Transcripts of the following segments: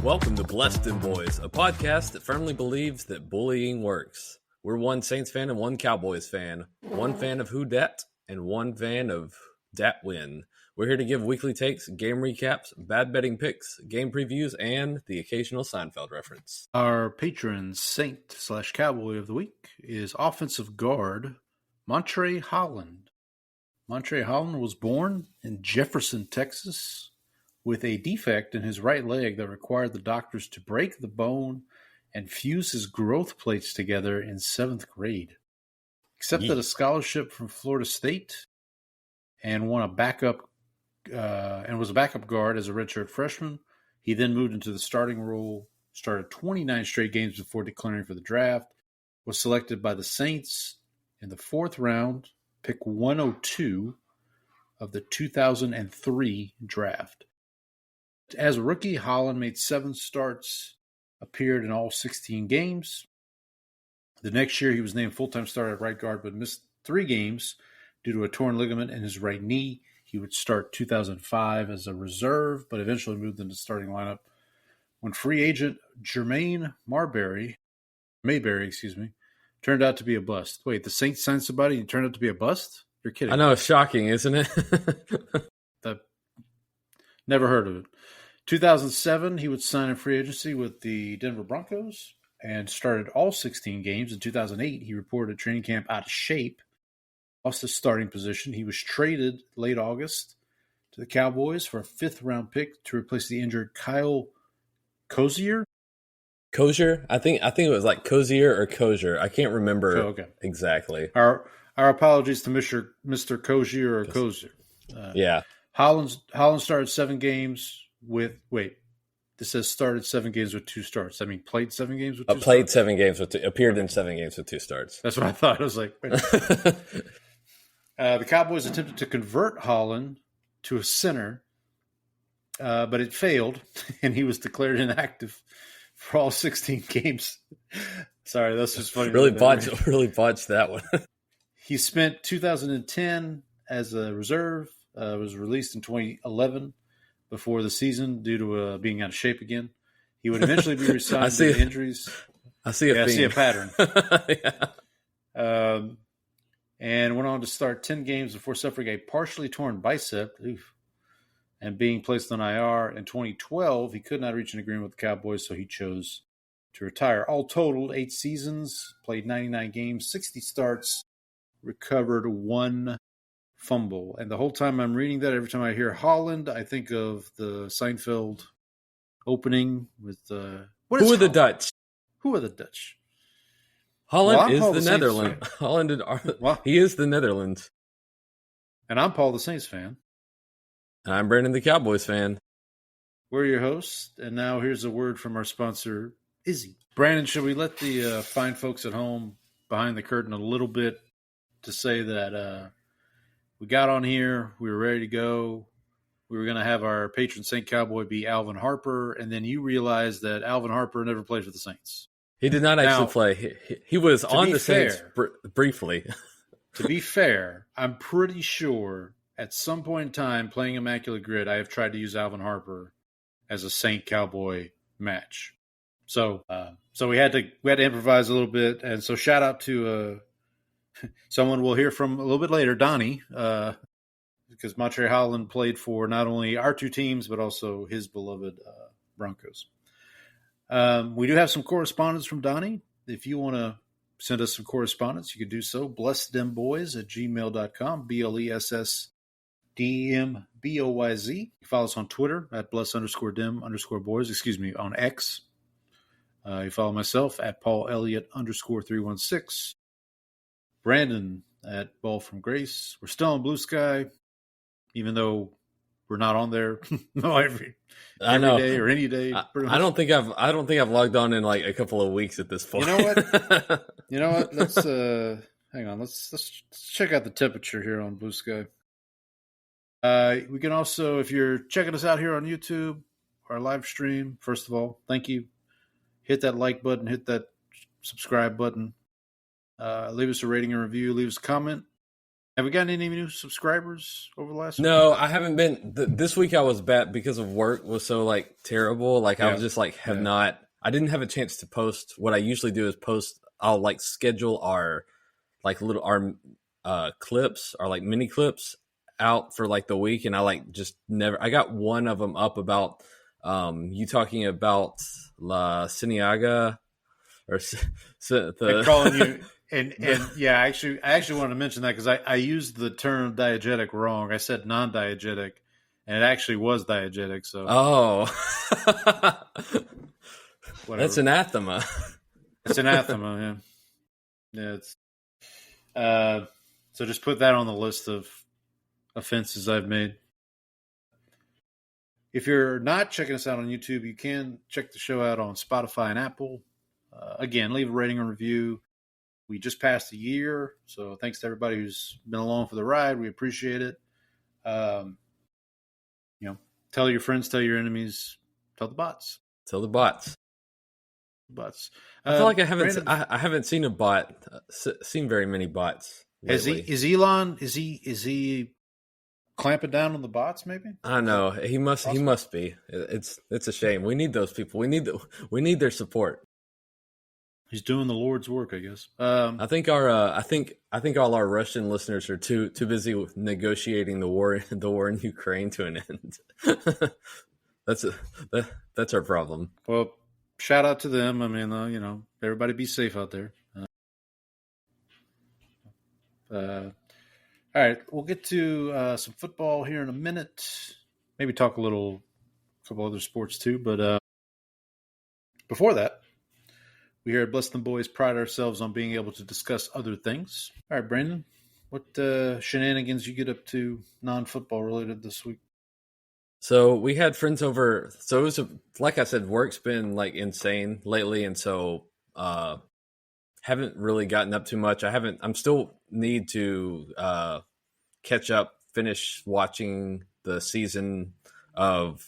Welcome to Dem Boyz, a podcast that firmly believes that bullying works. We're one Saints fan and one Cowboys fan, one fan of who dat, and one fan of dat win. We're here to give weekly takes, game recaps, bad betting picks, game previews, and the occasional Seinfeld reference. Our patron Saint/Cowboy of the week is offensive guard Montre Holland. Montre Holland was born in Jefferson, Texas, with a defect in his right leg that required the doctors to break the bone and fuse his growth plates together in 7th grade. Accepted a scholarship from Florida State and was a backup guard as a redshirt freshman. He then moved into the starting role, started 29 straight games before declaring for the draft, was selected by the Saints in the 4th round, pick 102 of the 2003 draft. As a rookie, Holland made 7 starts, appeared in all 16 games. The next year, he was named full-time starter at right guard, but missed 3 games due to a torn ligament in his right knee. He would start 2005 as a reserve, but eventually moved into the starting lineup when free agent Jermaine Mayberry, turned out to be a bust. Wait, the Saints signed somebody and turned out to be a bust? You're kidding. I know, it's shocking, isn't it? Never heard of it. 2007, he would sign in free agency with the Denver Broncos and started all 16 games. In 2008, he reported at training camp out of shape, lost his starting position. He was traded late August to the Cowboys for a 5th-round pick to replace the injured Kyle Cozier. Cozier? I think it was like Cozier or Cozier. I can't remember exactly. Our apologies to Mr. Cozier or Cozier. Yeah. Holland started 7 games with this says started 7 games with 2 starts. I mean, played 7 games with 2 starts? Played 7 games with 2, appeared in 7 games with 2 starts. That's what I thought. I was like, wait. The Cowboys attempted to convert Holland to a center, but it failed, and he was declared inactive for all 16 games. Sorry, that's just funny. Really botched that one. He spent 2010 as a reserve, was released in 2011 before the season due to being out of shape again. He would eventually be resigned due to injuries. I see a pattern. Yeah. And went on to start 10 games before suffering a partially torn bicep and being placed on IR. In 2012, he could not reach an agreement with the Cowboys, so he chose to retire. All totaled, 8 seasons, played 99 games, 60 starts, recovered 1 fumble. And the whole time I'm reading that, every time I hear Holland, I think of the Seinfeld opening with Who are the Dutch? Who are the Dutch? Holland is the Netherlands. He is the Netherlands. And I'm Paul, the Saints fan. And I'm Brandon, the Cowboys fan. We're your hosts, and now here's a word from our sponsor, Izzy. Brandon, should we let the fine folks at home behind the curtain a little bit to say that we got on here, we were ready to go, we were going to have our patron Saint Cowboy be Alvin Harper, and then you realized that Alvin Harper never played for the Saints. He did not actually play. He was on the Saints briefly. To be fair, I'm pretty sure at some point in time playing Immaculate Grid, I have tried to use Alvin Harper as a Saint Cowboy match. So we had to improvise a little bit, and so shout out to someone we'll hear from a little bit later, Donnie, because Montre Holland played for not only our 2 teams but also his beloved Broncos. We do have some correspondence from Donnie. If you want to send us some correspondence, you can do so. blessdemboyz@gmail.com, BLESSDEMBOYZ. Follow us on Twitter at bless_dem_boys, on X. You follow myself at Paul Elliott _316. Brandon at Ball from Grace. We're still on Blue Sky, even though we're not on there every day or any day. I don't think I've logged on in like a couple of weeks at this point. You know what? Let's hang on. Let's check out the temperature here on Blue Sky. We can also, if you're checking us out here on YouTube, our live stream, first of all, thank you. Hit that like button, hit that subscribe button. Leave us a rating and review. Leave us a comment. Have we gotten any new subscribers over the last No, week? I haven't been. This week I was bad because of work was so like terrible. Like I was just like not. I didn't have a chance to post. What I usually do is post. I'll like schedule our like little our clips, our like mini clips out for like the week, and I like just never. I got one of them up about you talking about La Cineaga or They're calling you. And yeah, I actually wanted to mention that because I used the term diegetic wrong. I said non-diegetic, and it actually was diegetic. So that's anathema. It's anathema. Yeah. It's so just put that on the list of offenses I've made. If you're not checking us out on YouTube, you can check the show out on Spotify and Apple. Again, leave a rating and review. We just passed a year, so thanks to everybody who's been along for the ride. We appreciate it. Tell your friends, tell your enemies, tell the bots. Tell the bots. I feel like I haven't seen a bot, seen very many bots lately. Is Elon? Is he clamping down on the bots? Maybe I know he must be. It's a shame. We need those people. We need their support. He's doing the Lord's work, I guess. I think all our Russian listeners are too busy with negotiating the war in Ukraine to an end. That's our problem. Well, shout out to them. I mean, everybody be safe out there. All right, we'll get to some football here in a minute. Maybe talk a couple other sports too. But before that, we here at Bless Them Boys pride ourselves on being able to discuss other things. All right, Brandon, what shenanigans you get up to non-football related this week? So we had friends over. So it was like I said, work's been like insane lately, and so haven't really gotten up too much. I'm still need to catch up, finish watching the season of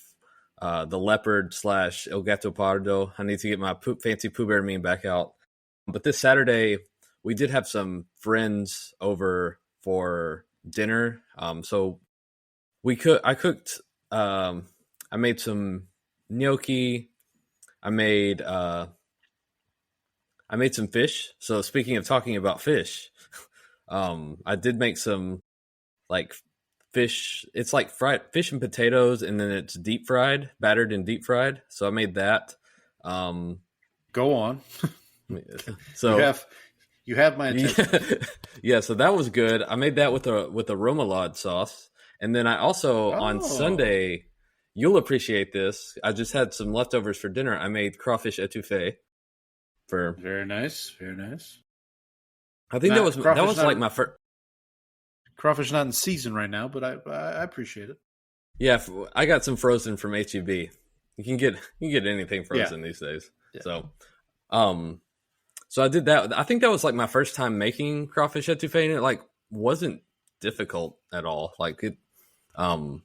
the Leopard / El Gato Pardo. I need to get my fancy Pooh Bear meme back out. But this Saturday, we did have some friends over for dinner. So I cooked. I made some gnocchi. I made some fish. So speaking of talking about fish, I did make some like fish. It's like fried fish and potatoes, and then it's deep fried, battered and deep fried. So I made that. Go on. So you have my attention. Yeah. So that was good. I made that with a remoulade sauce, and then I also on Sunday. You'll appreciate this. I just had some leftovers for dinner. I made crawfish etouffee. Very nice. I think that was like my first. Crawfish not in season right now, but I appreciate it. Yeah, I got some frozen from HEB. You can get anything frozen these days. Yeah. So I did that. I think that was like my first time making crawfish etouffee, and it like wasn't difficult at all. Like it. I'm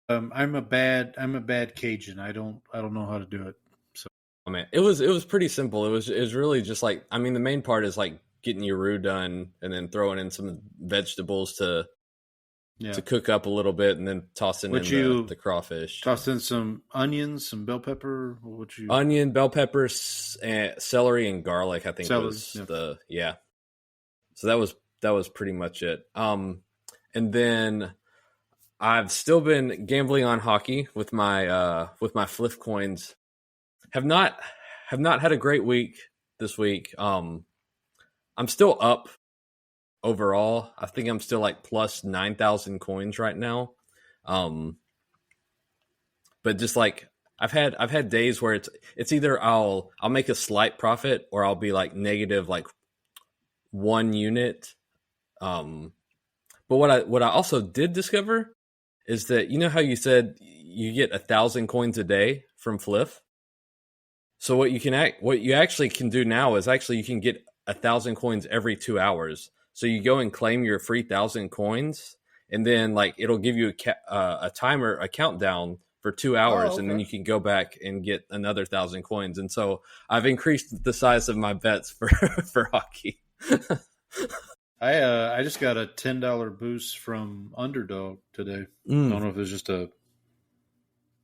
a bad Cajun. I don't know how to do it. So I mean, it was pretty simple. It was really just like, I mean, the main part is like getting your roux done and then throwing in some vegetables to cook up a little bit, and then tossing in the crawfish. Toss in some onions, some bell pepper. Onion, bell peppers, celery, and garlic. I think was So that was pretty much it. And then I've still been gambling on hockey with my Fliff coins. Have not had a great week this week. I'm still up overall. I think I'm still like plus 9,000 coins right now. But just like I've had days where it's either I'll make a slight profit or I'll be like negative like 1 unit. But what I also did discover is that, you know how you said you get 1,000 coins a day from Fliff? So what you actually can do now is actually you can get 1,000 coins every 2 hours. So you go and claim your free 1,000 coins, and then like it'll give you a timer, a countdown for 2 hours, and then you can go back and get another 1,000 coins. And so I've increased the size of my bets for hockey. I just got a $10 boost from Underdog today. I don't know if it was just a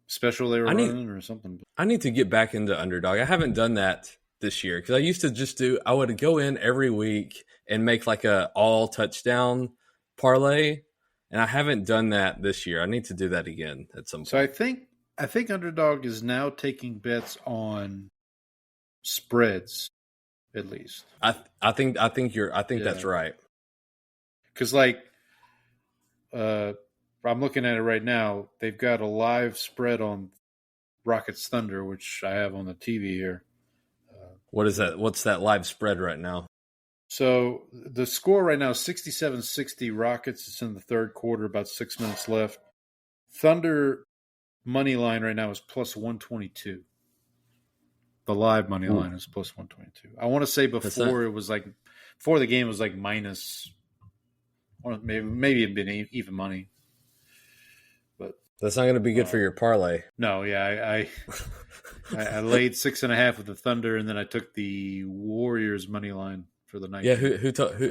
special they were running or something. I need to get back into Underdog. I haven't done that this year because I used to I would go in every week and make like a all touchdown parlay, and I haven't done that this year. I need to do that again at some point. So I think Underdog is now taking bets on spreads, at least. I think that's right. Because I'm looking at it right now. They've got a live spread on Rockets Thunder, which I have on the TV here. What is that? What's that live spread right now? So the score right now is 67-60 Rockets. It's in the third quarter, about 6 minutes left. Thunder money line right now is plus 122. The live money line is plus 122. I want to say before the game was like minus, maybe it'd been even money. But that's not going to be good for your parlay. No, yeah, I laid 6.5 with the Thunder, and then I took the Warriors money line for the night. Yeah, who told you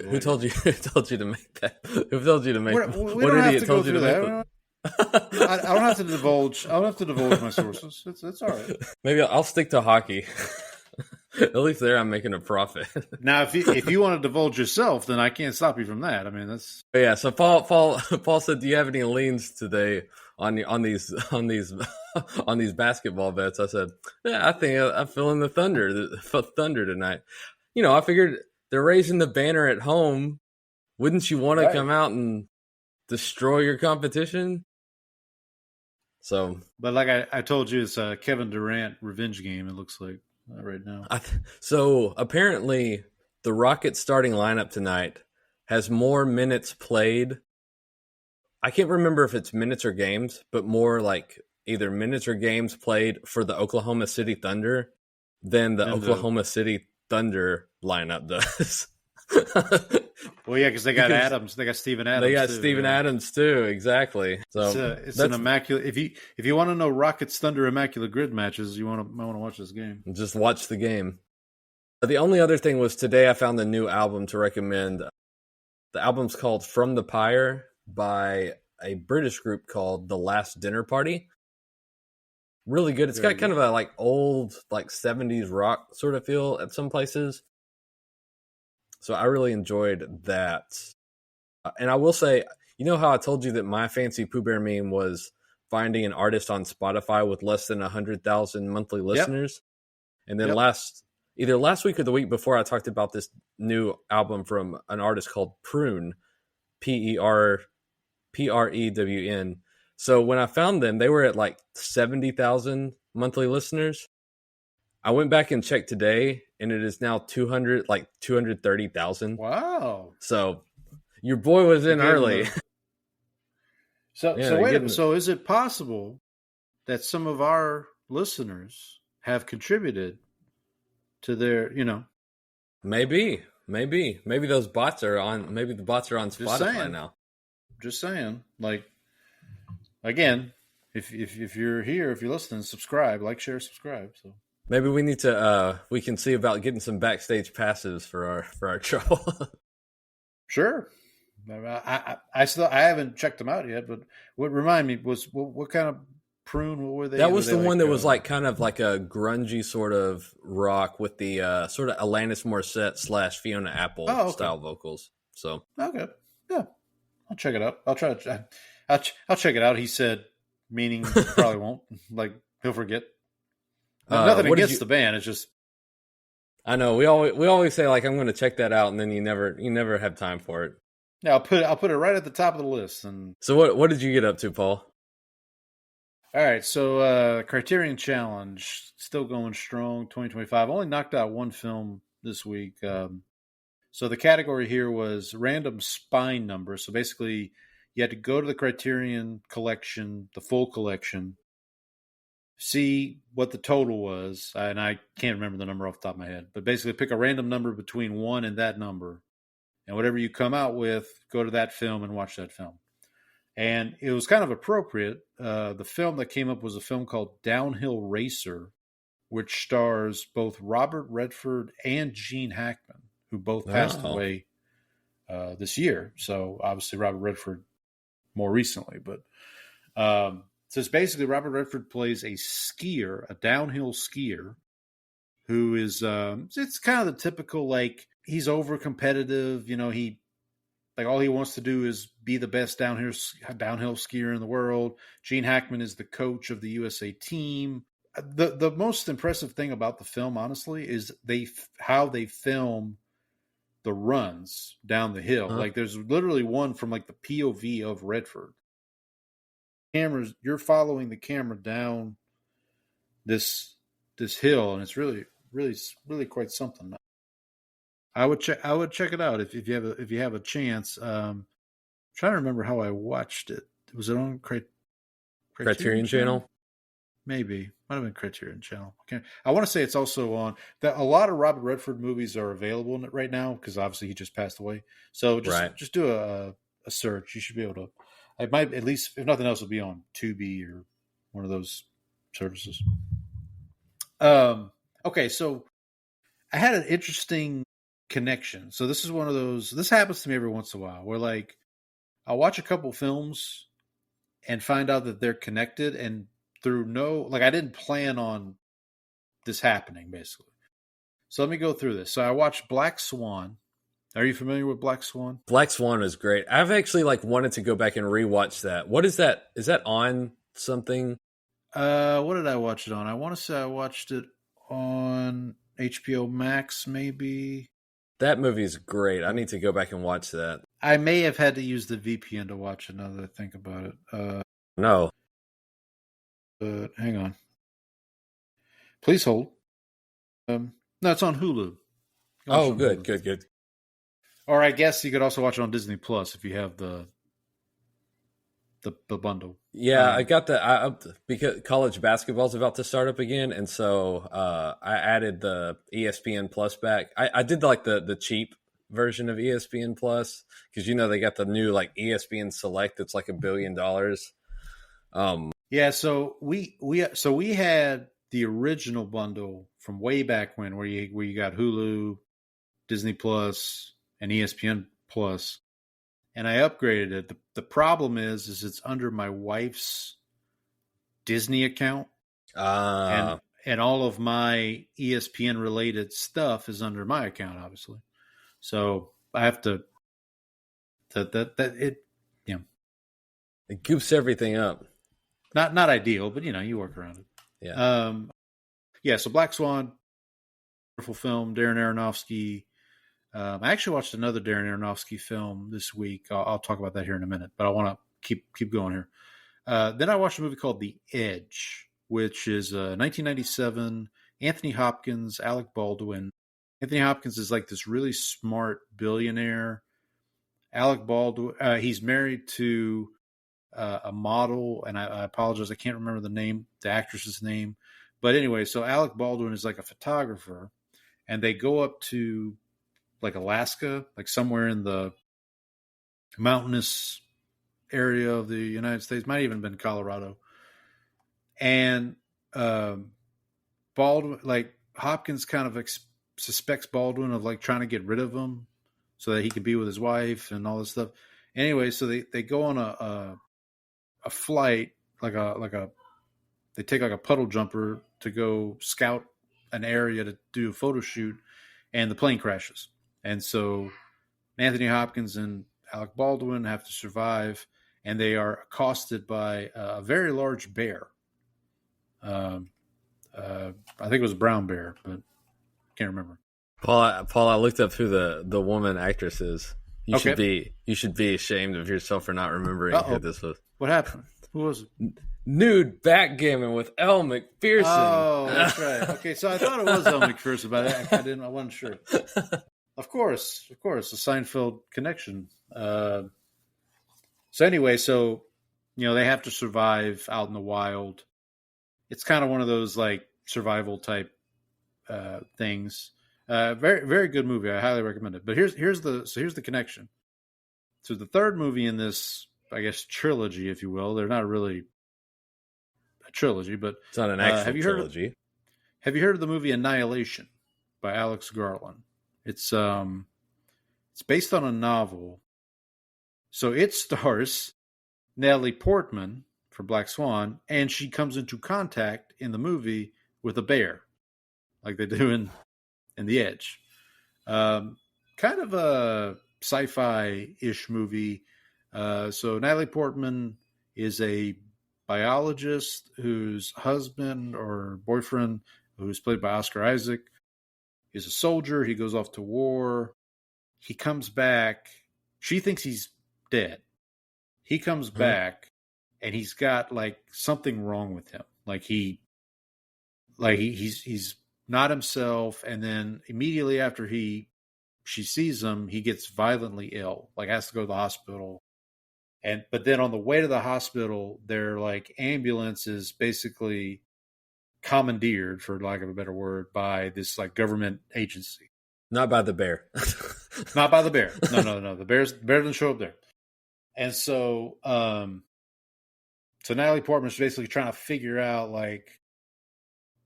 to make that? Who told you to make? What idiot told you to make that? I don't have to divulge. I don't have to divulge my sources. It's all right. Maybe I'll stick to hockey. At least there, I'm making a profit. Now, if you want to divulge yourself, then I can't stop you from that. I mean, that's yeah. So Paul said, "Do you have any leans today on these basketball bets?" I said, "Yeah, I think I'm feeling the Thunder tonight." You know, I figured they're raising the banner at home. Wouldn't you want to come out and destroy your competition? So, but like I told you, it's a Kevin Durant revenge game. It looks like right now. So apparently, the Rockets starting lineup tonight has more minutes played. I can't remember if it's minutes or games, but more like either minutes or games played for the Oklahoma City Thunder than the Oklahoma City Thunder lineup does. Well, yeah, because they got Adams, they got Steven Adams. They got Steven Adams too, exactly. So it's an immaculate. If you want to know Rockets Thunder immaculate grid matches, might want to watch this game. Just watch the game. The only other thing was today I found a new album to recommend. The album's called From the Pyre by a British group called The Last Dinner Party. Really good. It's got kind of a like old like 70s rock sort of feel at some places. So I really enjoyed that. And I will say, you know how I told you that my fancy Pooh Bear meme was finding an artist on Spotify with less than 100,000 monthly listeners? Yep. And then either last week or the week before, I talked about this new album from an artist called Prune, Prewn. So when I found them, they were at like 70,000 monthly listeners. I went back and checked today, and it is now 230,000. Wow! So your boy was in early. So is it possible that some of our listeners have contributed to their, Maybe those bots are on. Maybe the bots are on Spotify now. Just saying, like, again, if you're here, if you're listening, subscribe, like, share, subscribe. So. Maybe we need to. We can see about getting some backstage passes for our trouble. Sure. I haven't checked them out yet, but remind me what kind of Prune? What were they? That was the one that was like kind of like a grungy sort of rock with the sort of Alanis Morissette / Fiona Apple style vocals. So okay, yeah, I'll check it out. I'll check it out. He said, meaning probably won't. Like he'll forget. Nothing against the band. It's just I know we always say like I'm going to check that out, and then you never have time for it. Yeah, I'll put it right at the top of the list. And so what did you get up to, Paul? All right, so Criterion Challenge still going strong. 2025 only knocked out one film this week. So the category here was random spine number. So basically, you had to go to the Criterion collection, the full collection, see what the total was, and I can't remember the number off the top of my head, but basically pick a random number between 1 and that number, and whatever you come out with, go to that film and watch that film. And it was kind of appropriate. The film that came up was a film called Downhill Racer, which stars both Robert Redford and Gene Hackman, who both passed away this year. So obviously Robert Redford more recently, but so it's basically Robert Redford plays a skier, a downhill skier, who is it's kind of the typical, like, he's over competitive. He, like, all he wants to do is be the best downhill skier in the world. Gene Hackman is the coach of the USA team. The most impressive thing about the film, honestly, is how they film the runs down the hill. Huh? Like, there's literally one from like the POV of Redford. You're following the camera down this hill, and it's really, really, really quite something. I would check it out if you have a chance. I'm trying to remember how I watched it. Was it on Criterion Channel? Maybe. Might have been Criterion Channel. Okay. I want to say it's also on that. A lot of Robert Redford movies are available right now because obviously he just passed away. So just do a search. You should be able to. It might, at least, if nothing else, will be on Tubi or one of those services. Okay, so I had an interesting connection. So this is one of those. This happens to me every once in a while, where, like, I'll watch a couple films and find out that they're connected, and I didn't plan on this happening, basically. So let me go through this. So I watched Black Swan. Are you familiar with Black Swan? Black Swan is great. I've actually wanted to go back and rewatch that. What is that? Is that on something? What did I watch it on? I want to say I watched it on HBO Max, maybe. That movie is great. I need to go back and watch that. I may have had to use the VPN to watch it now that I think about it. No. But hang on. Please hold. No, it's on Hulu. Oh, good, Hulu. Good. Or I guess you could also watch it on Disney Plus if you have the bundle. Yeah, I got because college basketball's about to start up again, and so I added the ESPN Plus back. I did the cheap version of ESPN Plus because they got the new ESPN Select that's $1 billion. Yeah, so we had the original bundle from way back when, where you got Hulu, Disney Plus, and ESPN Plus, and I upgraded it. The problem is it's under my wife's Disney account, and all of my ESPN related stuff is under my account, obviously. So I have to it goofs everything up. Not ideal, but you work around it. Yeah. So Black Swan, wonderful film. Darren Aronofsky. I actually watched another Darren Aronofsky film this week. I'll talk about that here in a minute, but I want to keep going here. Then I watched a movie called The Edge, which is 1997. Anthony Hopkins, Alec Baldwin. Anthony Hopkins is like this really smart billionaire. Alec Baldwin, he's married to a model, and I apologize, I can't remember the actress's name. But anyway, so Alec Baldwin is like a photographer, and they go up to Alaska, somewhere in the mountainous area of the United States, might even have been Colorado. And Baldwin, Hopkins kind of suspects Baldwin of trying to get rid of him so that he could be with his wife and all this stuff. Anyway, so they go on a flight, they take a puddle jumper to go scout an area to do a photo shoot, and the plane crashes. And so Anthony Hopkins and Alec Baldwin have to survive, and they are accosted by a very large bear. I think it was a brown bear, but can't remember. Paul, I looked up who the woman actress is. You should be ashamed of yourself for not remembering who this was. What happened? Who was it? Nude backgammon with Elle McPherson. Oh, that's right. Okay, so I thought it was Elle McPherson, but I wasn't sure. Of course, a Seinfeld connection. So anyway, they have to survive out in the wild. It's kind of one of those survival type things. Very, very good movie. I highly recommend it. But here's the connection. So the third movie in this, I guess, trilogy, if you will. They're not really a trilogy, but it's not an actual trilogy. Have you heard of the movie Annihilation by Alex Garland? It's It's based on a novel. So it stars Natalie Portman for Black Swan, and she comes into contact in the movie with a bear, like they do in The Edge. Kind of a sci-fi-ish movie. So Natalie Portman is a biologist whose husband or boyfriend, who's played by Oscar Isaac, is a soldier. He goes off to war. He comes back. She thinks he's dead. He comes back, and he's got like something wrong with him. He's not himself. And then immediately after she sees him, he gets violently ill. Like has to go to the hospital. But then on the way to the hospital, their like ambulance is basically commandeered, for lack of a better word, by this like government agency. Not by the bear. Not by the bear. No. The bear doesn't show up there. And so, so Natalie Portman's basically trying to figure out like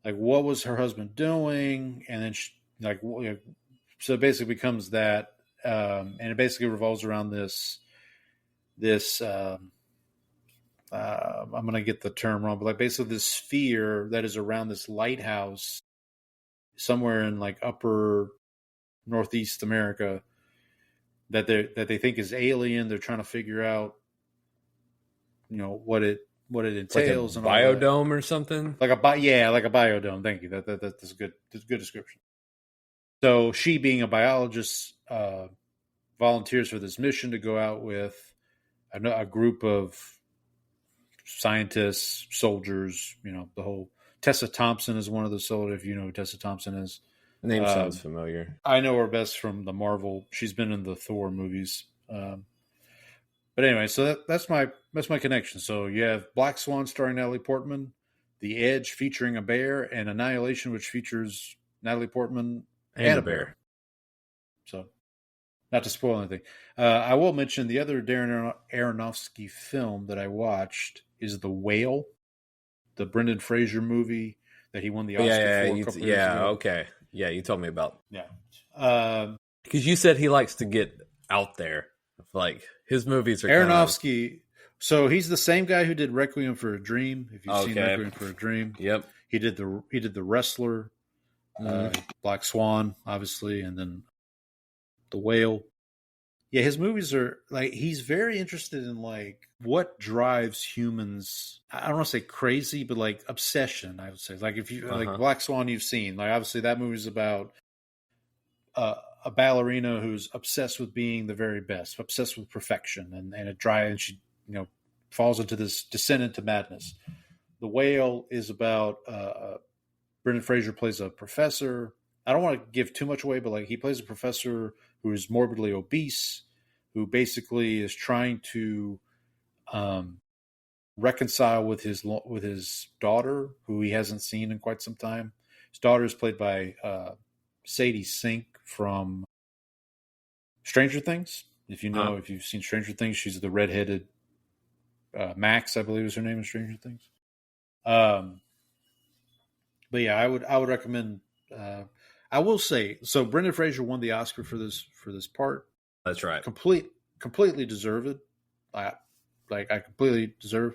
what was her husband doing, and then so it basically becomes that, and it basically revolves around this. I'm going to get the term wrong, but like basically this sphere that is around this lighthouse somewhere in like upper Northeast America that they think is alien. They're trying to figure out, what it entails. Like a biodome or something. Like a biodome. Thank you. That's a good description. So she, being a biologist, volunteers for this mission to go out with a group of scientists, soldiers. The whole Tessa Thompson is one of the soldiers. If you know who Tessa Thompson is. Name sounds familiar. I know her best from the Marvel. She's been in the Thor movies. But anyway, so that's my connection. So you have Black Swan starring Natalie Portman, The Edge featuring a bear, and Annihilation, which features Natalie Portman and a bear. So, not to spoil anything, I will mention the other Darren Aronofsky film that I watched is The Whale, the Brendan Fraser movie that he won the Oscar for a couple years ago. Okay. Yeah, you told me about. Yeah. Because you said he likes to get out there. Like, his movies are Aronofsky. So he's the same guy who did Requiem for a Dream. If you've seen Requiem for a Dream. Yep. He did the Wrestler, Black Swan, obviously, and then The Whale. Yeah, his movies are like, he's very interested in like what drives humans. I don't want to say crazy, but like obsession, I would say. Like if you like Black Swan, you've seen, like obviously that movie's about a ballerina who's obsessed with being the very best, obsessed with perfection, and she falls into this descent into madness. The Whale is about Brendan Fraser plays a professor. I don't want to give too much away, but like he plays a professor who is morbidly obese, who basically is trying to reconcile with his daughter, who he hasn't seen in quite some time. His daughter is played by Sadie Sink from Stranger Things. If you've seen Stranger Things, she's the redheaded Max, I believe is her name in Stranger Things. But yeah, I would recommend. I will say, so Brendan Fraser won the Oscar for this part. That's right. Completely deserved. I completely deserve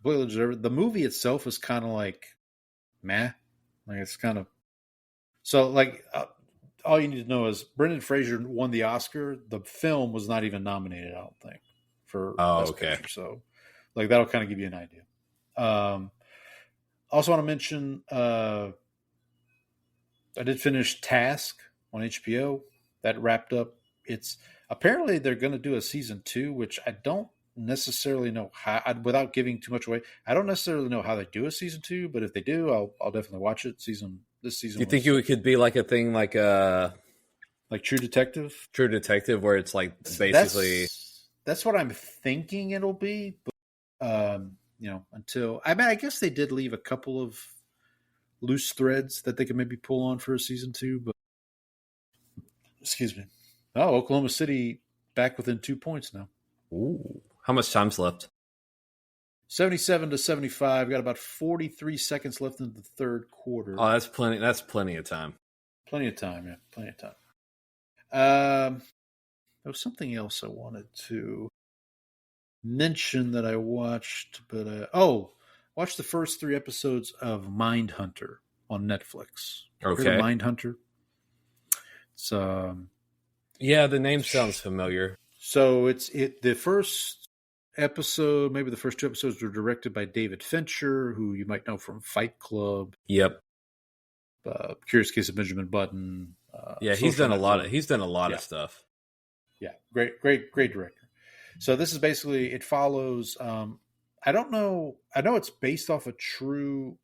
it. The movie itself is kind of like meh. Like it's kind of so like all you need to know is Brendan Fraser won the Oscar. The film was not even nominated, I don't think, for Best Picture. So like that'll kind of give you an idea. Also want to mention I did finish Task on HBO. That wrapped up. It's apparently they're going to do a season 2, which I don't necessarily know how. Without giving too much away, I don't necessarily know how they do a season 2. But if they do, I'll definitely watch it. This season. You think it could be like a thing like True Detective? True Detective, where it's like basically. That's what I'm thinking it'll be. But until I guess they did leave a couple of loose threads that they could maybe pull on for a season 2, but excuse me. Oh, Oklahoma City back within 2 points now. Ooh. How much time's left? 77-75. Got about 43 seconds left in the third quarter. Oh, that's plenty of time. Plenty of time, yeah. Plenty of time. there was something else I wanted to mention that I watched, but watched the first 3 episodes of Mindhunter on Netflix. Heard of Okay. Mindhunter? It's Yeah, the name sounds familiar. so the first episode, maybe the first 2 episodes were directed by David Fincher, who you might know from Fight Club, Yep. Curious Case of Benjamin Button. Yeah, he's done a lot of stuff. Yeah, great director. So this is basically, it follows. I don't know. I know it's based off a true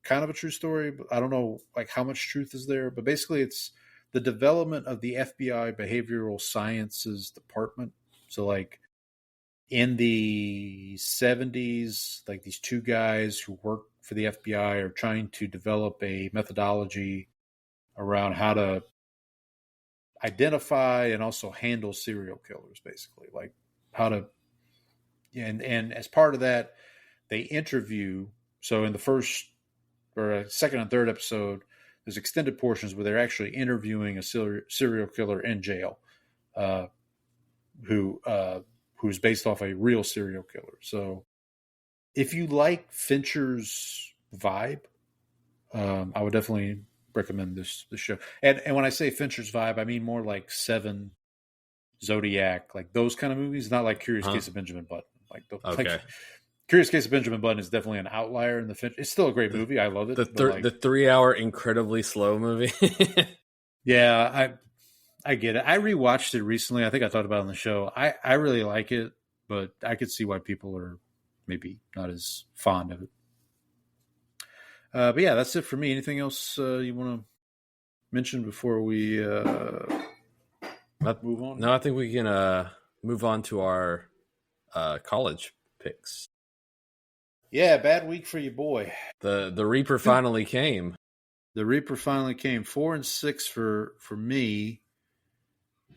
story, but I don't know like how much truth is there. But basically, it's the development of the FBI Behavioral Sciences Department. So like in the 70s, like these 2 guys who work for the FBI are trying to develop a methodology around how to identify and also handle serial killers, basically, like how to. And as part of that, they interview. So in the first or second and third episode, there's extended portions where they're actually interviewing a serial killer in jail, who's based off a real serial killer. So if you like Fincher's vibe, I would definitely recommend this show. And when I say Fincher's vibe, I mean more like Seven, Zodiac, like those kind of movies, not like Curious Case of Benjamin Button. Like Curious Case of Benjamin Button is definitely an outlier in the Fincher. It's still a great movie. I love it. The 3-hour incredibly slow movie. Yeah, I get it. I rewatched it recently. I think I talked about it on the show. I really like it, but I could see why people are maybe not as fond of it. But yeah, that's it for me. Anything else you want to mention before we move on? No, I think we can move on to our college picks. Yeah, bad week for you, boy. The Reaper finally came. The Reaper finally came. 4-6 for me.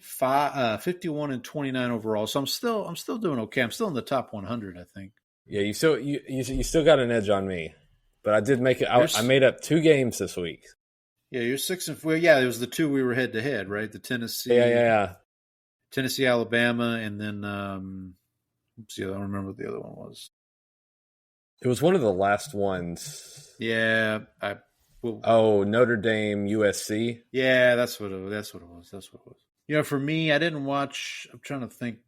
51-29 overall. So I'm still doing okay. I'm still in the top 100, I think. Yeah, you still got an edge on me, but I did make it. I made up 2 games this week. Yeah, you're 6-4. Yeah, it was the 2 we were head to head, right? The Tennessee. Yeah. Tennessee, Alabama, and then I don't remember what the other one was. It was one of the last ones. Yeah, Notre Dame, USC. Yeah, that's what it was. You know, for me, I didn't watch. I'm trying to think.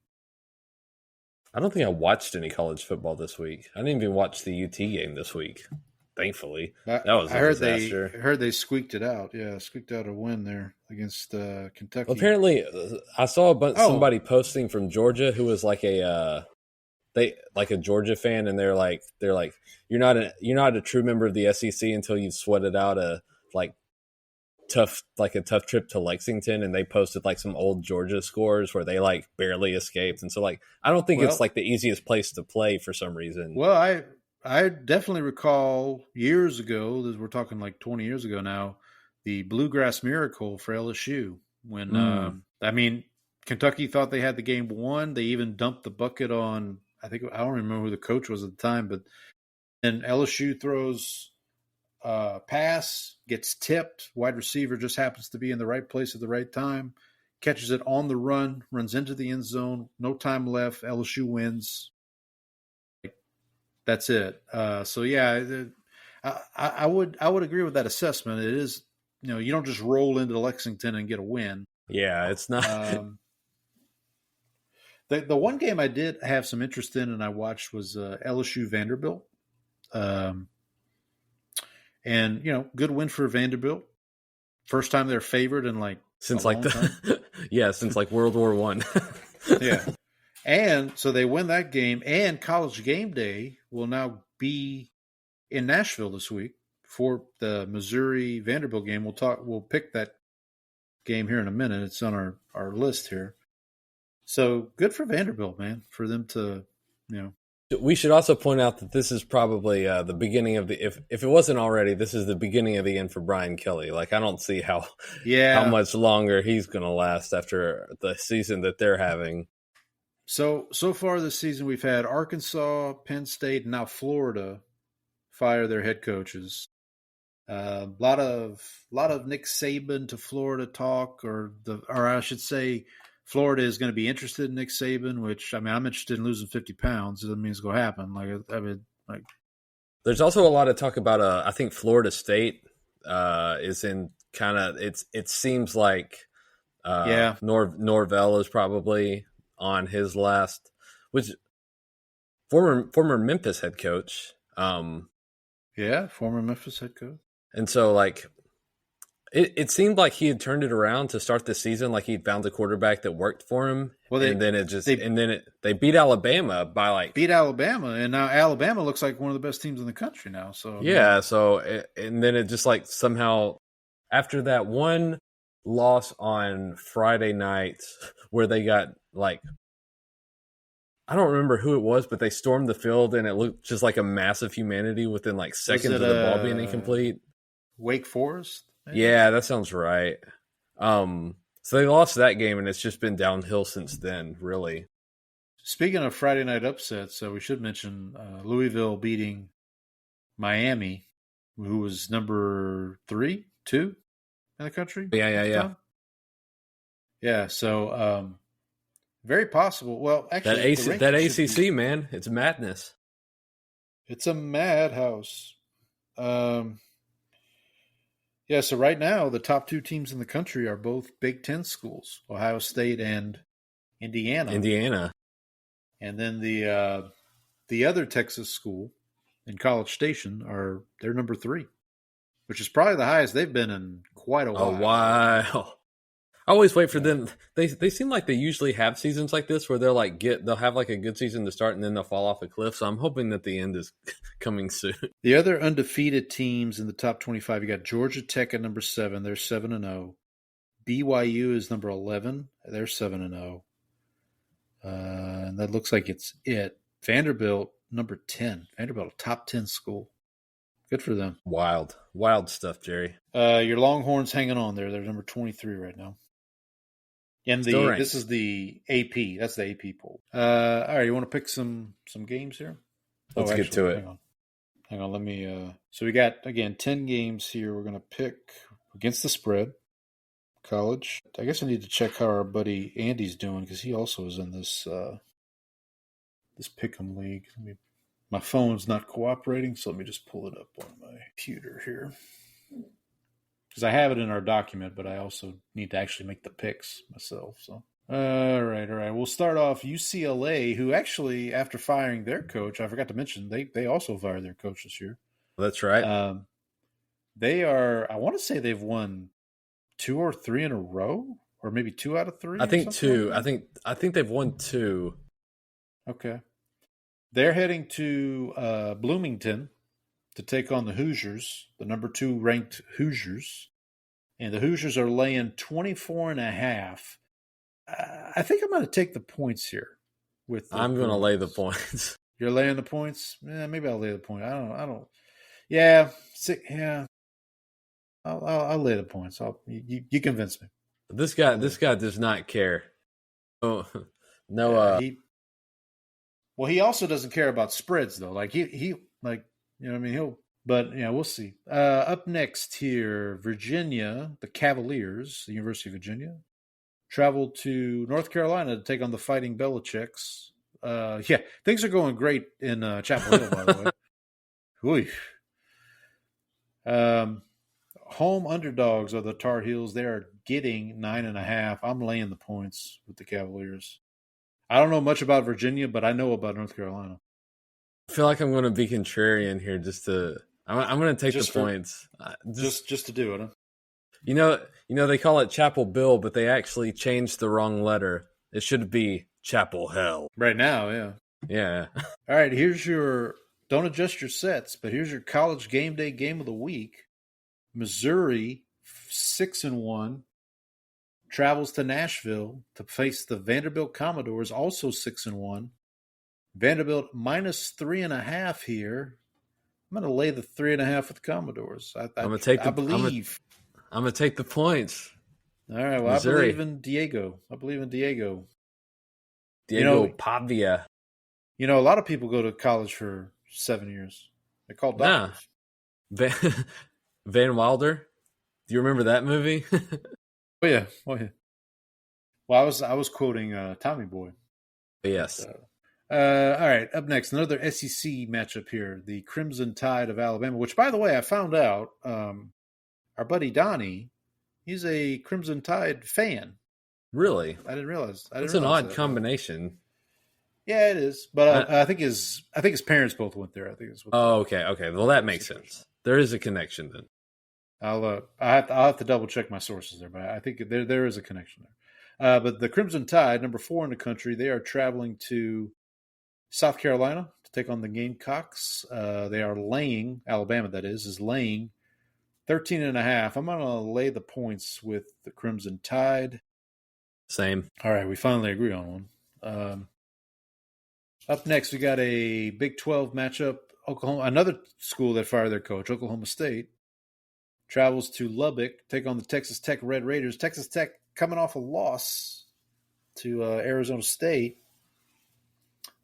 I don't think I watched any college football this week. I didn't even watch the UT game this week. Thankfully, that was a disaster. I heard they squeaked it out. Yeah, squeaked out a win there against Kentucky. Well, apparently, I saw somebody posting from Georgia who was like a Georgia fan, and they're like you're not a true member of the SEC until you've sweated out a tough trip to Lexington, and they posted like some old Georgia scores where they like barely escaped, and so like I don't think it's like the easiest place to play for some reason. Well, I definitely recall years ago, we're talking like 20 years ago now, the Bluegrass Miracle for LSU when Kentucky thought they had the game won. They even dumped the bucket on, I don't remember who the coach was at the time, but then LSU throws pass, gets tipped, wide receiver just happens to be in the right place at the right time, catches it on the run, runs into the end zone, no time left, LSU wins. That's it. So yeah, I would agree with that assessment. It is, you don't just roll into Lexington and get a win. Yeah, it's not. The one game I did have some interest in and I watched was LSU Vanderbilt. And good win for Vanderbilt. First time they're favored in since World War I. Yeah. And so they win that game, and College Game Day will now be in Nashville this week for the Missouri Vanderbilt game. We'll pick that game here in a minute. It's on our list here. So good for Vanderbilt, man, for them to, We should also point out that this is probably the beginning of if it wasn't already, this is the beginning of the end for Brian Kelly. Like, I don't see how much longer he's going to last after the season that they're having. So far this season, we've had Arkansas, Penn State, and now Florida fire their head coaches. A lot of Nick Saban to Florida talk, or I should say, Florida is going to be interested in Nick Saban, which, I mean, I'm interested in losing 50 pounds. It doesn't mean it's going to happen. There's also a lot of talk about, I think Florida State is in kind of, it seems like Norvell is probably on his last, which former Memphis head coach. Former Memphis head coach. And so, like, it seemed like he had turned it around to start the season, like he'd found a quarterback that worked for him. Well, they beat Alabama by and now Alabama looks like one of the best teams in the country now. So and then it just like somehow after that one loss on Friday night where they got like, I don't remember who it was, but they stormed the field and it looked just like a massive humanity within like seconds of the ball being incomplete. Wake Forest? Maybe? Yeah, that sounds right. So they lost that game, and it's just been downhill since then, really. Speaking of Friday night upsets, we should mention Louisville beating Miami, who was number 2 in the country. Yeah. Yeah, so very possible. Well, actually, that ACC, man, it's madness. It's a madhouse. Yeah, so right now, the top 2 teams in the country are both Big Ten schools, Ohio State and Indiana. And then the other Texas school in College Station they're number 3, which is probably the highest they've been in quite a while. Oh, wow. I always wait for them. They seem like they usually have seasons like this where they'll have like a good season to start and then they'll fall off a cliff. So I'm hoping that the end is coming soon. The other undefeated teams in the top 25, you got Georgia Tech at number 7. They're 7-0. BYU is number 11. They're 7-0. And that looks like it's it. Vanderbilt, number 10. Vanderbilt, a top 10 school. Good for them. Wild stuff, Jerry. Your Longhorns hanging on there. They're number 23 right now. And this is the AP. That's the AP poll. All right, you want to pick some games here? Let's get to it. Hang on. Let me. So we got, again, 10 games here. We're going to pick against the spread. College. I guess I need to check how our buddy Andy's doing because he also is in this pick'em league. My phone's not cooperating, so let me just pull it up on my computer here. Because I have it in our document, but I also need to actually make the picks myself. So, all right. We'll start off UCLA, who actually, after firing their coach, I forgot to mention, they also fired their coach this year. That's right. They are, I want to say they've won 2 or 3 in a row, or maybe 2 out of 3. I think 2. Like I think they've won 2. Okay. They're heading to Bloomington to take on the Hoosiers, the number 2 ranked Hoosiers. And the Hoosiers are laying 24.5. I think I'm going to take the points here. I'm going to lay the points. You're laying the points? Yeah, maybe I'll lay the point. I don't. Yeah. I'll lay the points. You convince me. This guy does not care. Oh, no. He also doesn't care about spreads though. Like he like, you know what I mean? But yeah, we'll see. Up next here, Virginia, the Cavaliers, the University of Virginia, traveled to North Carolina to take on the Fighting Belichicks. Yeah, things are going great in Chapel Hill, by the way. Home underdogs are the Tar Heels. They are getting 9.5. I'm laying the points with the Cavaliers. I don't know much about Virginia, but I know about North Carolina. I feel like I'm going to be contrarian here I'm going to take the points. Just to do it, huh? You know, they call it Chapel Bill, but they actually changed the wrong letter. It should be Chapel Hell. Right now, yeah. Yeah. All right, don't adjust your sets, but here's your college game day game of the week. Missouri, 6-1, travels to Nashville to face the Vanderbilt Commodores, also 6-1. Vanderbilt minus 3.5 here. I'm going to lay the 3.5 with the Commodores. I'm going to take the points. All right. Well, Missouri. I believe in Diego. Diego Pavia. A lot of people go to college for 7 years. They're called doctors. Van Wilder. Do you remember that movie? Oh yeah. Well, I was quoting Tommy Boy. Yes. All right, up next, another SEC matchup here. The Crimson Tide of Alabama, which, by the way, I found out our buddy Donnie, he's a Crimson Tide fan. Really? I didn't realize. That's an odd combination. Yeah, it is. But I think his parents both went there. I think it's. Okay. Well, that makes sense. There is a connection then. I'll have to double check my sources there, but I think there is a connection there. But the Crimson Tide, number 4 in the country, they are traveling to South Carolina to take on the Gamecocks. They are laying, Alabama that is laying 13.5. I'm going to lay the points with the Crimson Tide. Same. All right, we finally agree on one. Up next, we got a Big 12 matchup. Oklahoma, another school that fired their coach, Oklahoma State, travels to Lubbock, take on the Texas Tech Red Raiders. Texas Tech coming off a loss to Arizona State.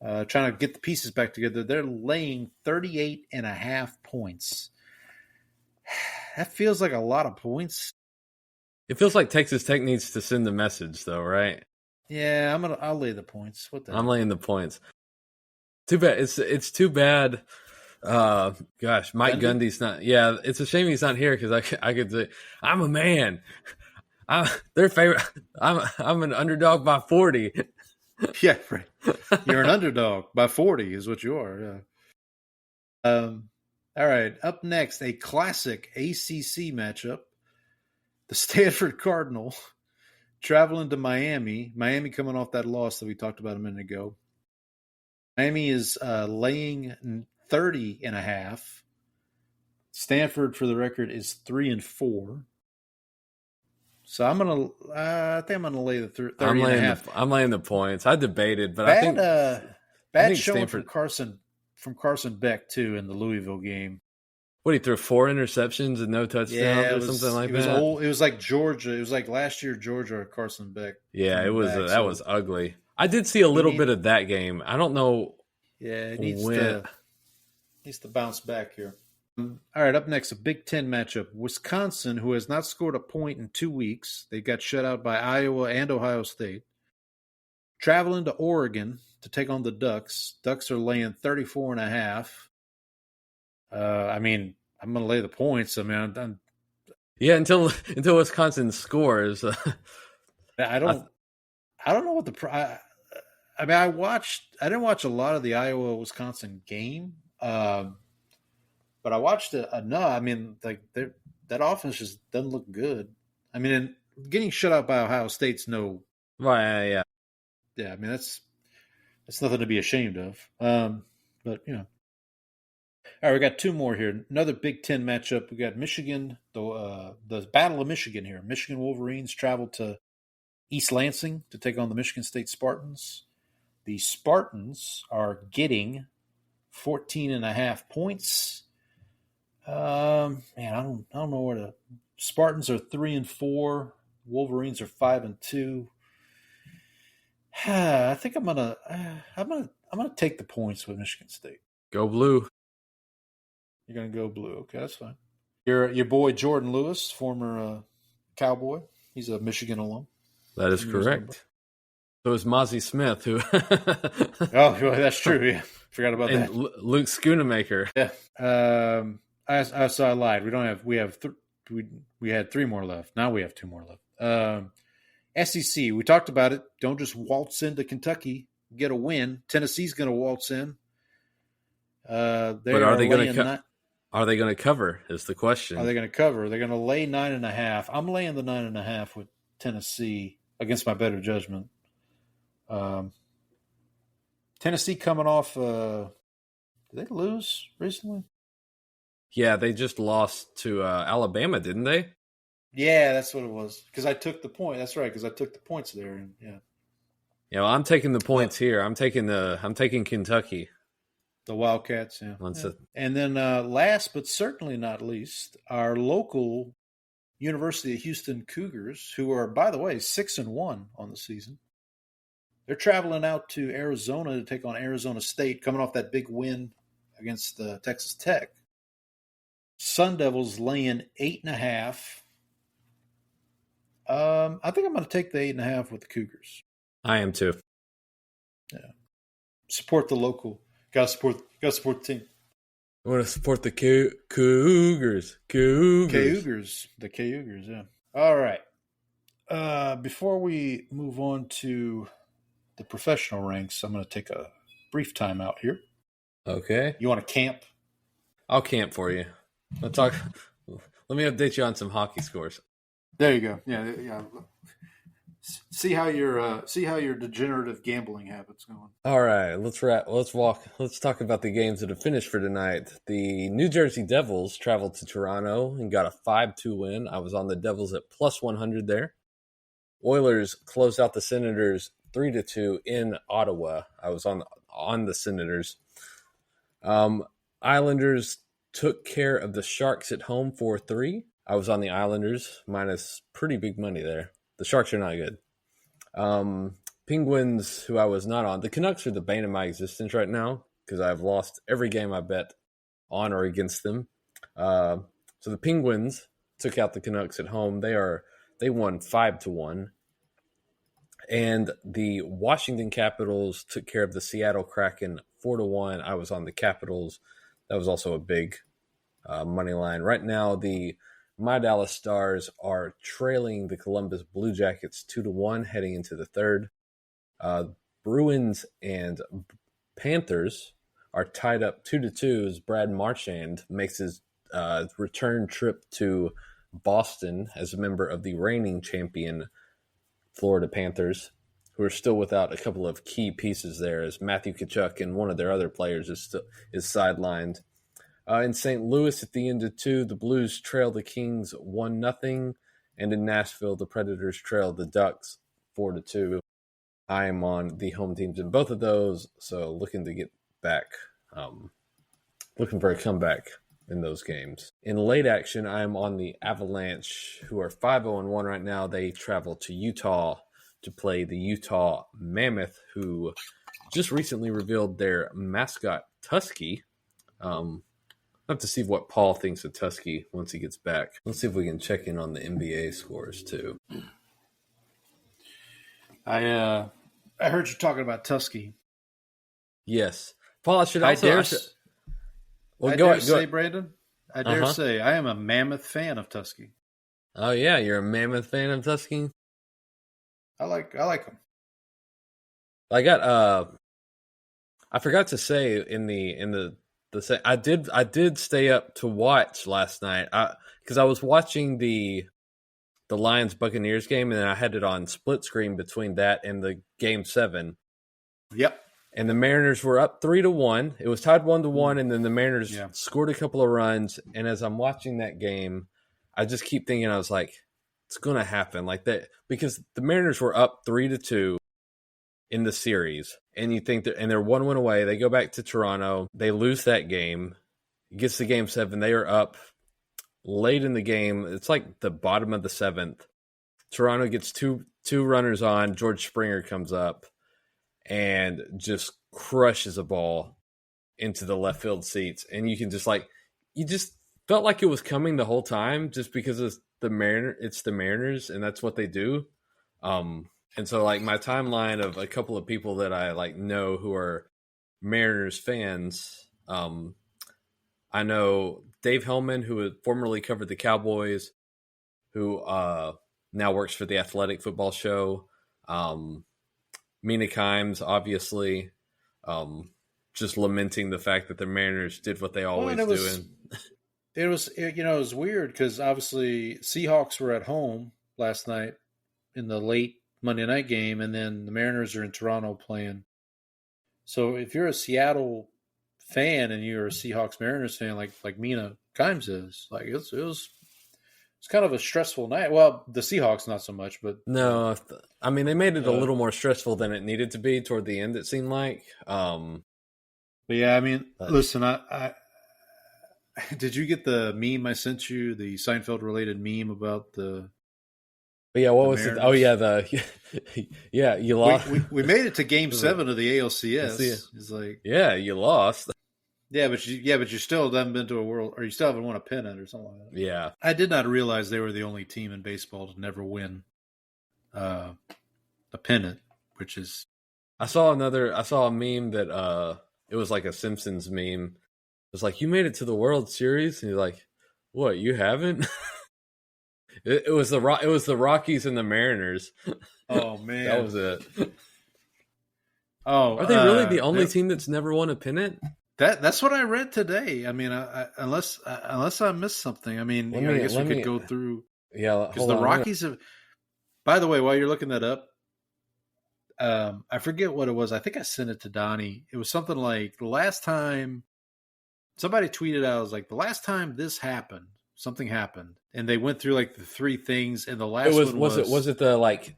Trying to get the pieces back together. They're laying 38.5 points. That feels like a lot of points. It feels like Texas Tech needs to send the message, though, right? Yeah, I'll lay the points. I'm laying the points. Too bad. It's too bad. Gosh, Mike Gundy's not. Yeah, it's a shame he's not here because I could say I'm a man. Their favorite. I'm an underdog by 40. Yeah, right. You're an underdog by 40 is what you are. Yeah. All right. Up next, a classic ACC matchup. The Stanford Cardinal traveling to Miami. Miami coming off that loss that we talked about a minute ago. Miami is laying 30.5. Stanford, for the record, is 3-4. So I think I'm gonna lay the 30.5. I'm laying the points. I debated, but bad I think showing Stanford, from Carson Beck too in the Louisville game. What, he threw 4 interceptions and no touchdowns or something like that? It was like Georgia. It was like last year Georgia or Carson Beck. Yeah, it was. That was ugly. I did see a little bit of that game. I don't know. Yeah, it needs to bounce back here. All right, up next, a Big Ten matchup. Wisconsin, who has not scored a point in 2 weeks. They got shut out by Iowa and Ohio State. Traveling to Oregon to take on the Ducks. Ducks are laying 34.5. I mean, I'm going to lay the points. I mean, yeah, until Wisconsin scores. I don't know what the. I mean, I didn't watch a lot of the Iowa-Wisconsin game, but I watched it enough. I mean, like that offense just doesn't look good. I mean, getting shut out by Ohio State's no. Right. Yeah. Yeah. I mean, that's nothing to be ashamed of. But you know. All right, we got 2 more here. Another Big Ten matchup. We got Michigan, the Battle of Michigan here. Michigan Wolverines travel to East Lansing to take on the Michigan State Spartans. The Spartans are getting 14.5 points. Man, I don't know where the Spartans are 3-4. Wolverines are 5-2. I think I'm gonna take the points with Michigan State. Go blue. You're gonna go blue. Okay, that's fine. Your boy Jordan Lewis, former Cowboy. He's a Michigan alum. That is correct. So is Mozzie Smith, who. Oh, well, that's true. Yeah, forgot about that. Luke Schoonamaker. Yeah. I lied. We had 3 more left. Now we have 2 more left. SEC. We talked about it. Don't just waltz into Kentucky, get a win. Tennessee's going to waltz in. But are they going to cover? Is the question. Are they going to cover? They're going to lay 9.5. I'm laying the 9.5 with Tennessee against my better judgment. Tennessee coming off. Did they lose recently? Yeah, they just lost to Alabama, didn't they? Yeah, that's what it was. Because I took the point. That's right. Because I took the points there. And yeah. Yeah, well, I'm taking the points here. I'm taking Kentucky. The Wildcats, yeah. And then last but certainly not least, our local University of Houston Cougars, who are, by the way, 6-1 on the season. They're traveling out to Arizona to take on Arizona State, coming off that big win against Texas Tech. Sun Devils laying 8.5. I think I'm going to take the 8.5 with the Cougars. I am too. Yeah. Support the local. Got to support the team. I want to support the Cougars. Cougars. The Cougars, yeah. All right. Before we move on to the professional ranks, I'm going to take a brief time out here. Okay. You want to camp? I'll camp for you. Let me update you on some hockey scores. There you go. Yeah. See how your degenerative gambling habits going. All right, let's talk about the games that have finished for tonight. The New Jersey Devils traveled to Toronto and got a 5-2 win. I was on the Devils at plus 100 there. Oilers closed out the Senators 3-2 in Ottawa. I was on the Senators. Islanders took care of the Sharks at home 4-3. I was on the Islanders, minus pretty big money there. The Sharks are not good. Penguins, who I was not on. The Canucks are the bane of my existence right now because I've lost every game I bet on or against them. So the Penguins took out the Canucks at home. They won 5-1. And the Washington Capitals took care of the Seattle Kraken 4-1. I was on the Capitals. That was also a big money line. Right now, my Dallas Stars are trailing the Columbus Blue Jackets 2-1 heading into the third. Bruins and Panthers are tied up 2-2 as Brad Marchand makes his return trip to Boston as a member of the reigning champion Florida Panthers, who are still without a couple of key pieces there as Matthew Tkachuk and one of their other players is sidelined. In St. Louis at the end of 2, the Blues trail the Kings 1-0, and in Nashville, the Predators trail the Ducks 4-2. I am on the home teams in both of those, so looking to get back, looking for a comeback in those games. In late action, I am on the Avalanche, who are 5-0-1 right now. They travel to Utah to play the Utah Mammoth, who just recently revealed their mascot, Tusky. I'll have to see what Paul thinks of Tusky once he gets back. Let's see if we can check in on the NBA scores too. I heard you talking about Tusky. Yes, Paul. I dare say, Brandon. I dare say I am a mammoth fan of Tusky. Oh yeah, you're a mammoth fan of Tusky. I like him. I forgot to say in the I did stay up to watch last night because I was watching the Lions Buccaneers game, and then I had it on split screen between that and the Game 7. Yep. And the Mariners were up 3-1. It was tied 1-1, and then the Mariners scored a couple of runs. And as I'm watching that game, I just keep thinking, I was like, it's going to happen like that because the Mariners were up 3-2 in the series, and you think and they're 1 win away. They go back to Toronto. They lose that game. It gets to Game 7. They are up late in the game. It's like the bottom of the 7th. Toronto gets two runners on. George Springer comes up and just crushes a ball into the left field seats. And you can you just felt like it was coming the whole time just because it's the Mariners, and that's what they do. And so my timeline of a couple of people that I know who are Mariners fans, I know Dave Hellman, who had formerly covered the Cowboys, who now works for the Athletic Football Show. Mina Kimes, obviously, just lamenting the fact that the Mariners did what they always do. It was weird because obviously Seahawks were at home last night in the late Monday night game, and then the Mariners are in Toronto playing. So if you're a Seattle fan and you're a Seahawks Mariners fan, like Mina Kimes is, it was kind of a stressful night. Well, the Seahawks not so much, but no, I mean they made it a little more stressful than it needed to be toward the end. It seemed like. But yeah, I mean, listen, I did you get the meme I sent you, the Seinfeld related meme about the? Yeah, what was it? Oh yeah, yeah, you lost. We made it to Game 7 of the ALCS. It's like, yeah, you lost. Yeah, but you still haven't been to a world, or you still haven't won a pennant or something like that. Yeah, I did not realize they were the only team in baseball to never win a pennant, which is I saw a meme that it was like a Simpsons meme. It was like, you made it to the World Series, and you're like, what, you haven't? It was the Rockies and the Mariners. oh man, That was it. Oh, are they really the only team that's never won a pennant? That's what I read today. I mean, unless I missed something. I mean, I guess we could go through. Yeah, because the Rockies have. By the way, while you're looking that up, I forget what it was. I think I sent it to Donnie. It was something like the last time somebody tweeted out, I was like, the last time this happened, something happened, and they went through like the three things, and the last one was it the like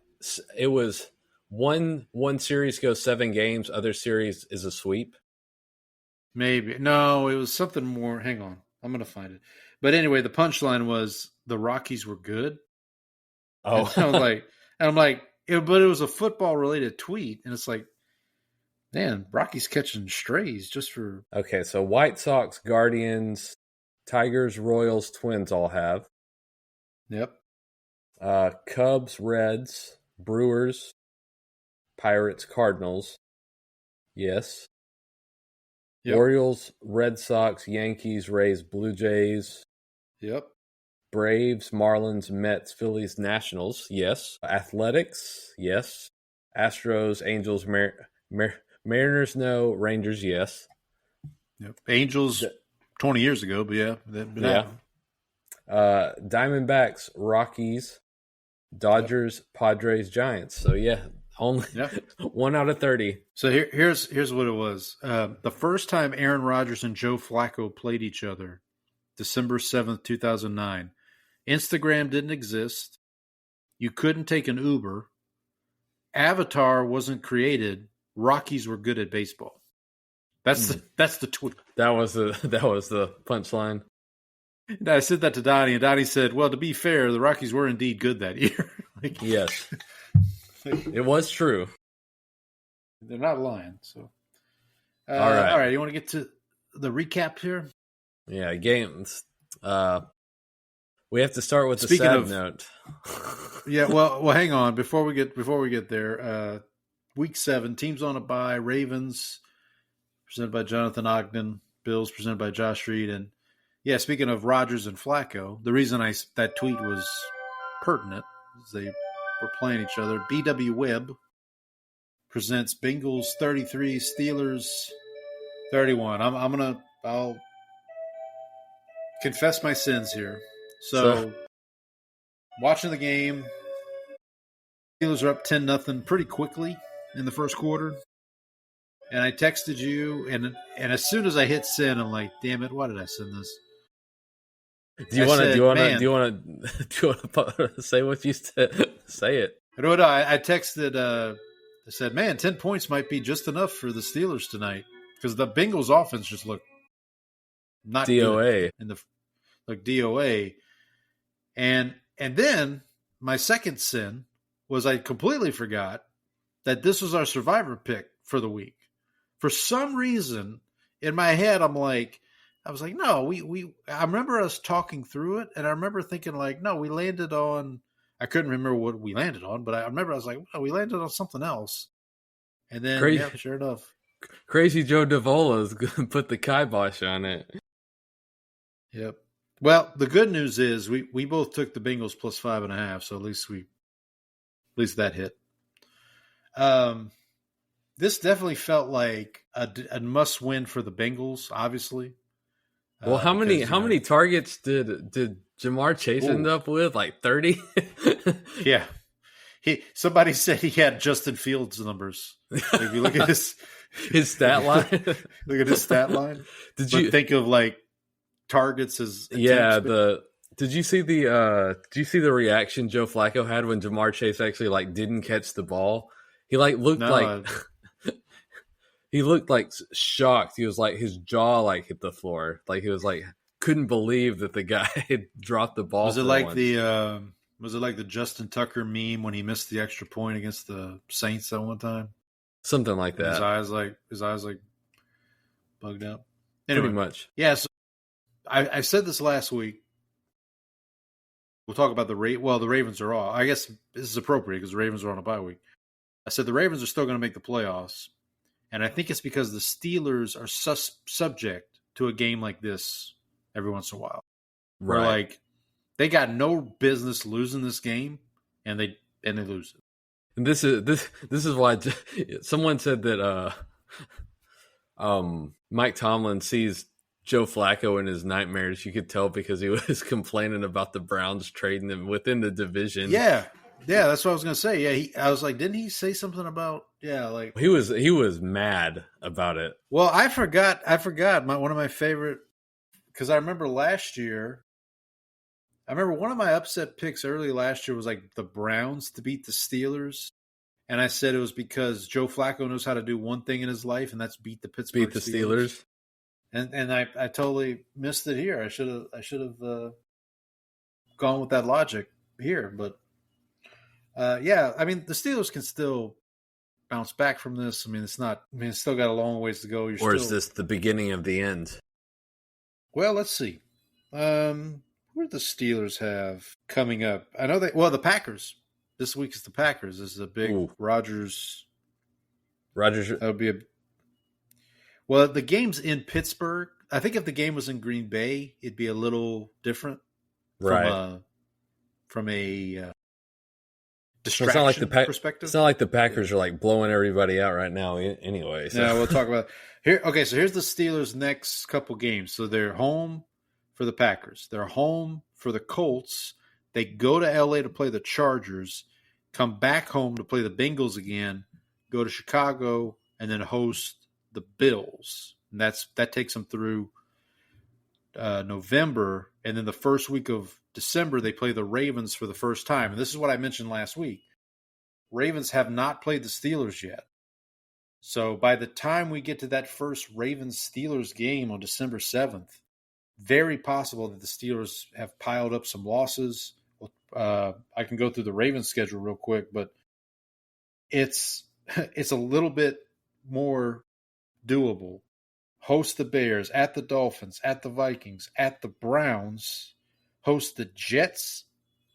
it was one series goes 7 games, other series is a sweep. Maybe no, it was something more. Hang on, I'm gonna find it. But anyway, the punchline was the Rockies were good. Oh, and I'm like, but it was a football related tweet, and it's like, man, Rockies catching strays just for. Okay, so White Sox, Guardians, Tigers, Royals, Twins all have. Yep. Cubs, Reds, Brewers, Pirates, Cardinals. Yes. Yep. Orioles, Red Sox, Yankees, Rays, Blue Jays. Yep. Braves, Marlins, Mets, Phillies, Nationals. Yes. Athletics. Yes. Astros, Angels, Mariners. No. Rangers. Yes. Yep. Angels 20 years ago, but yeah. Yeah. Diamondbacks, Rockies, Dodgers, Padres, Giants. So yeah, only 1 out of 30. So here's what it was. The first time Aaron Rodgers and Joe Flacco played each other, December 7th, 2009. Instagram didn't exist. You couldn't take an Uber. Avatar wasn't created. Rockies were good at baseball. That's the tweet. That was the punchline. And I said that to Donnie, and Donnie said, "Well, to be fair, the Rockies were indeed good that year." Yes, it was true. They're not lying. So, all right. You want to get to the recap here? Yeah, games. We have to start with the sad note. Yeah, well, hang on before we get there. Week 7, teams on a bye. Ravens presented by Jonathan Ogden. Bills presented by Josh Reed. And yeah, speaking of Rodgers and Flacco, the reason that tweet was pertinent is they were playing each other. BW Webb presents Bengals 33, Steelers 31. I'll confess my sins here. So watching the game, Steelers are up 10-0 pretty quickly in the first quarter. And I texted you, and as soon as I hit send, I'm like, damn it, why did I send this? Do you want to say what you said? Say it. No, I texted. I said, "Man, 10 points might be just enough for the Steelers tonight because the Bengals' offense just looked not DOA good DOA." And then my second sin was I completely forgot that this was our survivor pick for the week. For some reason, in my head, I was like, no, I remember us talking through it, and I remember thinking like, no, we landed on, I couldn't remember what we landed on, but I remember I was like, well, we landed on something else. And then, sure enough. Crazy Joe Davola's going to put the kibosh on it. Yep. Well, the good news is we both took the Bengals plus 5.5, so at least that hit. This definitely felt like a must win for the Bengals, obviously. Well, how many targets did Jamar Chase end up with? Like 30? Yeah. Somebody said he had Justin Fields numbers. If you look at his stat line. Look at his stat line. Did you think of like targets as Did you see the reaction Joe Flacco had when Jamar Chase actually like didn't catch the ball? He he looked like shocked. He was like, his jaw like hit the floor. Like he was like, couldn't believe that the guy had dropped the ball. Was it like the Justin Tucker meme when he missed the extra point against the Saints at one time? Something like that. His eyes like bugged out. Anyway, pretty much. Yeah. So I said this last week. we'll talk about the Ravens are all. I guess this is appropriate because the Ravens are on a bye week. I said the Ravens are still going to make the playoffs, and I think it's because the Steelers are subject to a game like this every once in a while, where like they got no business losing this game, and they lose it. And this is why someone said that Mike Tomlin sees Joe Flacco in his nightmares. You could tell because he was complaining about the Browns trading him within the division. Yeah, that's what I was going to say. Yeah, I was like, didn't he say something about like he was mad about it. Well, I forgot. One of my favorite, because I remember last year. I remember one of my upset picks early last year was like the Browns to beat the Steelers. And I said it was because Joe Flacco knows how to do one thing in his life, and that's beat the Pittsburgh Steelers. And I totally missed it here. I should have gone with that logic here. But I mean, the Steelers can still bounce back from this. I mean, it's still got a long ways to go. Is this the beginning of the end? Well, let's see. Who do the Steelers have coming up? I know the Packers. This week is the Packers. This is a big Rodgers. That would be the game's in Pittsburgh. I think if the game was in Green Bay, it'd be a little different. Right. From a distraction perspective. It's not like the Packers are like blowing everybody out right now anyway. So. Yeah, we'll talk about it. Here. Okay, so here's the Steelers' next couple games. So they're home for the Packers. They're home for the Colts. They go to LA to play the Chargers, come back home to play the Bengals again, go to Chicago, and then host the Bills. And that takes them through November. And then the first week of December, they play the Ravens for the first time. And this is what I mentioned last week. Ravens have not played the Steelers yet. So by the time we get to that first Ravens-Steelers game on December 7th, very possible that the Steelers have piled up some losses. I can go through the Ravens schedule real quick, but it's a little bit more doable. Host the Bears, at the Dolphins, at the Vikings, at the Browns, host the Jets,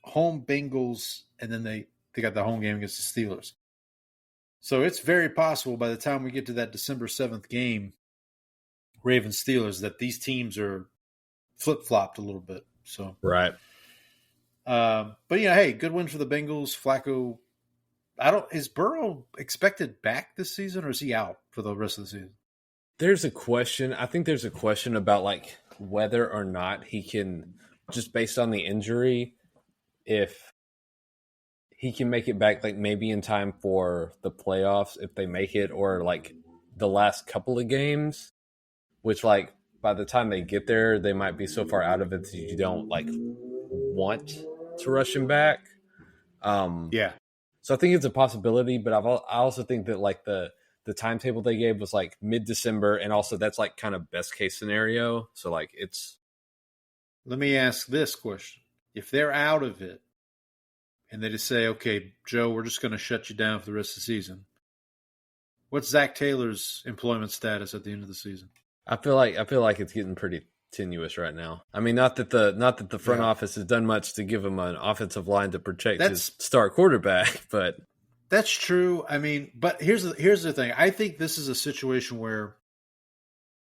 home Bengals, and then they got the home game against the Steelers. So it's very possible by the time we get to that December 7th game, Ravens-Steelers, that these teams are flip-flopped a little bit. So right. But hey, good win for the Bengals. Flacco, is Burrow expected back this season, or is he out for the rest of the season? There's a question. I think there's a question about like whether or not he can, just based on the injury, if he can make it back, like maybe in time for the playoffs if they make it, or like the last couple of games, which like by the time they get there, they might be so far out of it that you don't like want to rush him back. Yeah. So I think it's a possibility, but I also think that like the timetable they gave was like mid-December, and also that's like kind of best case scenario. So like it's. Let me ask this question: if they're out of it, and they just say, "Okay, Joe, we're just going to shut you down for the rest of the season," what's Zach Taylor's employment status at the end of the season? I feel like it's getting pretty tenuous right now. I mean, not that the front office has done much to give him an offensive line to protect his star quarterback, but that's true. I mean, but here's the thing. I think this is a situation where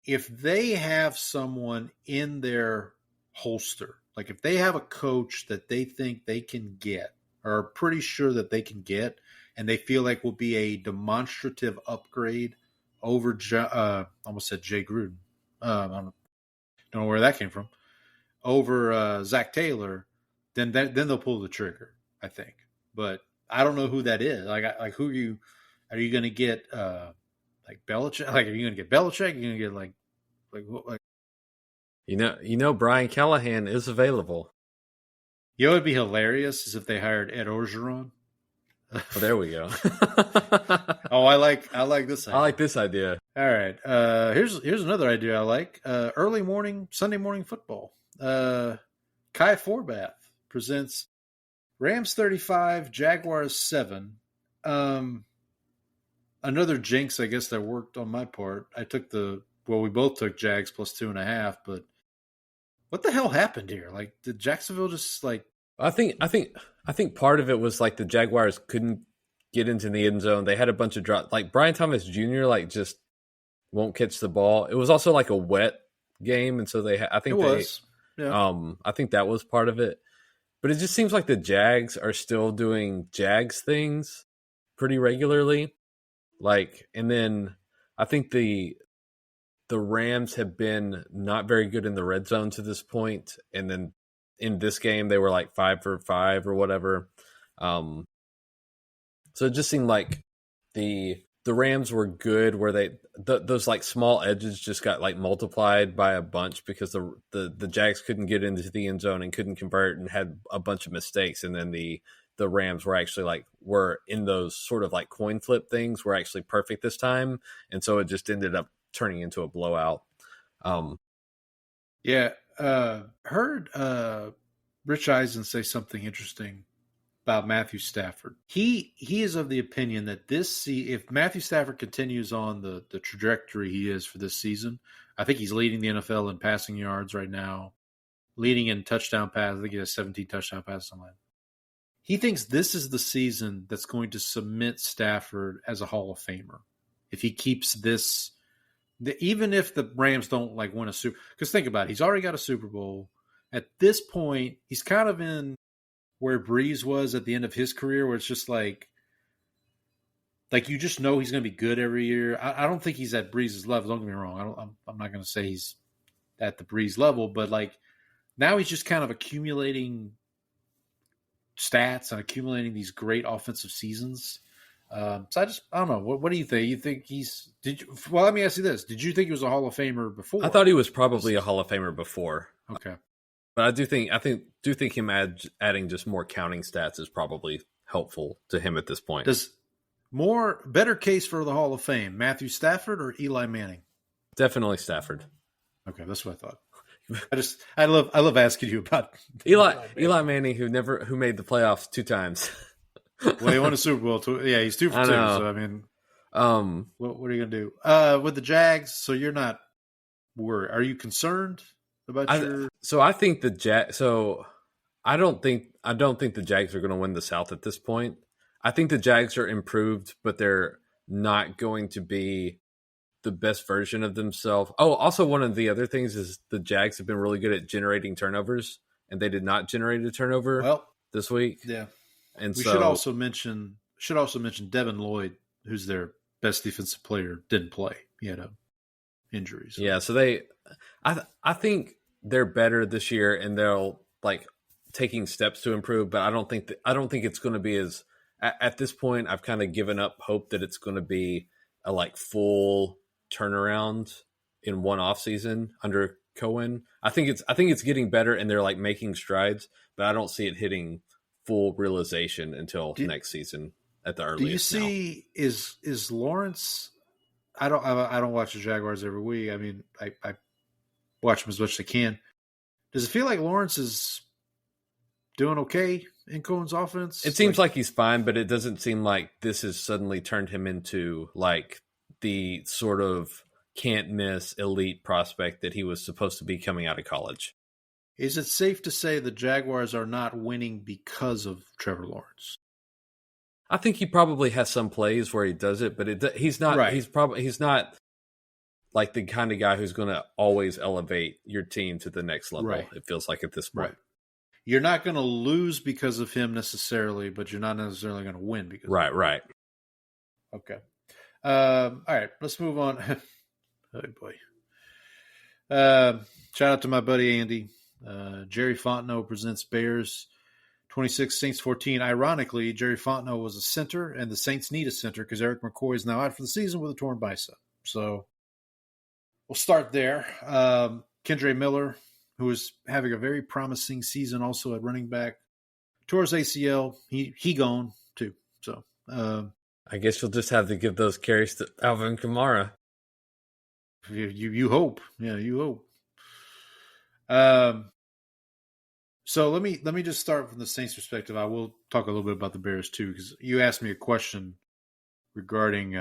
if they have someone in their holster, like if they have a coach that they think they can get, or are pretty sure that they can get, and they feel like will be a demonstrative upgrade over, almost said Jay Gruden. I don't know where that came from. Over Zach Taylor, then they'll pull the trigger, I think. But I don't know who that is. Like who are you going to get? Like Belichick? Like, are you going to get Belichick? Are you going to get like? You know, Brian Callahan is available. You know, it'd be hilarious is if they hired Ed Orgeron. Oh, there we go. Oh, I like this idea. I like this idea. All right. Here's another idea I like. Early morning, Sunday morning football. Kai Forbath presents Rams 35, Jaguars 7. Another jinx, I guess, that worked on my part. We both took Jags plus 2.5, but what the hell happened here? Like, did Jacksonville just like I think part of it was like the Jaguars couldn't get into the end zone. They had a bunch of drops. Like Brian Thomas Jr. like just won't catch the ball. It was also like a wet game, and so I think that was part of it. But it just seems like the Jags are still doing Jags things pretty regularly. Like, and then I think the Rams have been not very good in the red zone to this point, and then in this game they were like 5 for 5 or whatever. So it just seemed like the Rams were good, where those like small edges just got like multiplied by a bunch because the Jags couldn't get into the end zone and couldn't convert and had a bunch of mistakes, and then the Rams were actually were in those sort of like coin flip things were actually perfect this time, and so it just ended up turning into a blowout. Heard Rich Eisen say something interesting about Matthew Stafford. He is of the opinion that if Matthew Stafford continues on the trajectory he is for this season, I think he's leading the NFL in passing yards right now, leading in touchdown passes. I think he has 17 touchdown passes on that. He thinks this is the season that's going to cement Stafford as a Hall of Famer. If he keeps this, even if the Rams don't win a Super, because think about it, he's already got a Super Bowl. At this point, he's kind of in where Breeze was at the end of his career, where it's just like you just know he's going to be good every year. I don't think he's at Breeze's level. Don't get me wrong. I'm not going to say he's at the Breeze level, but now he's just kind of accumulating stats and accumulating these great offensive seasons. So I don't know. What do you think? You think well, let me ask you this. Did you think he was a Hall of Famer before? I thought he was probably a Hall of Famer before. Okay. But I do think him adding just more counting stats is probably helpful to him at this point. Does better case for the Hall of Fame, Matthew Stafford or Eli Manning? Definitely Stafford. Okay, that's what I thought. I love asking you about Eli Manning, who made the playoffs 2 times. Well, he won a Super Bowl. He's 2 for 2. So I mean, what are you gonna do with the Jags? So you're not worried? Are you concerned about your? So I think I don't think the Jags are going to win the South at this point. I think the Jags are improved, but they're not going to be the best version of themselves. Oh, also one of the other things is the Jags have been really good at generating turnovers, and they did not generate a turnover this week. Yeah, and we should also mention Devin Lloyd, who's their best defensive player, didn't play. He had injury. So. Yeah, so I think they're better this year, and they'll taking steps to improve. But I don't think it's going to be as at this point. I've kind of given up hope that it's going to be a full turnaround in one off season under Cohen. I think it's getting better, and they're making strides, but I don't see it hitting full realization until next season at the earliest. Do you see is Lawrence? I don't watch the Jaguars every week. I mean, I watch them as much as I can. Does it feel like Lawrence is doing okay in Cohen's offense? It seems like he's fine, but it doesn't seem like this has suddenly turned him into the sort of can't miss elite prospect that he was supposed to be coming out of college. Is it safe to say the Jaguars are not winning because of Trevor Lawrence? I think he probably has some plays where he does it, but he's not. Right. He's not the kind of guy who's going to always elevate your team to the next level. Right. It feels like at this point. Right. You're not going to lose because of him necessarily, but you're not necessarily going to win because. Right. Right. Okay. All right. Let's move on. Oh boy. Shout out to my buddy Andy. Jerry Fontenot presents Bears 26, Saints 14. Ironically, Jerry Fontenot was a center, and the Saints need a center because Eric McCoy is now out for the season with a torn bicep. So we'll start there. Kendre Miller, who is having a very promising season also at running back, tore his ACL. He gone too. So I guess you'll just have to give those carries to Alvin Kamara. You hope. Yeah, you hope. So let me just start from the Saints' perspective. I will talk a little bit about the Bears too, because you asked me a question regarding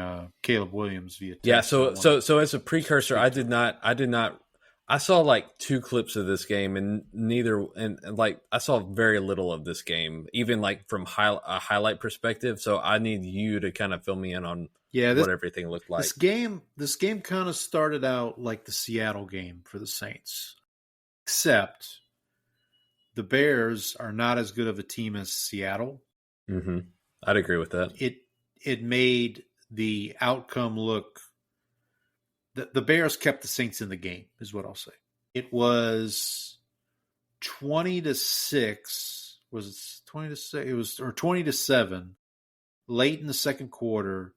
Caleb Williams via text. Yeah. So as a precursor, I I saw like 2 clips of this game, and like I saw very little of this game, even like from a highlight perspective. So I need you to kind of fill me in on what everything looked like. This game kind of started out like the Seattle game for the Saints, except the Bears are not as good of a team as Seattle. Mm-hmm. I'd agree with that. It made the outcome look. The Bears kept the Saints in the game, is what I'll say. It was 20-6. Was it 20-6? It was, or 20-7. Late in the second quarter,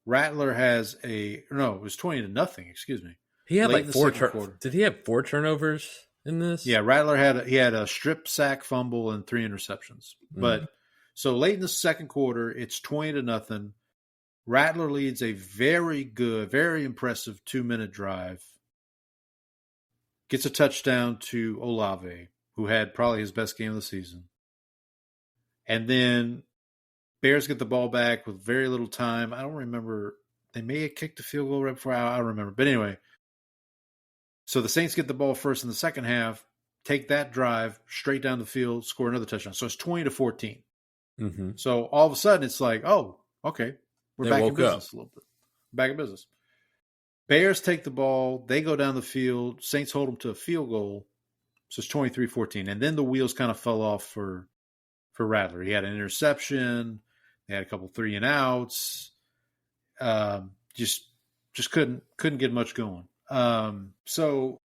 Rattler has it was 20-0. Excuse me. He had like 4 turnovers. Did he have 4 turnovers in this? Yeah, Rattler had a strip sack, fumble, and 3 interceptions. But so late in the second quarter, it's 20-0. Rattler leads a very good, very impressive 2-minute drive. Gets a touchdown to Olave, who had probably his best game of the season. And then Bears get the ball back with very little time. I don't remember. They may have kicked a field goal right before. I don't remember. But anyway, so the Saints get the ball first in the second half, take that drive straight down the field, score another touchdown. So it's 20-14. Mm-hmm. So all of a sudden it's like, oh, okay. We're back in business a little bit. Back in business. Bears take the ball. They go down the field. Saints hold them to a field goal. So it's 23-14. And then the wheels kind of fell off for Rattler. He had an interception. They had a couple 3-and-outs. Just couldn't get much going. So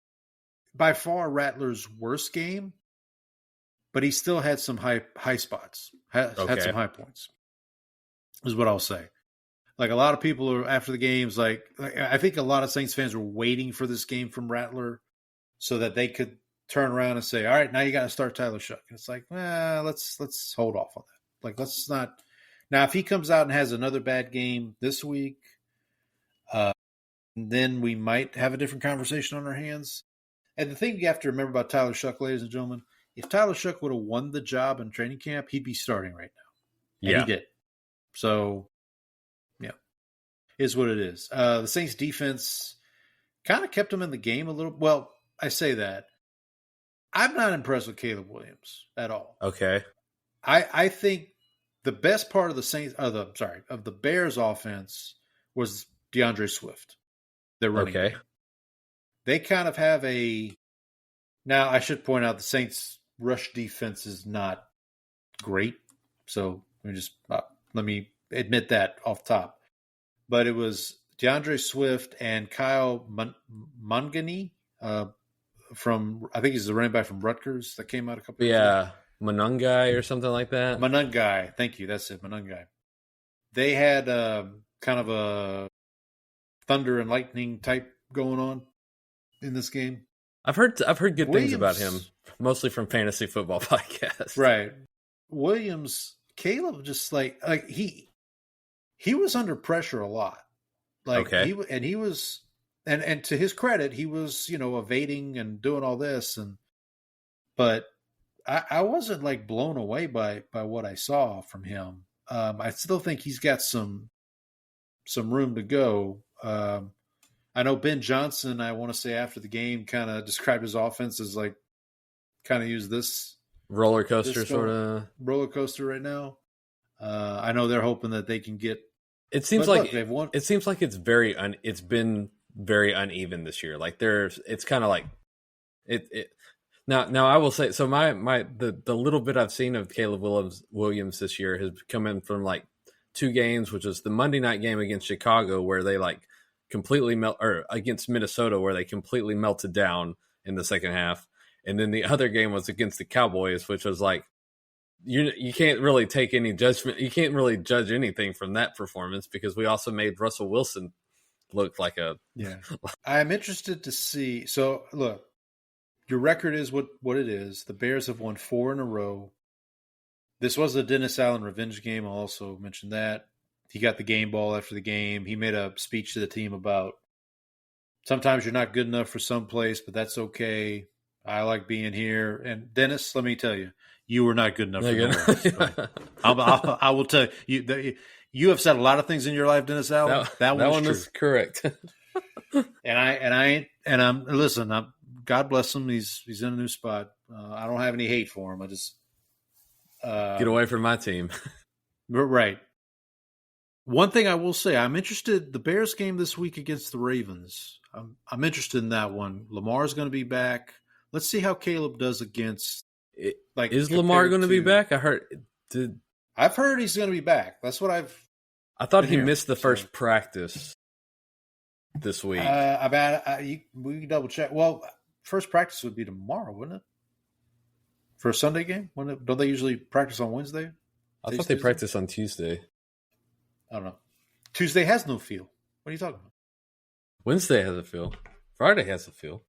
by far Rattler's worst game, but he still had some high spots. Had some high points, is what I'll say. Like a lot of people are after the games, like I think a lot of Saints fans were waiting for this game from Rattler so that they could turn around and say, all right, now you got to start Tyler Shough. And it's like, let's hold off on that. Like, let's not. Now, if he comes out and has another bad game this week, then we might have a different conversation on our hands. And the thing you have to remember about Tyler Shough, ladies and gentlemen, if Tyler Shough would have won the job in training camp, he'd be starting right now. And he did. So, yeah, is what it is. The Saints defense kind of kept him in the game a little. Well, I say that. I'm not impressed with Caleb Williams at all. Okay. I think the best part of the Bears offense was DeAndre Swift. They're running. Okay. They kind of have now I should point out the Saints rush defense is not great. So let me admit that off top. But it was DeAndre Swift and Kyle Mungani from, I think he's the running back from Rutgers that came out a couple of years ago. Manungai or something like that. Manungai. Thank you. That's it. Manungai. They had kind of a thunder and lightning type going on in this game. I've heard good things about him, mostly from fantasy football podcasts. Right. Caleb just like he was under pressure a lot. Like he was and to his credit, he was, evading and doing all this but I wasn't like blown away by what I saw from him. I still think he's got some room to go. I know Ben Johnson, I want to say after the game, kind of described his offense as like kind of use this roller coaster roller coaster right now. I know they're hoping that they can get. It seems like they've won. It seems like it's it's been very uneven this year. Like it's kind of like it. Now I will say, so the little bit I've seen of Caleb Williams this year has come in from like 2 games, which is the Monday night game against Chicago where they like completely or against Minnesota where they completely melted down in the second half, and then the other game was against the Cowboys, which was like you can't really take any judgment. You can't really judge anything from that performance because we also made Russell Wilson look like a I'm interested to see. So look. Your record is what it is. The Bears have won 4 in a row. This was a Dennis Allen revenge game. I'll also mention that. He got the game ball after the game. He made a speech to the team about sometimes you're not good enough for some place, but that's okay. I like being here. And Dennis, let me tell you, you were not good enough for nowhere else. I will tell you, you have said a lot of things in your life, Dennis Allen. That one is correct. I'm God bless him. He's in a new spot. I don't have any hate for him. I just Get away from my team. right. One thing I will say, I'm interested. The Bears game this week against the Ravens. I'm interested in that one. Lamar's going to be back. Let's see how Caleb does against. Is Lamar going to be back? I've heard he's going to be back. That's what I thought he missed the first practice this week. We can double check. Well, first practice would be tomorrow, wouldn't it? For a Sunday game? Don't they usually practice on Wednesday? I thought they practice on Tuesday. I don't know. Tuesday has no field. What are you talking about? Wednesday has a field. Friday has a field.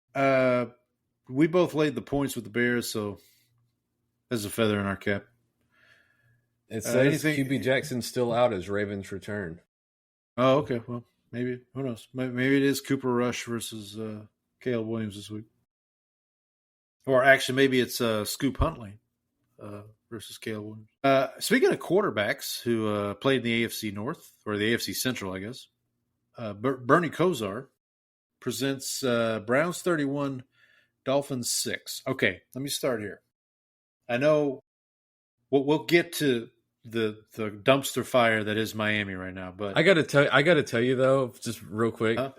We both laid the points with the Bears, so there's a feather in our cap. It says QB Jackson's still out as Ravens return. Oh, okay. Well, maybe. Who knows? Maybe it is Cooper Rush versus Caleb Williams this week. Or actually, maybe it's Scoop Huntley versus Caleb Williams. Speaking of quarterbacks who played in the AFC North, or the AFC Central, I guess, Bernie Kosar presents Browns 31, Dolphins 6. Okay, let me start here. I know we'll get to the dumpster fire that is Miami right now, but I gotta tell you though, just real quick. I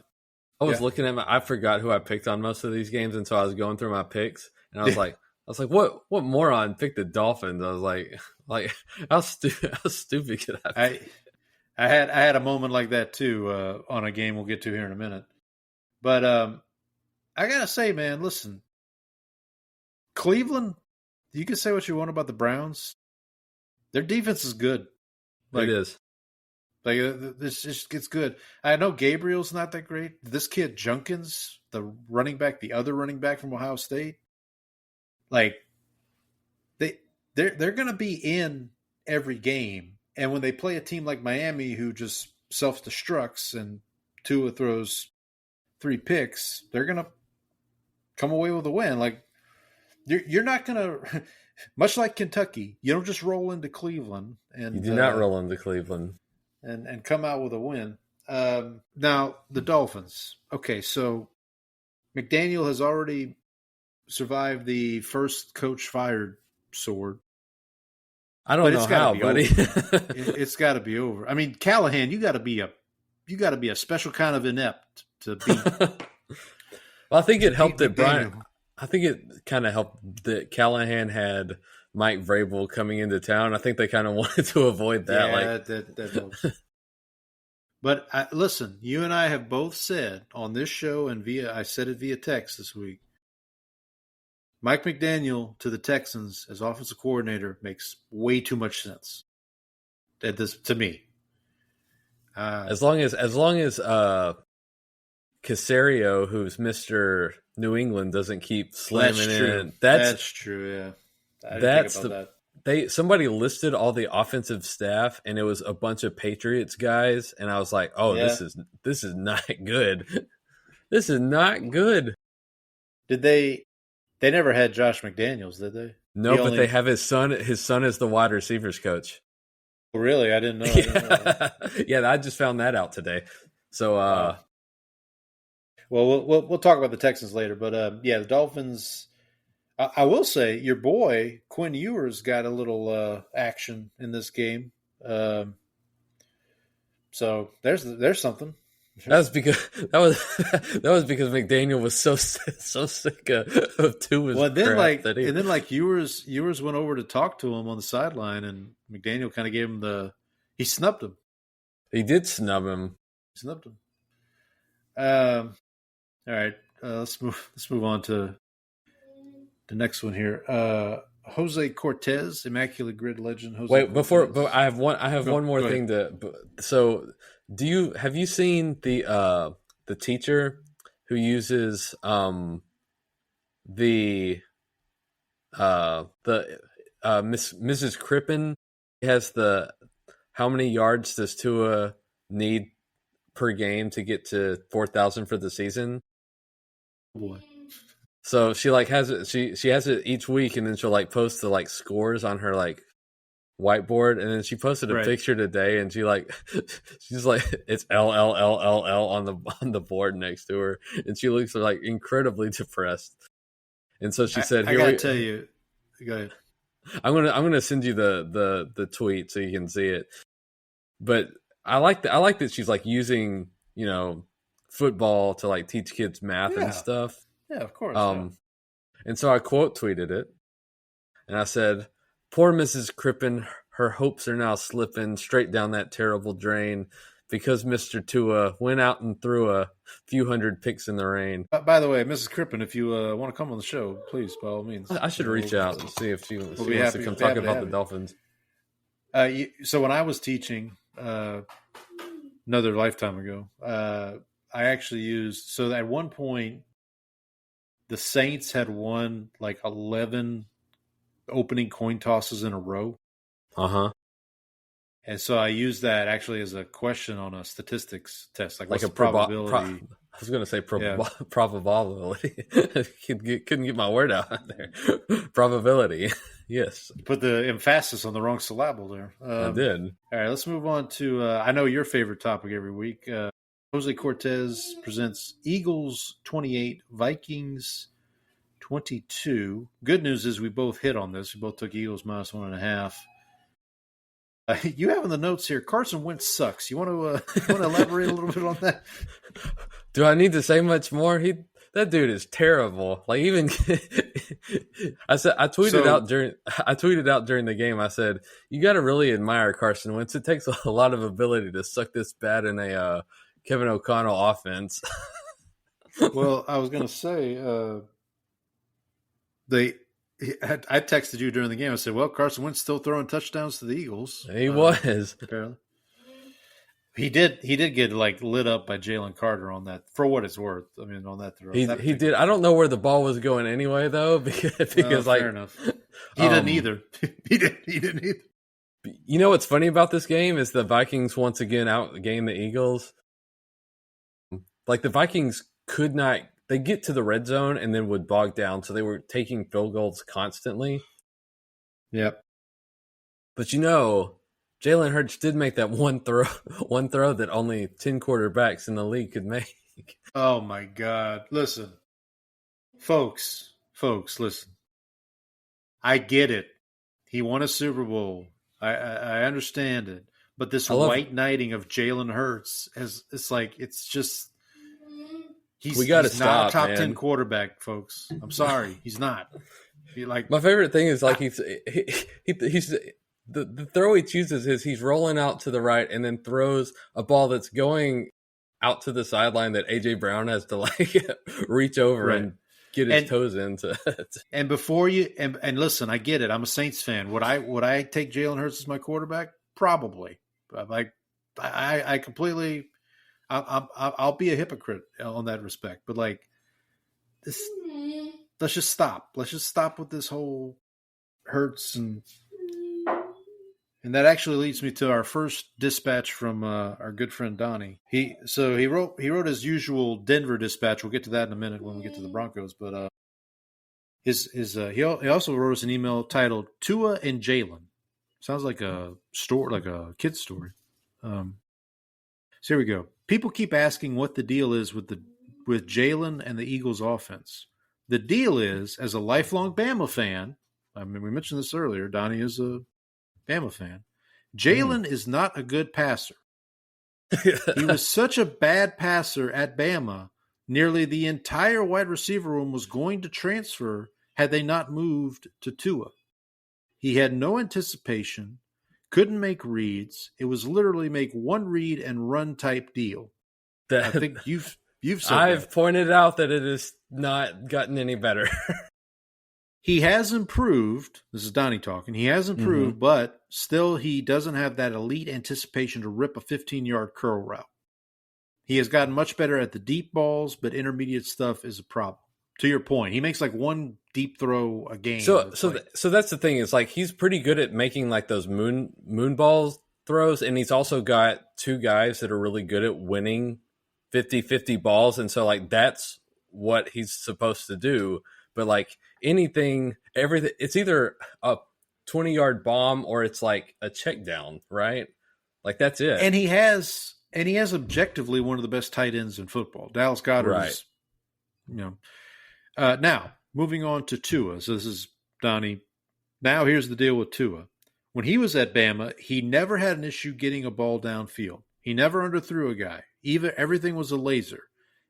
was looking at I forgot who I picked on most of these games, and so I was going through my picks, and I was like, what moron picked the Dolphins? I was like, how stupid could I be? I had a moment like that too on a game we'll get to here in a minute, but I gotta say, man, listen, Cleveland. You can say what you want about the Browns. Their defense is good. It is. It's good. I know Gabriel's not that great. This kid Junkins, the other running back from Ohio State, they're going to be in every game. And when they play a team like Miami, who just self-destructs and Tua throws 3 picks, they're going to come away with a win. You're not going to, much like Kentucky, you don't just roll into Cleveland. And you do not roll into Cleveland. And come out with a win. Now, the Dolphins. Okay, so McDaniel has already survived the first coach fired sword. I don't know how, buddy. It's got to be over. I mean, Callahan, you got to be a special kind of inept to beat. Well, I think it helped that Brian. I think it kind of helped that Callahan had Mike Vrabel coming into town. I think they kind of wanted to avoid that. Yeah, that helps. But listen, you and I have both said on this show and I said it via text this week, Mike McDaniel to the Texans as offensive coordinator makes way too much sense. To me. As long as Caserio, who's Mr. New England, doesn't keep slamming in. That's true, yeah. I didn't think about that. Somebody listed all the offensive staff, and it was a bunch of Patriots guys, and I was like, "Oh, yeah. This is not good. This is not good." Did they? They never had Josh McDaniels, did they? No, but they have his son. His son is the wide receivers coach. Really, I didn't know. Yeah, I just found that out today. So, well, we'll talk about the Texans later, but the Dolphins. I will say your boy Quinn Ewers got a little action in this game, so there's something. That was because McDaniel was so sick of Tua's crap. Then Ewers went over to talk to him on the sideline, and McDaniel kind of gave him he snubbed him. He did snub him. Snubbed him. All right, let's move on to the next one here. Jose Cortez, Immaculate Grid legend. But I have one more thing to. So, have you seen the teacher who uses Mrs. Crippen has how many yards does Tua need per game to get to 4,000 for the season? Boy. So she has it. She has it each week, and then she'll post the scores on her whiteboard, and then she posted a picture today, and she's it's LLLLL on the board next to her, and she looks incredibly depressed. And so she said, I gotta tell you, go ahead. I'm gonna send you the tweet so you can see it. But I like that she's like using, football to like teach kids math and stuff. Yeah, of course. And so I quote tweeted it, and I said, "Poor Mrs. Crippen, her hopes are now slipping straight down that terrible drain because Mr. Tua went out and threw a few hundred picks in the rain." By the way, Mrs. Crippen, if you want to come on the show, please, by all means. I should reach out and see if she wants to come talk about the Dolphins. So when I was teaching another lifetime ago, I actually used – so at one point, the Saints had won like 11 opening coin tosses in a row. Uh-huh. And so I used that actually as a question on a statistics test. Like what's a the probability? I was going to say probability. Couldn't get my word out there. Probability. Yes. Put the emphasis on the wrong syllable there. I did. All right, let's move on to I know your favorite topic every week. Jose Cortez presents Eagles 28, Vikings 22. Good news is we both hit on this. We both took Eagles minus 1.5. You have in the notes here, Carson Wentz sucks. You want to elaborate a little bit on that? Do I need to say much more? That dude is terrible. Like even I tweeted out during the game. I said, "You got to really admire Carson Wentz. It takes a lot of ability to suck this bad in a Kevin O'Connell offense." Well, I was going to say I texted you during the game. I said, "Well, Carson Wentz still throwing touchdowns to the Eagles." He was. Apparently. He did get like lit up by Jalen Carter on that, for what it's worth. I mean, on that throw. He did. I don't know where the ball was going anyway, though, because fair enough. He didn't either. He didn't either. You know what's funny about this game is the Vikings once again outgained the Eagles. Like the Vikings could not. They get to the red zone and then would bog down, so they were taking field goals constantly. Yep. But Jalen Hurts did make that one throw that only 10 quarterbacks in the league could make. Oh my God. Listen. Folks, listen. I get it. He won a Super Bowl. I understand it. But this white knighting of Jalen Hurts it's just he's not a top 10 quarterback, folks. I'm sorry. He's not. My favorite thing is like he's the throw he chooses is he's rolling out to the right and then throws a ball that's going out to the sideline that A.J. Brown has to like reach over and get his toes into. And before you and listen, I get it. I'm a Saints fan. Would I take Jalen Hurts as my quarterback? Probably. Like I completely. I'll be a hypocrite on that respect. But like this, let's just stop. Let's just stop with this whole Hurts and that actually leads me to our first dispatch from our good friend Donnie. He wrote his usual Denver dispatch. We'll get to that in a minute when we get to the Broncos. But he also wrote us an email titled "Tua and Jalen." Sounds like a story, like a kid's story. So here we go. People keep asking what the deal is with Jalen and the Eagles offense. The deal is, as a lifelong Bama fan, I mean, we mentioned this earlier, Donnie is a Bama fan. Jalen is not a good passer. He was such a bad passer at Bama, nearly the entire wide receiver room was going to transfer had they not moved to Tua. He had no anticipation, couldn't make reads. It was literally make one read and run type deal. I think you've said I've pointed out that it has not gotten any better. He has improved. This is Donnie talking. He has improved, but still he doesn't have that elite anticipation to rip a 15-yard curl route. He has gotten much better at the deep balls, but intermediate stuff is a problem. To your point, he makes like one deep throw a game. So that's the thing. Is like he's pretty good at making like those moon balls throws, and he's also got two guys that are really good at winning 50-50 balls, and so like that's what he's supposed to do. But like everything, it's either a 20-yard bomb or it's like a check down, right? Like that's it. And he has objectively one of the best tight ends in football. Dallas Goedert is, now moving on to Tua. So this is Donnie. Now here's the deal with Tua. When he was at Bama, he never had an issue getting a ball downfield. He never underthrew a guy. Everything was a laser.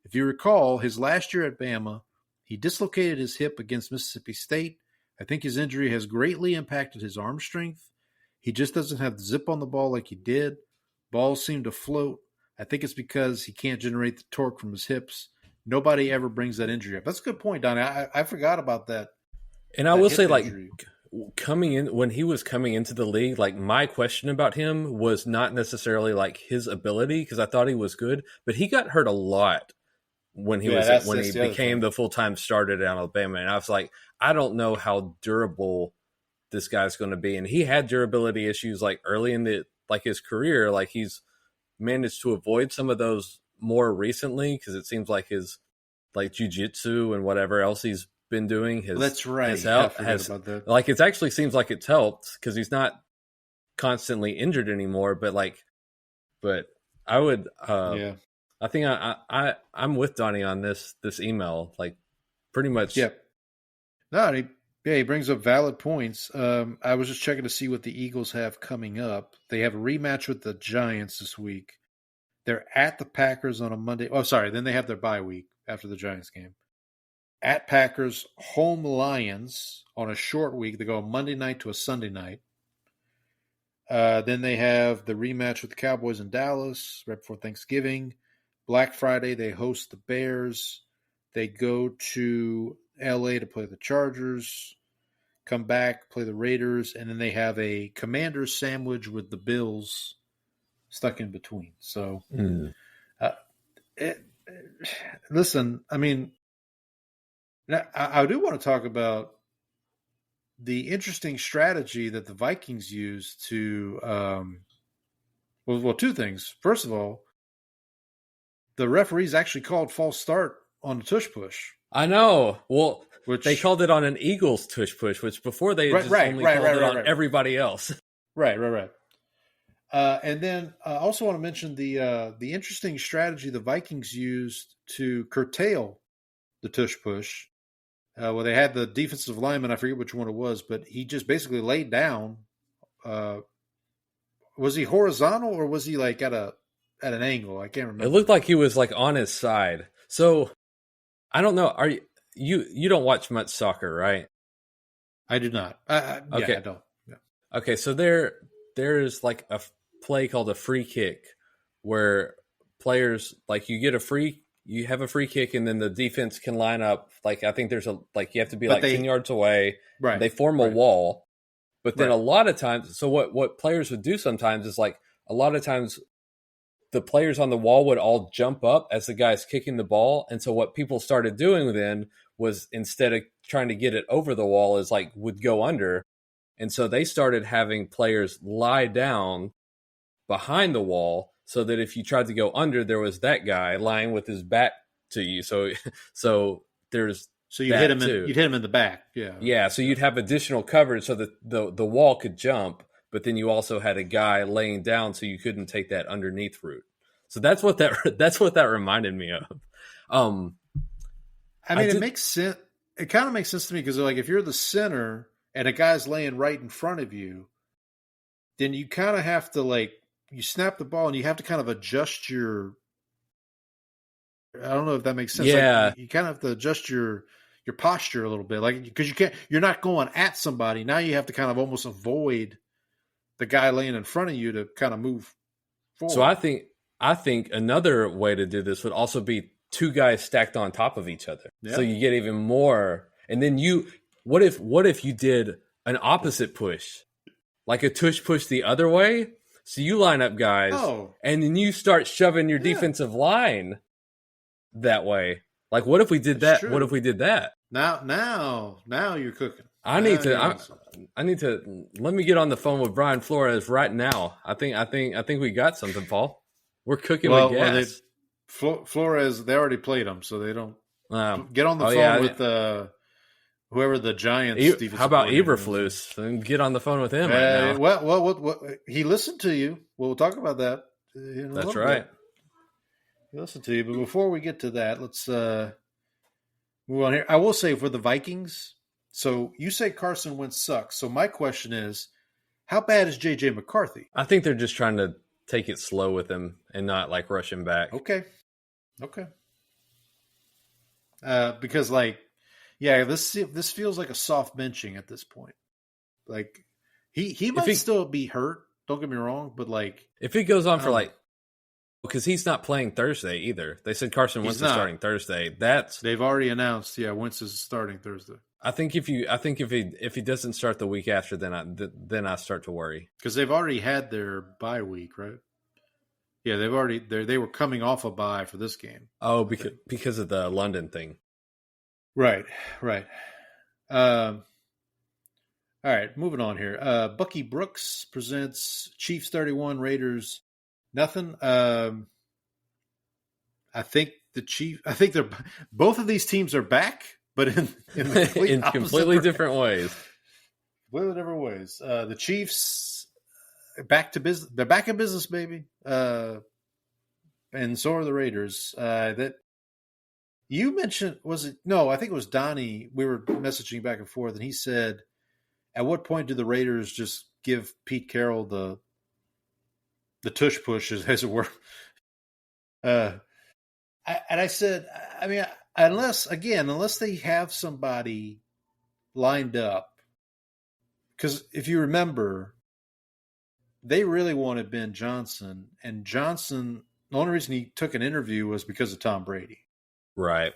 If you recall, his last year at Bama, he dislocated his hip against Mississippi State. I think his injury has greatly impacted his arm strength. He just doesn't have the zip on the ball like he did. Balls seem to float. I think it's because he can't generate the torque from his hips. Nobody ever brings that injury up. That's a good point, Donnie. I forgot about that. And I will say, injury. When he was coming into the league, like my question about him was not necessarily like his ability, because I thought he was good, but he got hurt a lot when he became the full-time starter at Alabama. And I was like, I don't know how durable this guy's going to be. And he had durability issues like early in his career. Like he's managed to avoid some of those more recently, because it seems like his like jiu-jitsu and whatever else he's been doing that's right. About that. Like it actually seems like it's helped, because he's not constantly injured anymore. But I would I think I'm with Donnie on this email, like pretty much. Yep. No, he brings up valid points. I was just checking to see what the Eagles have coming up. They have a rematch with the Giants this week. They're at the Packers on a Monday. Oh, sorry. Then they have their bye week after the Giants game. At Packers, home Lions on a short week. They go a Monday night to a Sunday night. Then they have the rematch with the Cowboys in Dallas right before Thanksgiving. Black Friday, they host the Bears. They go to L.A. to play the Chargers. Come back, play the Raiders. And then they have a Commander's sandwich with the Bills stuck in between. So, listen, I mean, I do want to talk about the interesting strategy that the Vikings use to, two things. First of all, the referees actually called false start on the Tush Push. I know. Well, they called it on an Eagles Tush Push, which before they only called it on everybody else. Right. And then I also want to mention the interesting strategy the Vikings used to curtail the Tush Push. Well, they had the defensive lineman, I forget which one it was, but he just basically laid down. Was he horizontal or was he like at an angle? I can't remember. It looked like he was like on his side. So I don't know. Are you don't watch much soccer, right? I do not. Okay. Yeah, I don't. Yeah. Okay, so there's like a play called a free kick where players like you have a free kick and then the defense can line up. Like I think there's you have to be 10 yards away. Right. They form a wall. But then a lot of times, so what players would do sometimes is like a lot of times the players on the wall would all jump up as the guy's kicking the ball. And so what people started doing then was instead of trying to get it over the wall is like would go under. And so they started having players lie down behind the wall so that if you tried to go under, there was that guy lying with his back to you. So there's you'd hit him in the back. Yeah. Yeah. So you'd have additional coverage so that the wall could jump, but then you also had a guy laying down so you couldn't take that underneath route. So that's what that reminded me of. It makes sense. It kind of makes sense to me because like if you're the center and a guy's laying right in front of you, then you kind of have to you snap the ball and you have to kind of adjust your. I don't know if that makes sense. Yeah, you kind of have to adjust your posture a little bit, because you're not going at somebody. Now you have to kind of almost avoid the guy laying in front of you to kind of move forward. So I think another way to do this would also be two guys stacked on top of each other. Yeah. So you get even more. And then what if you did an opposite push, like a tush push the other way? So you line up guys and then you start shoving your defensive line that way. Like what if we did that? What if we did that? Now you're cooking. I need to let me get on the phone with Brian Flores right now. I think we got something, Paul. We're cooking with gas. Flores, they already played him, so they don't get on the phone with whoever the Giants. How about Eberflus? And get on the phone with him right now. Well, he listened to you. We'll talk about that. That's right. He listened to you, but before we get to that, let's move move on here. I will say for the Vikings, so you say Carson Wentz sucks. So my question is, how bad is J.J. McCarthy? I think they're just trying to take it slow with him and not like rush him back. Okay. Because this feels like a soft benching at this point. Like he might still be hurt. Don't get me wrong, but like if it goes on for like, because he's not playing Thursday either. They said Carson Wentz is starting Thursday. They've already announced. Yeah, Wentz is starting Thursday. I think if he doesn't start the week after, then I start to worry because they've already had their bye week, right? Yeah, they were coming off a bye for this game. Oh, because of the London thing. Right. All right, moving on here. Bucky Brooks presents Chiefs 31, Raiders nothing. I think they're both of these teams are back, but in completely different ways. Completely different ways. The Chiefs back to business. They're back in business, baby. And so are the Raiders. That you mentioned, was it? No, I think it was Donnie. We were messaging back and forth, and he said, at what point do the Raiders just give Pete Carroll the tush push, as it were? I said, I mean, unless they have somebody lined up, because if you remember, they really wanted Ben Johnson, and Johnson, the only reason he took an interview was because of Tom Brady. Right.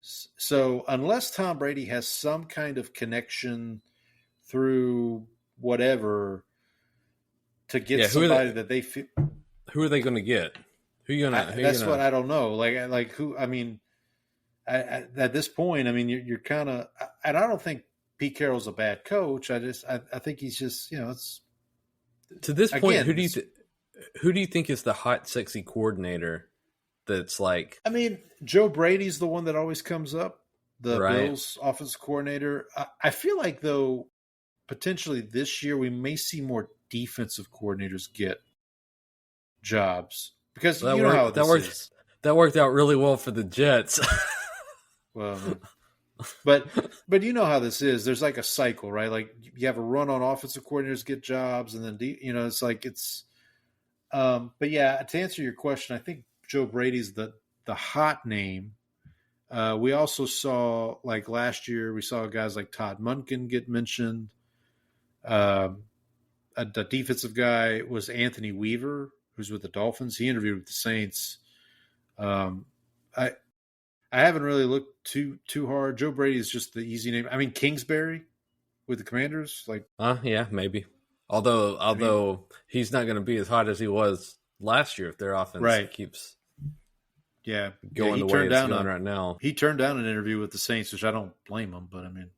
So unless Tom Brady has some kind of connection through whatever to get somebody that they feel. Who are they going to get? That's what I don't know. Like who? I mean, at this point, I mean, you're kind of, and I don't think Pete Carroll's a bad coach. I think he's just, it's to this point. Again, who do you think is the hot, sexy coordinator? That's like, I mean, Joe Brady's the one that always comes up. The Bills offensive coordinator. I feel like though, potentially this year we may see more defensive coordinators get jobs because you know how this is. That worked out really well for the Jets. Well, but you know how this is. There's like a cycle, right? Like you have a run on offensive coordinators get jobs, and then it's like it's. But yeah, to answer your question, I think Joe Brady's the hot name. We also saw, like last year, we saw guys like Todd Monken get mentioned. A defensive guy was Anthony Weaver, who's with the Dolphins. He interviewed with the Saints. I haven't really looked too hard. Joe Brady is just the easy name. I mean, Kingsbury with the Commanders, like yeah, maybe. Although he's not going to be as hot as he was last year if their offense keeps going the way it's going right now. He turned down an interview with the Saints, which I don't blame him, but I mean,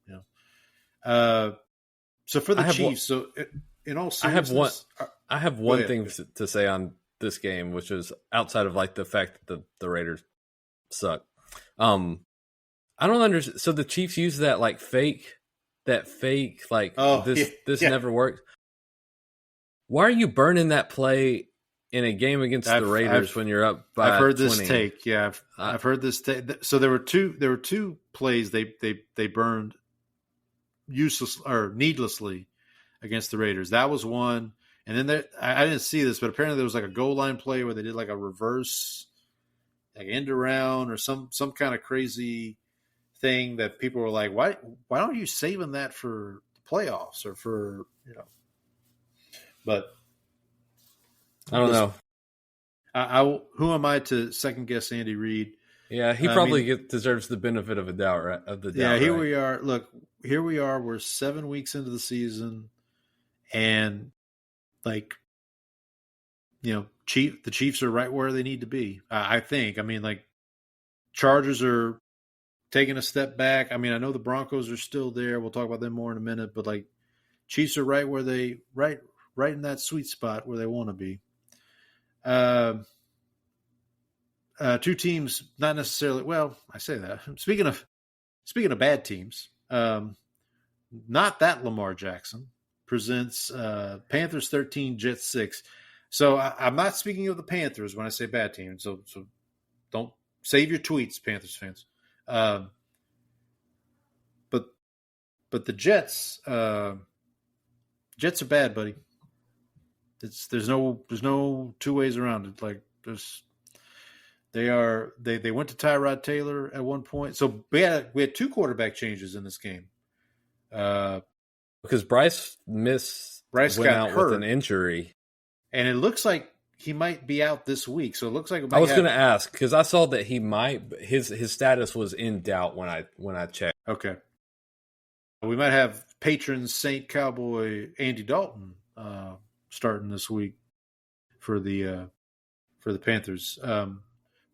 so for the Chiefs, in all seriousness, I have one thing to say on this game, which is outside of like the fact that the Raiders suck. I don't understand. So the Chiefs use that like fake like this never worked. Why are you burning that play in a game against the Raiders when you're up by 20? I've heard this take. Yeah, I've heard this take. So there were two plays they burned useless or needlessly against the Raiders. That was one, and then I didn't see this, but apparently there was like a goal line play where they did like a reverse, like end around or some kind of crazy thing that people were like, why aren't you saving that for the playoffs or for But I don't know. Who am I to second guess Andy Reid? Yeah, he probably deserves the benefit of a doubt, right? Yeah, here we are. Look, here we are. We're 7 weeks into the season, and like, the Chiefs are right where they need to be. I think. I mean, like, Chargers are taking a step back. I mean, I know the Broncos are still there. We'll talk about them more in a minute, but like, Chiefs are right where they right in that sweet spot where they want to be. Two teams, not necessarily. Well, I say that. Speaking of bad teams, not that Lamar Jackson presents Panthers 13, Jets 6. So I'm not speaking of the Panthers when I say bad team. So don't save your tweets, Panthers fans. But the Jets are bad, buddy. There's no two ways around it. Like they went to Tyrod Taylor at one point. So we had 2 quarterback changes in this game. Because Bryce went got out hurt with an injury, and it looks like he might be out this week. So it looks like I was going to ask because I saw that he might. His status was in doubt when I checked. Okay, we might have patron Saint Cowboy Andy Dalton starting this week for the Panthers. But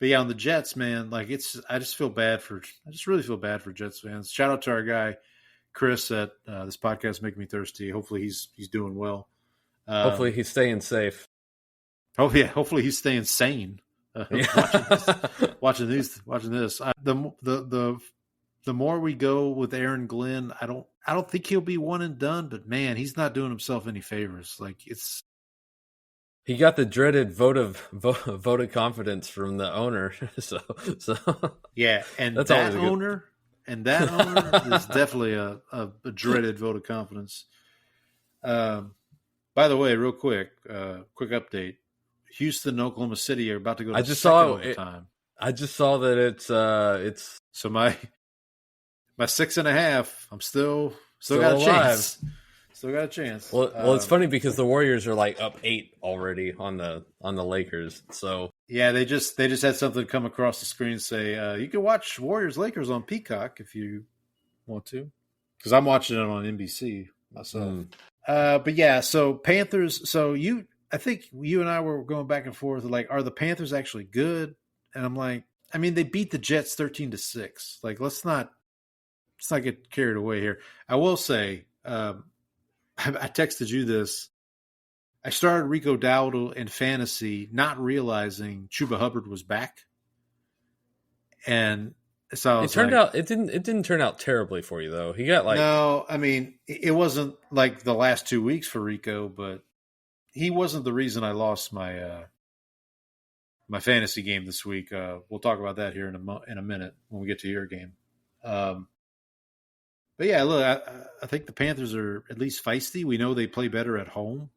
yeah, on the Jets, man, like I just really feel bad for Jets fans. Shout out to our guy Chris at this podcast making me thirsty. Hopefully he's doing well. Hopefully he's staying safe. Oh yeah, hopefully he's staying sane. Watching this. The more we go with Aaron Glenn, I don't think he'll be one and done. But man, he's not doing himself any favors. Like he got the dreaded vote of confidence from the owner. So yeah, and that's that owner is definitely a dreaded vote of confidence. By the way, real quick update: Houston and Oklahoma City are about to go to second overtime. I just saw that it's so my 6.5. I'm still got a alive. chance. Still got a chance. Well, it's funny because the Warriors are like up 8 already on the Lakers. So yeah, they just had something come across the screen say you can watch Warriors Lakers on Peacock if you want to, because I'm watching it on NBC myself. But yeah, so Panthers. So I think you and I were going back and forth like, are the Panthers actually good? And I'm like, I mean, they beat the Jets 13-6. Like, let's not get carried away here. I will say. I texted you this. I started Rico Dowdle in fantasy, not realizing Chuba Hubbard was back, and so it didn't turn out terribly for you though. He got no. I mean, it wasn't like the last 2 weeks for Rico, but he wasn't the reason I lost my my fantasy game this week. We'll talk about that here in a minute when we get to your game. But yeah, look, I think the Panthers are at least feisty. We know they play better at home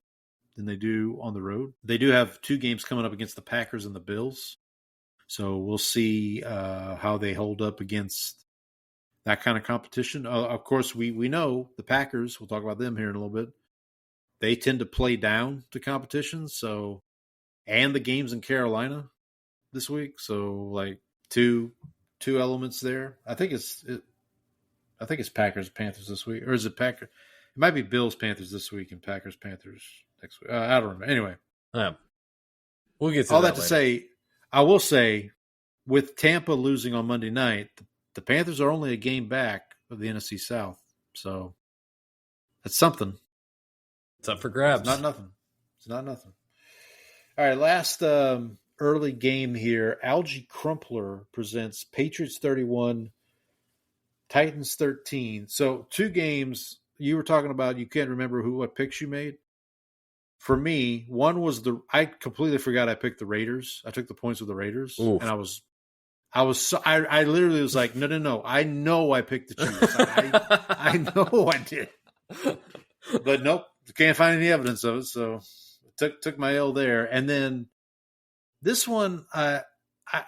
than they do on the road. They do have 2 games coming up against the Packers and the Bills. So we'll see how they hold up against that kind of competition. Of course, we know the Packers, we'll talk about them here in a little bit, they tend to play down to competition. So, and the games in Carolina this week. So like two elements there. I think it's Packers Panthers this week, or is it Packers? It might be Bills Panthers this week and Packers Panthers next week. I don't remember. Anyway, we'll get to all that to later. say. I will say, with Tampa losing on Monday night, the Panthers are only a game back of the NFC South, so that's something. It's up for grabs. It's not nothing. All right, last early game here. Algie Crumpler presents Patriots 31. Titans 13. So 2 games you were talking about. You can't remember what picks you made. For me, one was I completely forgot I picked the Raiders. I took the points with the Raiders. Oof. And I literally was like, no. I know I picked the Chiefs. I know I did. But nope. Can't find any evidence of it. So took my L there. And then this one, I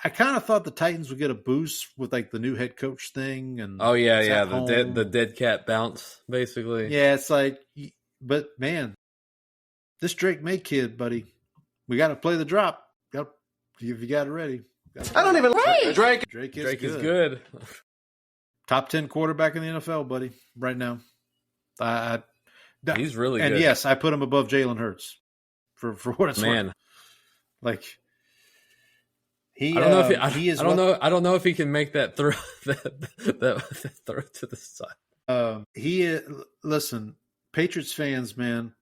kind of thought the Titans would get a boost with like the new head coach thing, and the dead cat bounce basically. Yeah, it's like, but man, this Drake May kid, buddy, we got to play the drop. If you got it ready, I don't even like Drake. Drake is good. Top 10 quarterback in the NFL, buddy, right now. He's really good. And yes, I put him above Jalen Hurts for what it's worth. Like. I don't know if he can make that throw that throw to the side. Listen, Patriots fans, man,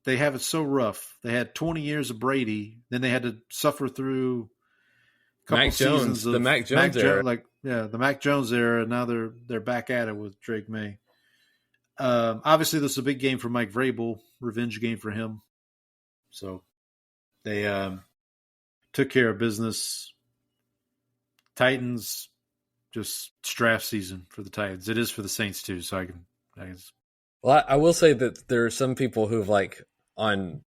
they have it so rough. They had 20 years of Brady, then they had to suffer through a couple seasons of the Mac Jones era. The Mac Jones era, and now they're back at it with Drake May. Obviously, this is a big game for Mike Vrabel, revenge game for him. So they took care of business. Titans, just draft season for the Titans. It is for the Saints too, so I Well, I will say that there are some people who've like on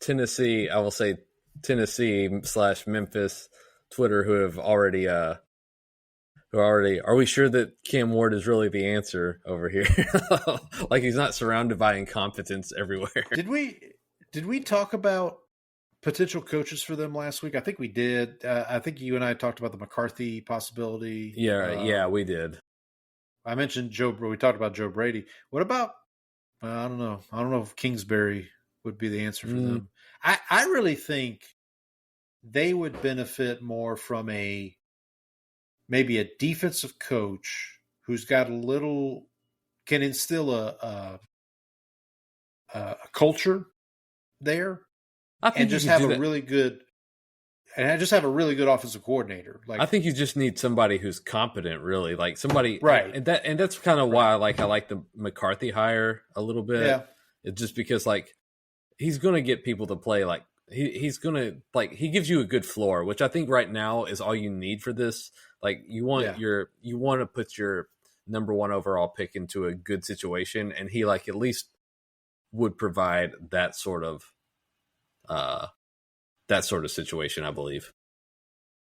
Tennessee. I will say Tennessee/Memphis Twitter who have already are we sure that Cam Ward is really the answer over here? Like he's not surrounded by incompetence everywhere. Did we talk about potential coaches for them last week? I think we did. I think you and I talked about the McCarthy possibility. Yeah, we did. I mentioned we talked about Joe Brady. What about, I don't know. I don't know if Kingsbury would be the answer for them. I really think they would benefit more from maybe a defensive coach who's got can instill a culture there, and just have a really good offensive coordinator. Like, I think you just need somebody who's competent, really, like somebody, right? And that's kind of why I like the McCarthy hire a little bit. Yeah, it's just because like he's going to get people to play. Like he's going to he gives you a good floor, which I think right now is all you need for this. Like you want to put your number 1 overall pick into a good situation, and he like at least would provide that sort of situation, I believe.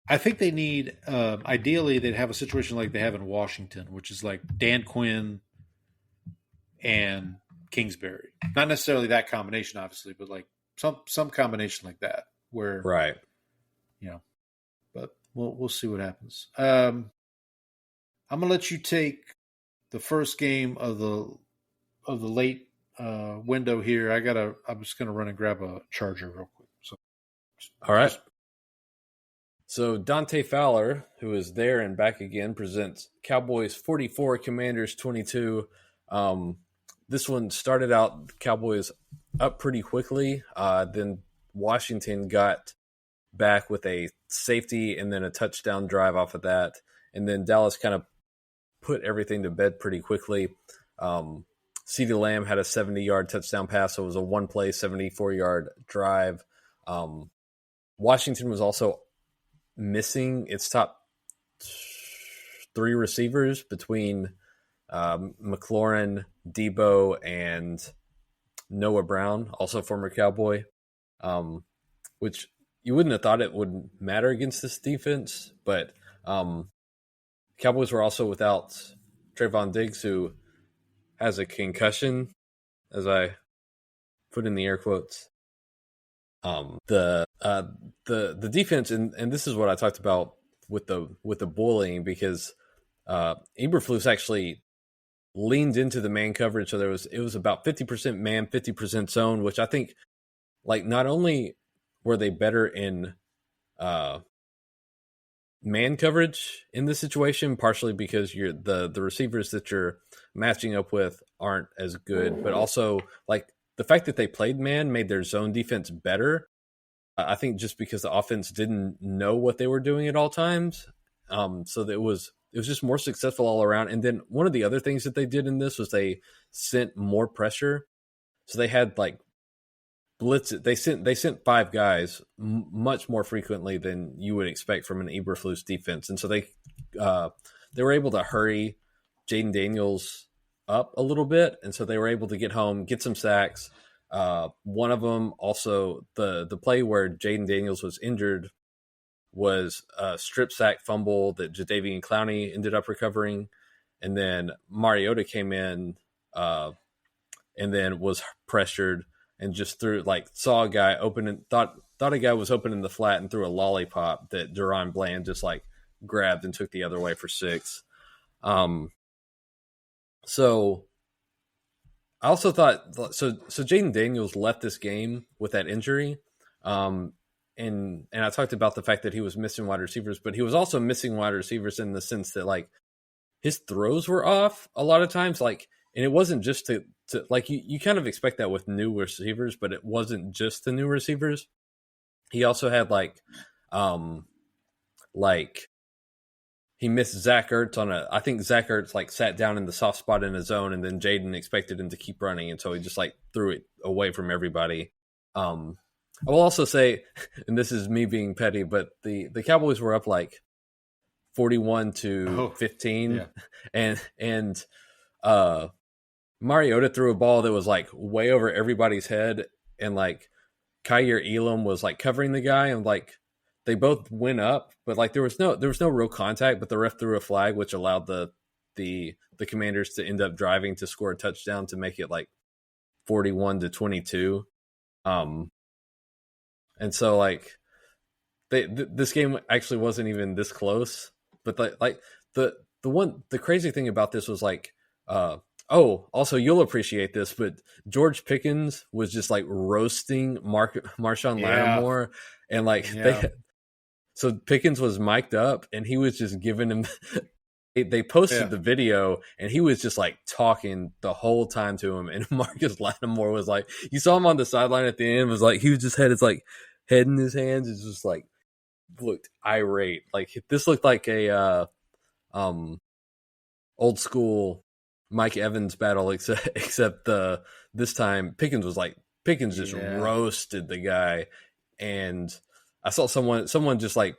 I think they need ideally they'd have a situation like they have in Washington, which is like Dan Quinn and Kingsbury. Not necessarily that combination, obviously, but like some combination like that where right. But we'll see what happens. I'm gonna let you take the first game of the late window here. I'm just gonna run and grab a charger real quick. So, all right. So Dante Fowler, who is there and back again, presents Cowboys 44, Commanders 22. This one started out Cowboys up pretty quickly. Then Washington got back with a safety and then a touchdown drive off of that. And then Dallas kind of put everything to bed pretty quickly. CeeDee Lamb had a 70-yard touchdown pass, so it was a one-play, 74-yard drive. Washington was also missing its top 3 receivers between McLaurin, Debo, and Noah Brown, also former Cowboy, which you wouldn't have thought it would matter against this defense, but Cowboys were also without Trayvon Diggs, who has a concussion, as I put in the air quotes. The defense, and this is what I talked about with the bullying, because Eberflus actually leaned into the man coverage, so it was about 50% man, 50% zone, which I think, like, not only were they better in man coverage in this situation, partially because the receivers that you're matching up with aren't as good, but also like the fact that they played man made their zone defense better. I think just because the offense didn't know what they were doing at all times, so that it was just more successful all around. And then one of the other things that they did in this was they sent more pressure, so they had like blitz. They sent 5 guys much more frequently than you would expect from an Eberflus defense, and so they were able to hurry Jaden Daniels up a little bit, and so they were able to get home, get some sacks. One of them also, the play where Jaden Daniels was injured was a strip sack fumble that Jadeveon Clowney ended up recovering, and then Mariota came in and then was pressured and just saw a guy open and thought a guy was open in the flat and threw a lollipop that Duron Bland just like grabbed and took the other way for 6. So I also thought so Jaden Daniels left this game with that injury. And I talked about the fact that he was missing wide receivers, but he was also missing wide receivers in the sense that like his throws were off a lot of times, like, and it wasn't just to like you kind of expect that with new receivers, but it wasn't just the new receivers. He also had like he missed Zach Ertz I think Zach Ertz like sat down in the soft spot in his zone, and then Jaden expected him to keep running, and so he just like threw it away from everybody. I will also say, and this is me being petty, but the Cowboys were up like 41-15, yeah. and Mariota threw a ball that was like way over everybody's head, and like Kyer Elam was like covering the guy, and like they both went up, but like there was no real contact, but the ref threw a flag which allowed the Commanders to end up driving to score a touchdown to make it like 41-22. And so like this game actually wasn't even this close, but the crazy thing about this was like also you'll appreciate this, but George Pickens was just like roasting Marshawn Lattimore, and like so Pickens was mic'd up and he was just giving him they posted the video and he was just like talking the whole time to him, and Marcus Lattimore was like, you saw him on the sideline at the end, was like he just had his like head in his hands, it's just like looked irate. Like this looked like a old school Mike Evans battle, except this time Pickens just roasted the guy. And I saw someone just like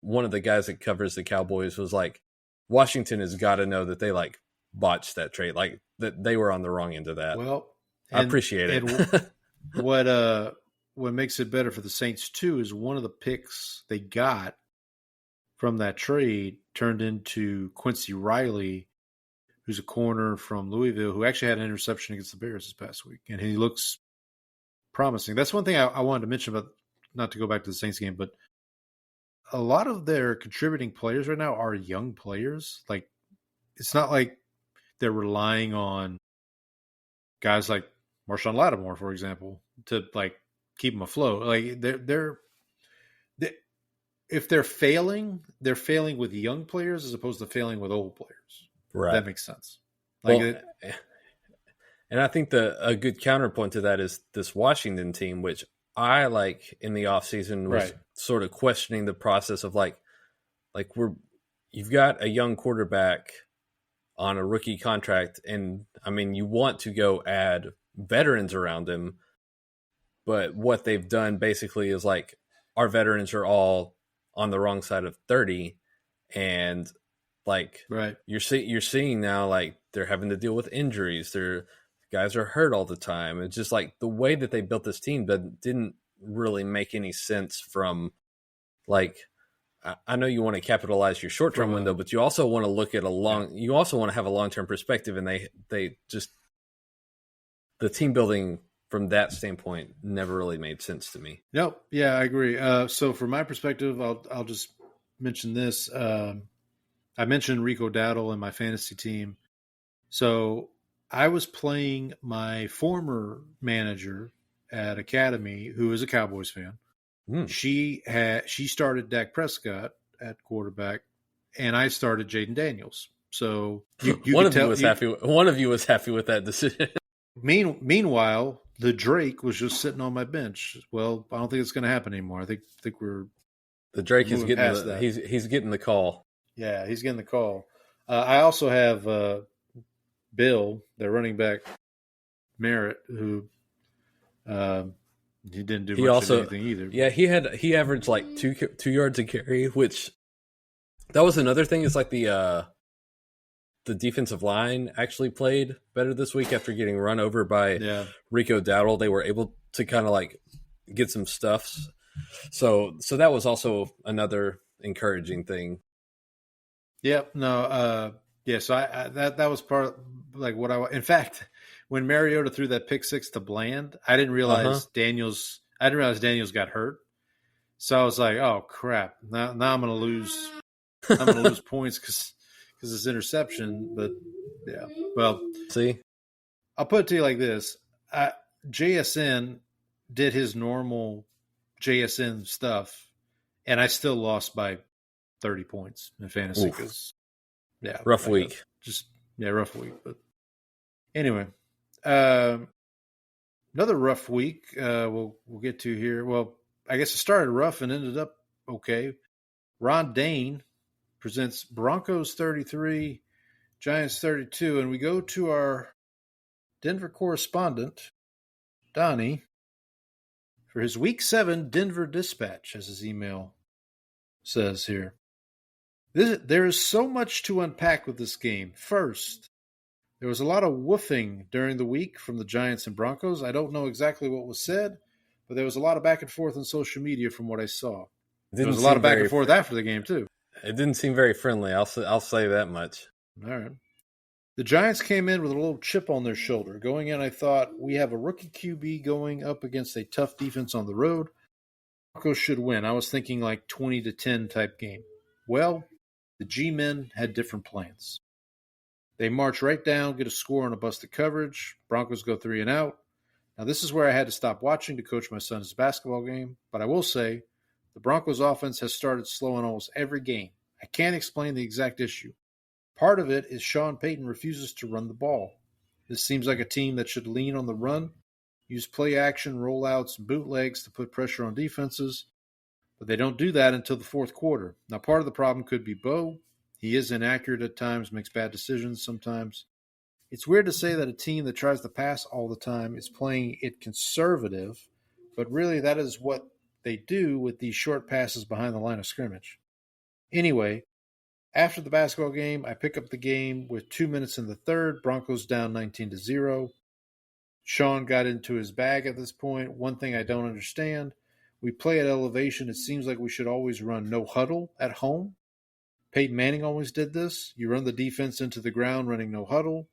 one of the guys that covers the Cowboys was like, Washington has got to know that they like botched that trade, like that they were on the wrong end of that. Well, I appreciate it. What makes it better for the Saints too is one of the picks they got from that trade turned into Quincy Riley, who's a corner from Louisville, who actually had an interception against the Bears this past week, and he looks promising. That's one thing I wanted to mention about, not to go back to the Saints game, but a lot of their contributing players right now are young players. Like, it's not like they're relying on guys like Marshawn Lattimore, for example, to like keep them afloat. Like they're if they're failing with young players as opposed to failing with old players. Right. That makes sense. Like, and I think a good counterpoint to that is this Washington team, which I like in the offseason was sort of questioning the process of like you've got a young quarterback on a rookie contract, and I mean you want to go add veterans around him, but what they've done basically is like our veterans are all on the wrong side of 30, and like you're seeing now like they're having to deal with injuries. Guys are hurt all the time. It's just like the way that they built this team that didn't really make any sense from like, I know you want to capitalize your short-term window, but you also want to look at you also want to have a long-term perspective, and they just, the team building from that standpoint never really made sense to me. Nope. Yeah, I agree. So from my perspective, I'll just mention this. I mentioned Rico Dowdle in my fantasy team. So I was playing my former manager at Academy, who is a Cowboys fan. She started Dak Prescott at quarterback, and I started Jaden Daniels. So one of you was happy with that decision. Meanwhile, the Drake was just sitting on my bench. Well, I don't think it's going to happen anymore. I think the Drake is getting he's getting the call. Yeah, he's getting the call. I also have Bill, their running back, Merritt, who he didn't do much of anything either. Yeah, he averaged like two yards a carry, which that was another thing. Is like the defensive line actually played better this week after getting run over by Rico Dowdle. They were able to kind of like get some stuffs. So that was also another encouraging thing. Yep. No. Yeah. So that was part of, like what in fact, when Mariota threw that pick six to Bland, I didn't realize Daniels got hurt. So I was like, oh crap. Now I'm going to lose. I'm going to lose points because it's interception. But yeah, well, see, I'll put it to you like this. JSN did his normal JSN stuff, and I still lost by 30 points in fantasy because, rough week. Rough week. But anyway, another rough week we'll get to here. Well, I guess it started rough and ended up okay. Ron Dane presents Broncos 33, Giants 32, and we go to our Denver correspondent, Donnie, for his Week 7 Denver Dispatch, as his email says here. There is so much to unpack with this game. First, There was a lot of woofing during the week from the Giants and Broncos. I don't know exactly what was said, but there was a lot of back and forth on social media from what I saw. There was a lot of back and forth after the game, too. It didn't seem very friendly. I'll say that much. All right. The Giants came in with a little chip on their shoulder. Going in, I thought, we have a rookie QB going up against a tough defense on the road. Broncos should win. I was thinking like 20-10 type game. Well, the G-men had different plans. They march right down, get a score on a busted coverage. Broncos go 3 and out. Now, this is where I had to stop watching to coach my son's basketball game. But I will say, the Broncos offense has started slow in almost every game. I can't explain the exact issue. Part of it is Sean Payton refuses to run the ball. This seems like a team that should lean on the run, use play action, rollouts, and bootlegs to put pressure on defenses. But they don't do that until the fourth quarter. Now, part of the problem could be Bo. He is inaccurate at times, makes bad decisions sometimes. It's weird to say that a team that tries to pass all the time is playing it conservative, but really that is what they do with these short passes behind the line of scrimmage. Anyway, after the basketball game, I pick up the game with 2 minutes in the third. Broncos down 19-0. Sean got into his bag at this point. One thing I don't understand, we play at elevation. It seems like we should always run no huddle at home. Peyton Manning always did this. You run the defense into the ground running no huddle,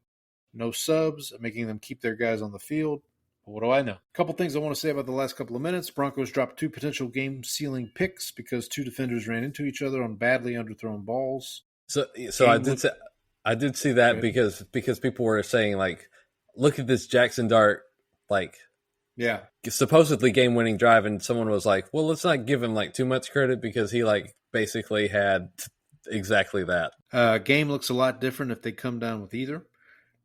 no subs, making them keep their guys on the field. But what do I know? A couple things I want to say about the last couple of minutes. Broncos dropped 2 potential game-sealing picks because 2 defenders ran into each other on badly underthrown balls. So I did see that because people were saying, like, look at this Jackson Dart, like, yeah, supposedly game-winning drive, and someone was like, well, let's not give him like too much credit because he like basically had exactly that. Game looks a lot different if they come down with either.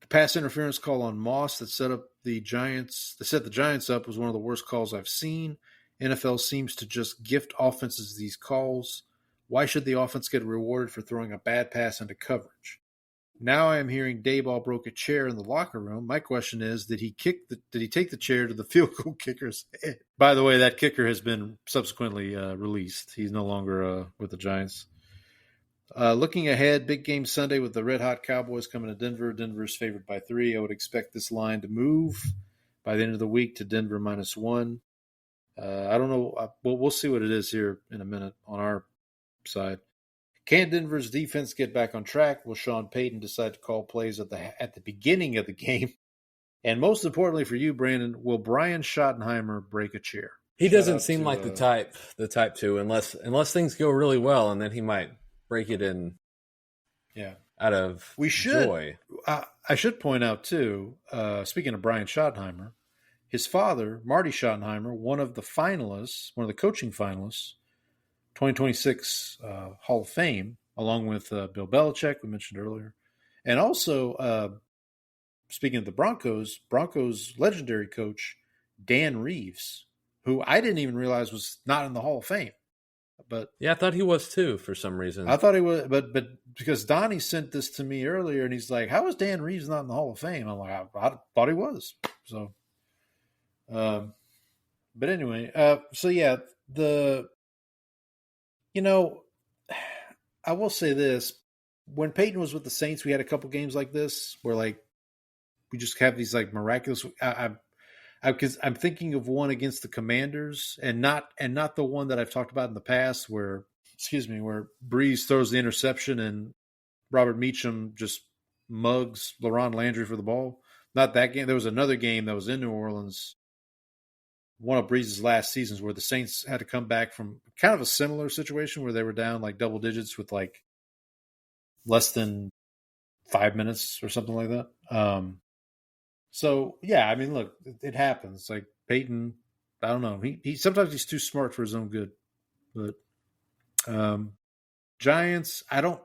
The pass interference call on Moss that set the Giants up was one of the worst calls I've seen. NFL seems to just gift offenses these calls. Why should the offense get rewarded for throwing a bad pass into coverage? Now I am hearing Dayball broke a chair in the locker room. My question is, did he take the chair to the field goal kicker's head? By the way, that kicker has been subsequently released. He's no longer with the Giants. Looking ahead, big game Sunday with the red-hot Cowboys coming to Denver. Denver's favored by 3. I would expect this line to move by the end of the week to Denver -1. I don't know. We'll see what it is here in a minute on our side. Can Denver's defense get back on track? Will Sean Payton decide to call plays at the beginning of the game? And most importantly for you, Brandon, will Brian Schottenheimer break a chair? He doesn't seem like the type to, unless things go really well, and then he might break it in. Yeah, out of joy. I should point out too. Speaking of Brian Schottenheimer, his father, Marty Schottenheimer, one of the coaching finalists, 2026 Hall of Fame, along with Bill Belichick, we mentioned earlier. And also, speaking of the Broncos legendary coach, Dan Reeves, who I didn't even realize was not in the Hall of Fame. But yeah, I thought he was too for some reason. I thought he was, but because Donnie sent this to me earlier, and he's like, "How is Dan Reeves not in the Hall of Fame?" I'm like, I thought he was. So, but anyway, so yeah, I will say this: when Peyton was with the Saints, we had a couple games like this where like we just have these like miraculous. Because I'm thinking of one against the Commanders, and not the one that I've talked about in the past, where Breeze throws the interception and Robert Meacham just mugs LaRon Landry for the ball. Not that game. There was another game that was in New Orleans, one of Breeze's last seasons, where the Saints had to come back from kind of a similar situation where they were down like double digits with like less than 5 minutes or something like that. So, yeah, I mean, look, it happens. Like Peyton, I don't know. He sometimes he's too smart for his own good. But Giants, I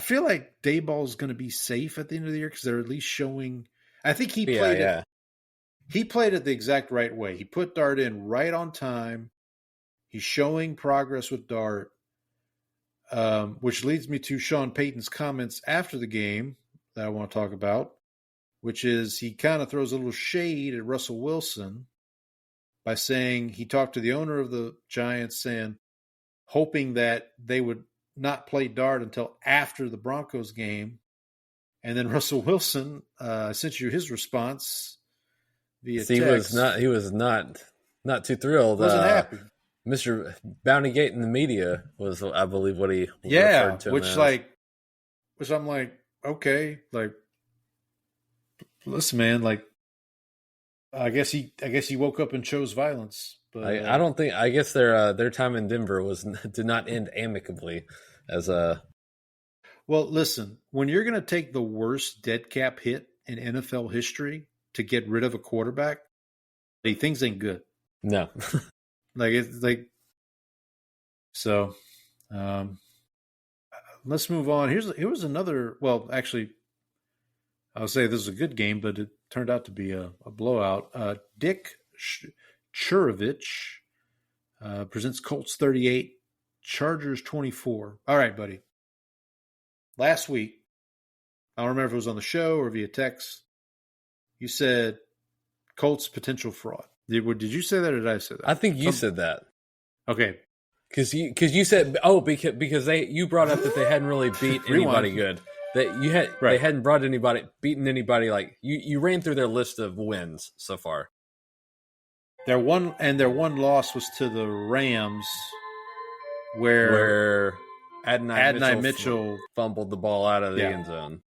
feel like Dayball's going to be safe at the end of the year because they're at least showing. I think he played it. He played it the exact right way. He put Dart in right on time. He's showing progress with Dart, which leads me to Sean Payton's comments after the game that I want to talk about, which is he kind of throws a little shade at Russell Wilson by saying he talked to the owner of the Giants hoping that they would not play Dart until after the Broncos game And then Russell Wilson sent you his response via text. He was not too thrilled. Wasn't happy. Mr. Bountygate in the media was, I believe, what he referred to him as. Which I'm like, okay, like, listen, man, like, I guess he woke up and chose violence. But I don't think. I guess their time in Denver did not end amicably. Well, listen, when you're going to take the worst dead cap hit in NFL history to get rid of a quarterback, things ain't good. No. So, let's move on. Here was another, well, actually, I'll say this is a good game, but it turned out to be a blowout. Dick Churovich presents Colts 38, Chargers 24. All right, buddy. Last week, I don't remember if it was on the show or via text, you said Colts potential fraud. Did you say that or did I say that? I think you said that. Okay. Because you said, because you brought up that they hadn't really beat anybody good. That they hadn't beaten anybody, like you ran through their list of wins so far. Their one loss was to the Rams, where Adonai Mitchell fumbled the ball out of the end zone.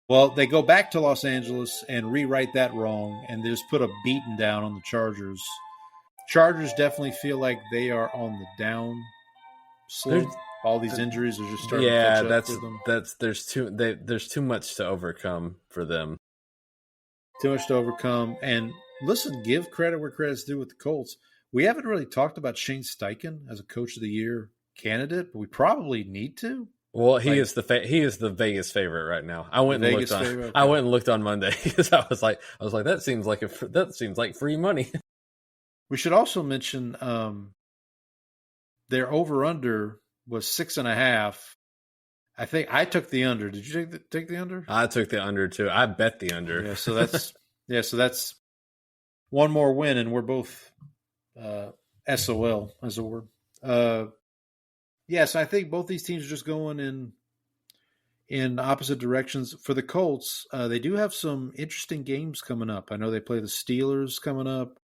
Well, they go back to Los Angeles and rewrite that wrong, and they just put a beating down on the Chargers. Chargers definitely feel like they are on the down slope. All these injuries are just starting to catch up for them. There's too much to overcome for them. Too much to overcome. And listen, give credit where credit's due with the Colts. We haven't really talked about Shane Steichen as a Coach of the Year candidate, but we probably need to. Well, he is the Vegas favorite right now. I went and looked on Monday because I was like that seems like free money. We should also mention their over under was 6.5. I think I took the under. Did you take the under? I took the under too. I bet the under. Yeah, so that's one more win, and we're both SOL as a word. Yes, I think both these teams are just going in opposite directions. For the Colts, they do have some interesting games coming up. I know they play the Steelers coming up.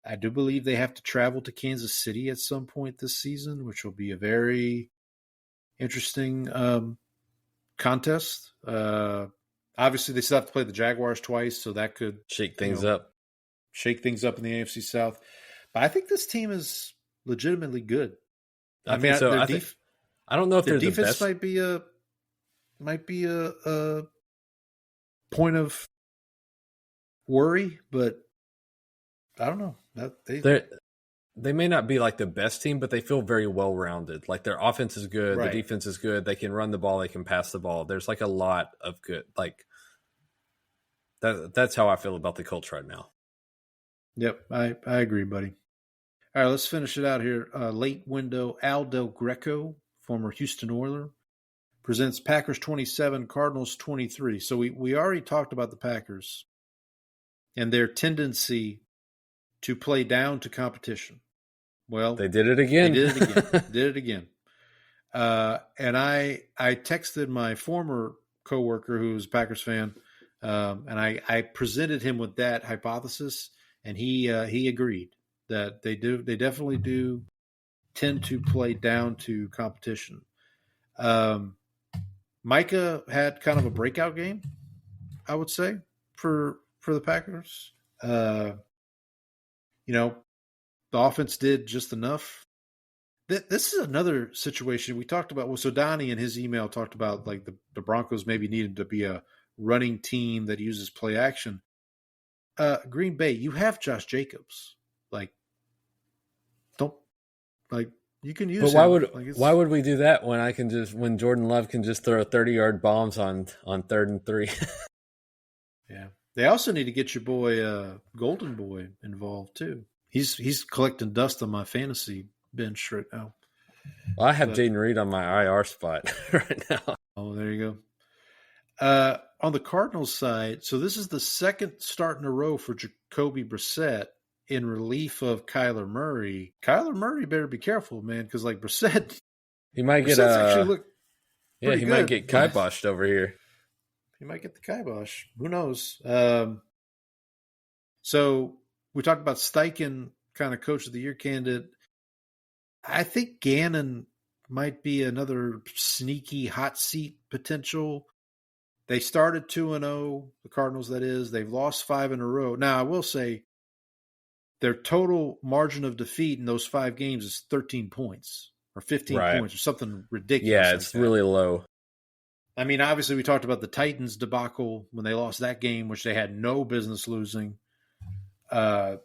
I do believe they have to travel to Kansas City at some point this season, which will be a very interesting contest. Obviously, they still have to play the Jaguars twice, so that could shake things up in the AFC South. But I think this team is legitimately good. I don't know if their defense might be a point of worry, but I don't know. They may not be like the best team, but they feel very well rounded. Like their offense is good, The defense is good. They can run the ball, they can pass the ball. There's like a lot of good. Like that's how I feel about the Colts right now. Yep, I agree, buddy. All right, let's finish it out here. Late window, Al Del Greco, former Houston Oiler, presents Packers 27, Cardinals 23. So we already talked about the Packers and their tendency to play down to competition. Well, they did it again. And I texted my former coworker who's a Packers fan, and I presented him with that hypothesis, and he agreed that they definitely do tend to play down to competition. Micah had kind of a breakout game, I would say, for the Packers. The offense did just enough. This is another situation we talked about. Well, so Donnie in his email talked about like the Broncos maybe needed to be a running team that uses play action. Green Bay, you have Josh Jacobs. You can use. But why would we do that when Jordan Love can just throw 30-yard bombs on 3rd and 3? Yeah. They also need to get your boy Golden Boy involved too. He's collecting dust on my fantasy bench right now. Well, I have Jaden Reed on my IR spot right now. Oh, there you go. On the Cardinals side, so this is the second start in a row for Jacoby Brissett in relief of Kyler Murray. Kyler Murray better be careful, man, because like Brissett, he might get actually look might get kiboshed over here. He might get the kibosh. Who knows? So we talked about Steichen, kind of coach of the year candidate. I think Gannon might be another sneaky hot seat potential. They started 2-0, the Cardinals, that is. They've lost 5 in a row. Now, I will say their total margin of defeat in those 5 games is 13 points or 15 points or something ridiculous. Yeah, it's really low. I mean, obviously, we talked about the Titans debacle when they lost that game, which they had no business losing. They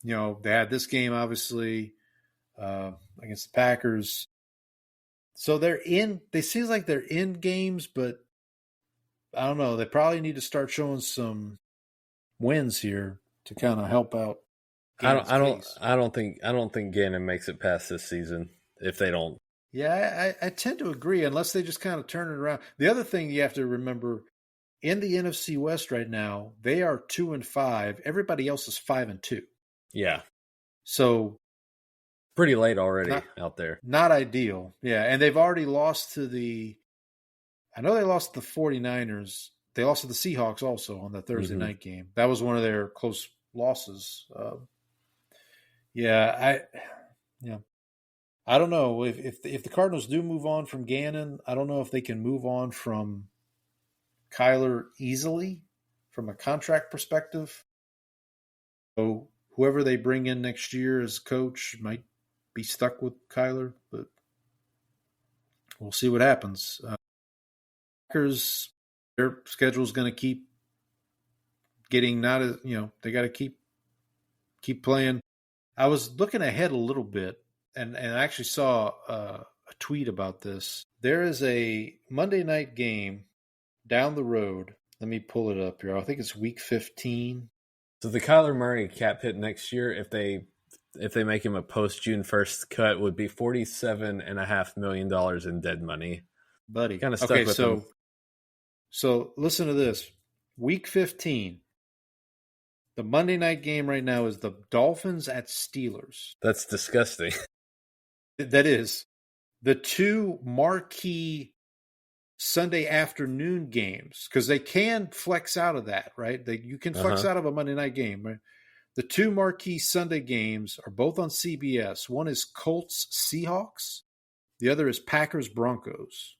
had this game, obviously, against the Packers. So they seem like they're in games, but I don't know. They probably need to start showing some wins here to kind of help out. I don't think Gannon makes it past this season if they don't. Yeah, I tend to agree, unless they just kind of turn it around. The other thing you have to remember, in the NFC West right now, they are 2-5. Everybody else is 5-2. Yeah. So pretty late already out there. Not ideal. Yeah, and they've already lost to I know they lost to the 49ers. They lost to the Seahawks also on the Thursday night game. That was one of their close losses. I don't know if the Cardinals do move on from Gannon. I don't know if they can move on from Kyler easily from a contract perspective. So whoever they bring in next year as coach might be stuck with Kyler, but we'll see what happens. Packers, their schedule is going to keep getting they got to keep playing. I was looking ahead a little bit, and I actually saw a tweet about this. There is a Monday night game down the road. Let me pull it up here. I think it's week 15. So the Kyler Murray cap hit next year, if they make him a post June 1st cut, would be $47.5 million in dead money. Buddy, kind of stuck with him. So listen to this. Week 15. The Monday night game right now is the Dolphins at Steelers. That's disgusting. That is. The 2 marquee Sunday afternoon games, because they can flex out of that, right? You can flex out of a Monday night game, right? The 2 marquee Sunday games are both on CBS. One is Colts Seahawks. The other is Packers Broncos.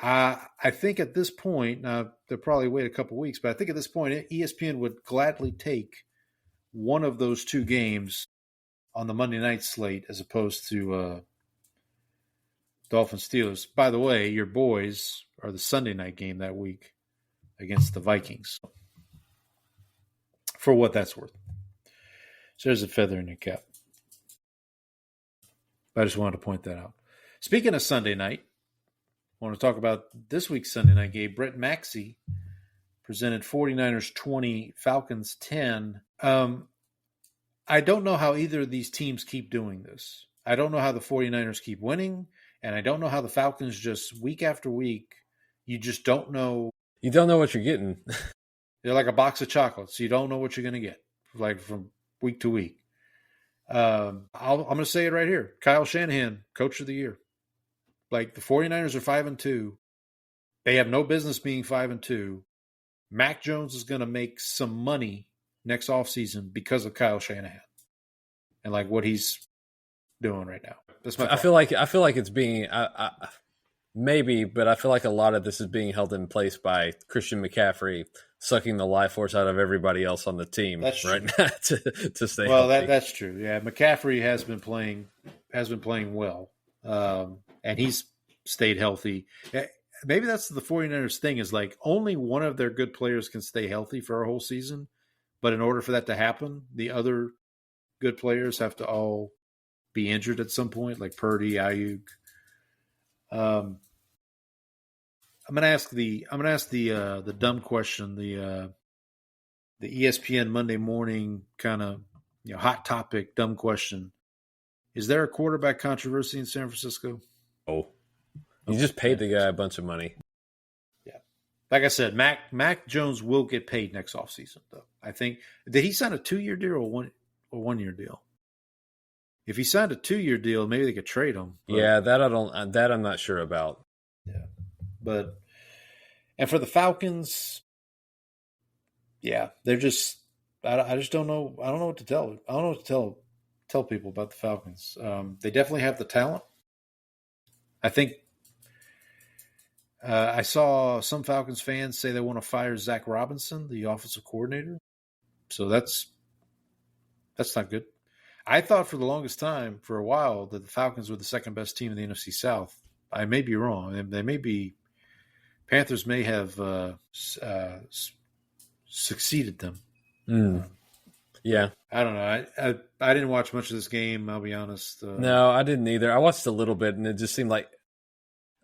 I think at this point, now they'll probably wait a couple weeks, but I think at this point, ESPN would gladly take one of those 2 games on the Monday night slate as opposed to Dolphins Steelers. By the way, your boys are the Sunday night game that week against the Vikings. For what that's worth. So there's a feather in your cap. I just wanted to point that out. Speaking of Sunday night, I want to talk about this week's Sunday night game. Brett Maxey presented 49ers 20, Falcons 10. I don't know how either of these teams keep doing this. I don't know how the 49ers keep winning, and I don't know how the Falcons just week after week, you just don't know. You don't know what you're getting. They're like a box of chocolates. You don't know what you're going to get, like from week to week. I'm going to say it right here. Kyle Shanahan, coach of the year. Like, the 49ers are 5-2. They have no business being 5-2. Mac Jones is going to make some money next offseason because of Kyle Shanahan and like what he's doing right now. That's my thought. I feel like it's being maybe, but I feel like a lot of this is being held in place by Christian McCaffrey sucking the life force out of everybody else on the team right now to stay healthy. That's true. Yeah, McCaffrey has been playing well. And he's stayed healthy. Maybe that's the 49ers thing, is like only one of their good players can stay healthy for a whole season. But in order for that to happen, the other good players have to all be injured at some point, like Purdy, Ayuk. I'm gonna ask the dumb question, the ESPN Monday morning kind of hot topic dumb question. Is there a quarterback controversy in San Francisco? Oh, you just paid the guy a bunch of money. Yeah. Like I said, Mac Jones will get paid next offseason, though. I think. Did he sign a 2-year deal or one-year deal? If he signed a 2-year deal, maybe they could trade him. Yeah, that I'm not sure about. Yeah. But And for the Falcons, yeah, they're just. I just don't know. I don't know what to tell. I don't know what to tell people about the Falcons. They definitely have the talent. I think I saw some Falcons fans say they want to fire Zach Robinson, the offensive coordinator. So that's not good. I thought for the longest time, for a while, that the Falcons were the second best team in the NFC South. I may be wrong. They may be. Panthers may have succeeded them. Yeah. I don't know. I didn't watch much of this game, I'll be honest. No, I didn't either. I watched a little bit, and it just seemed like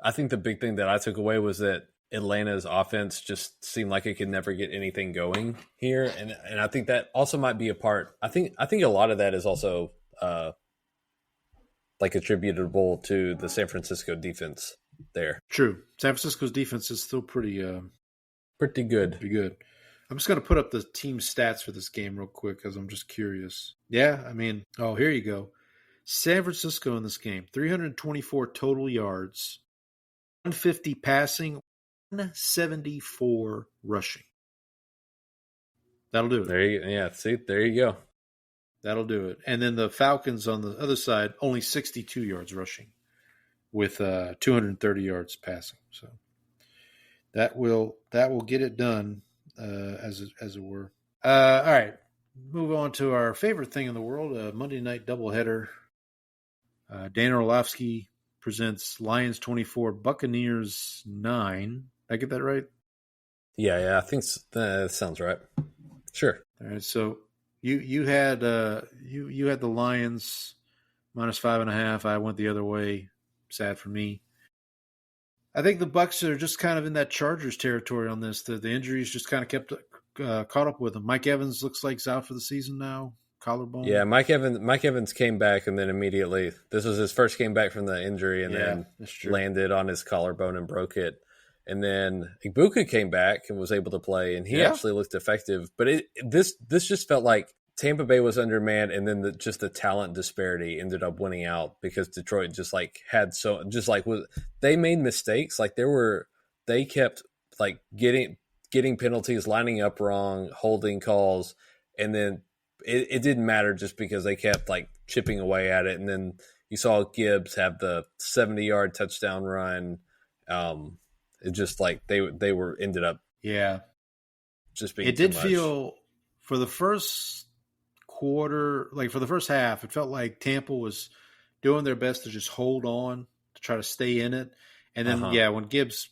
I think the big thing that I took away was that Atlanta's offense just seemed like it could never get anything going here, and I think that also might be a part. I think a lot of that is also like attributable to the San Francisco defense there. True. San Francisco's defense is still pretty good. Pretty good. I'm just going to put up the team stats for this game real quick because I'm just curious. Yeah, I mean, here you go. San Francisco in this game, 324 total yards, 150 passing, 174 rushing. That'll do it. There you go. That'll do it. And then the Falcons on the other side, only 62 yards rushing with 230 yards passing. So that will get it done. As it were. All right. Move on to our favorite thing in the world, Monday night doubleheader. Dan Orlovsky presents Lions 24, Buccaneers 9. Did I get that right? Yeah, I think that sounds right. Sure. All right. So you had you had the Lions -5.5. I went the other way. Sad for me. I think the Bucs are just kind of in that Chargers territory on this. The injuries just kind of kept caught up with them. Mike Evans looks like he's out for the season now, collarbone. Yeah, Mike Evans came back and then immediately this was his first game back from the injury and then landed on his collarbone and broke it. And then Ibuka came back and was able to play, and he actually looked effective. But this just felt like Tampa Bay was undermanned, and then the talent disparity ended up winning out because Detroit just they made mistakes. Like they kept like getting penalties, lining up wrong, holding calls, and then it didn't matter just because they kept like chipping away at it. And then you saw Gibbs have the 70-yard touchdown run. It just like they were ended up just being. It did feel for the first quarter, like for the first half, it felt like Tampa was doing their best to just hold on to try to stay in it. And then when Gibbs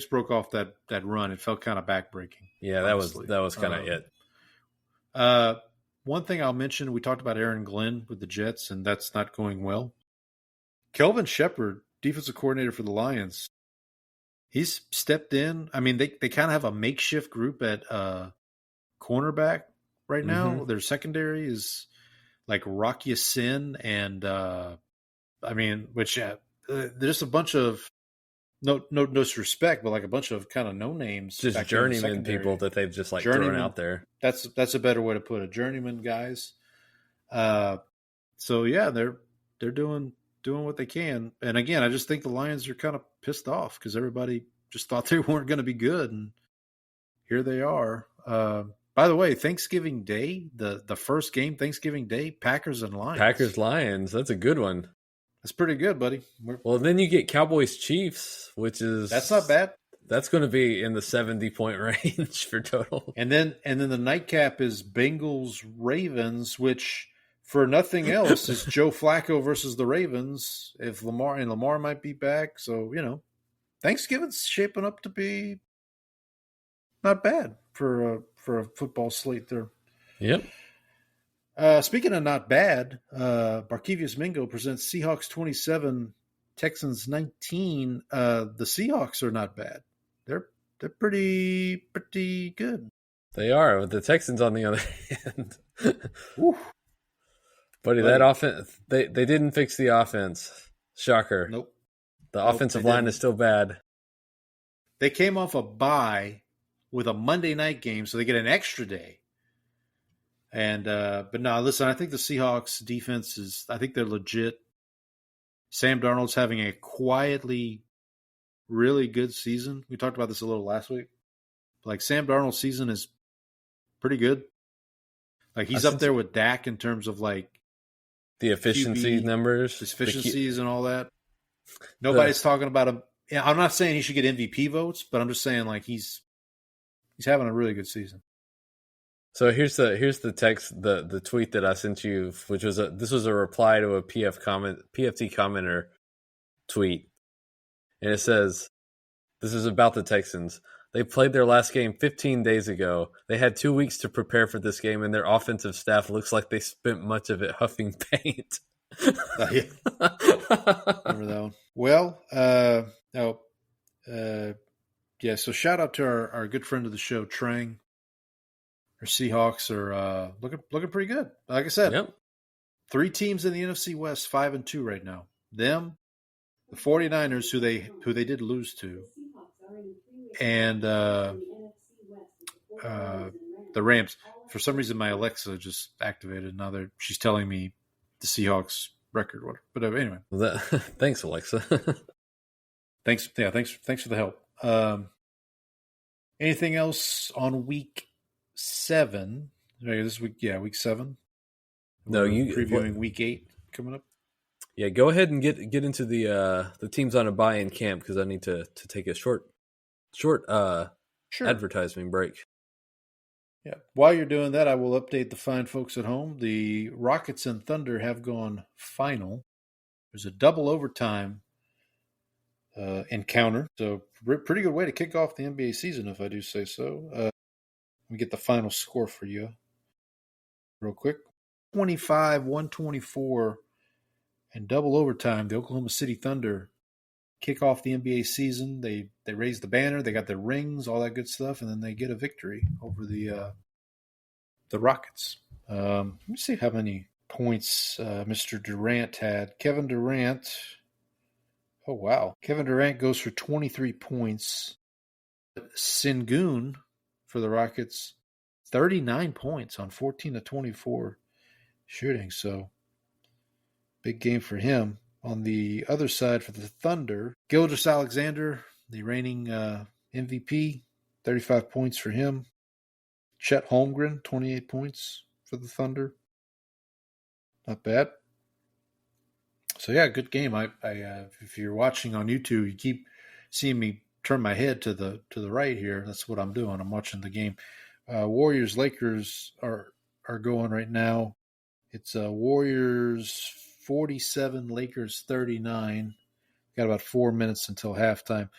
broke off that run, it felt kind of backbreaking. Yeah, honestly. that was kind of it. One thing I'll mention, we talked about Aaron Glenn with the Jets, and that's not going well. Kelvin Shepard, defensive coordinator for the Lions, he's stepped in. I mean, they kind of have a makeshift group at cornerback right now. Mm-hmm. Their secondary is like Rocky Sin and there's a bunch of no disrespect, but like a bunch of kind of no names, just journeyman people that they've just like thrown out there. That's a better way to put it. Journeyman guys. So yeah, they're doing what they can. And again, I just think the Lions are kind of pissed off because everybody just thought they weren't going to be good, and here they are. By the way, Thanksgiving Day, the first game, Thanksgiving Day, Packers and Lions. Packers-Lions, that's a good one. That's pretty good, buddy. Well, then you get Cowboys-Chiefs, which is... That's not bad. That's going to be in the 70-point range for total. And then the nightcap is Bengals-Ravens, which, for nothing else, is Joe Flacco versus the Ravens. If Lamar might be back. So, Thanksgiving's shaping up to be not bad for a football slate there. Yep. Speaking of not bad, Barkevius Mingo presents Seahawks 27, Texans 19. The Seahawks are not bad. They're pretty good. They are. With the Texans on the other hand. Buddy, that offense, they didn't fix the offense. Shocker. Nope. The offensive line is still bad. They came off a bye with a Monday night game, so they get an extra day. And but no, listen, I think the Seahawks defense I think they're legit. Sam Darnold's having a quietly really good season. We talked about this a little last week. Like Sam Darnold's season is pretty good. Like he's up there with Dak in terms of like the efficiency QB, numbers, efficiencies and all that. Nobody's talking about him. Yeah, I'm not saying he should get MVP votes, but I'm just saying like he's having a really good season. So here's the text, the tweet that I sent you, which was this was a reply to a PFT commenter tweet, and it says, "This is about the Texans. They played their last game 15 days ago. They had 2 weeks to prepare for this game, and their offensive staff looks like they spent much of it huffing paint." Yeah. Remember that one? Well, yeah. So shout out to our good friend of the show, Trang. Our Seahawks are looking pretty good. Like I said, yep. 3 teams in the NFC West, 5-2 right now. Them, the 49ers, who they did lose to, and the Rams. For some reason, my Alexa just activated. Now she's telling me the Seahawks record. But anyway, thanks, Alexa. Thanks for the help. Anything else on week 7? This week, week 7. No, you previewing week 8 coming up. Yeah, go ahead and get into the teams on a buy-in camp because I need to take a short Sure. advertising break. Yeah. While you're doing that, I will update the fine folks at home. The Rockets and Thunder have gone final. There's a double overtime encounter. So pretty good way to kick off the NBA season, if I do say so. Let me get the final score for you real quick. 25-124 and double overtime. The Oklahoma City Thunder kick off the NBA season. They raise the banner. They got their rings, all that good stuff, and then they get a victory over the Rockets. Let me see how many points Mr. Durant had. Kevin Durant. Oh, wow. Kevin Durant goes for 23 points. Sengun for the Rockets, 39 points on 14-24 shooting. So, big game for him. On the other side for the Thunder, Gilgeous-Alexander, the reigning MVP, 35 points for him. Chet Holmgren, 28 points for the Thunder. Not bad. So, yeah, good game. I if you're watching on YouTube, you keep seeing me turn my head to the right here. That's what I'm doing. I'm watching the game. Warriors-Lakers are going right now. It's Warriors 47, Lakers 39. Got about 4 minutes until halftime.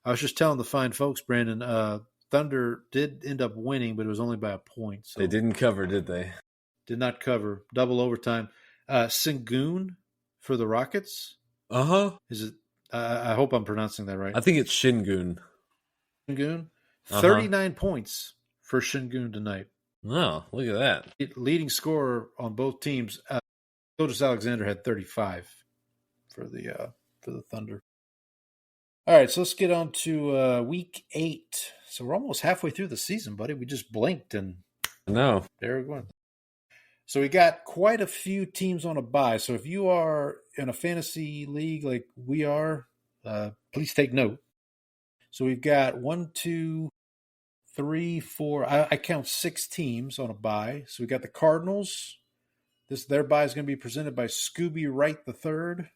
I was just telling the fine folks, Brandon, Thunder did end up winning, but it was only by a point. So they didn't cover, did they? Did not cover. Double overtime. Sengun for the Rockets. Uh-huh. Is it? I hope I'm pronouncing that right. I think it's Shingun. Shingun? 39 points for Shingun tonight. Oh, look at that. Leading scorer on both teams. Gilgeous-Alexander had 35 for the Thunder. All right, so let's get on to week 8. So we're almost halfway through the season, buddy. We just blinked and no, there we go. So we got quite a few teams on a bye. So if you are in a fantasy league like we are, please take note. So we've got 1, 2, 3, 4. I count 6 teams on a bye. So we got the Cardinals. Their bye is going to be presented by Scooby Wright III.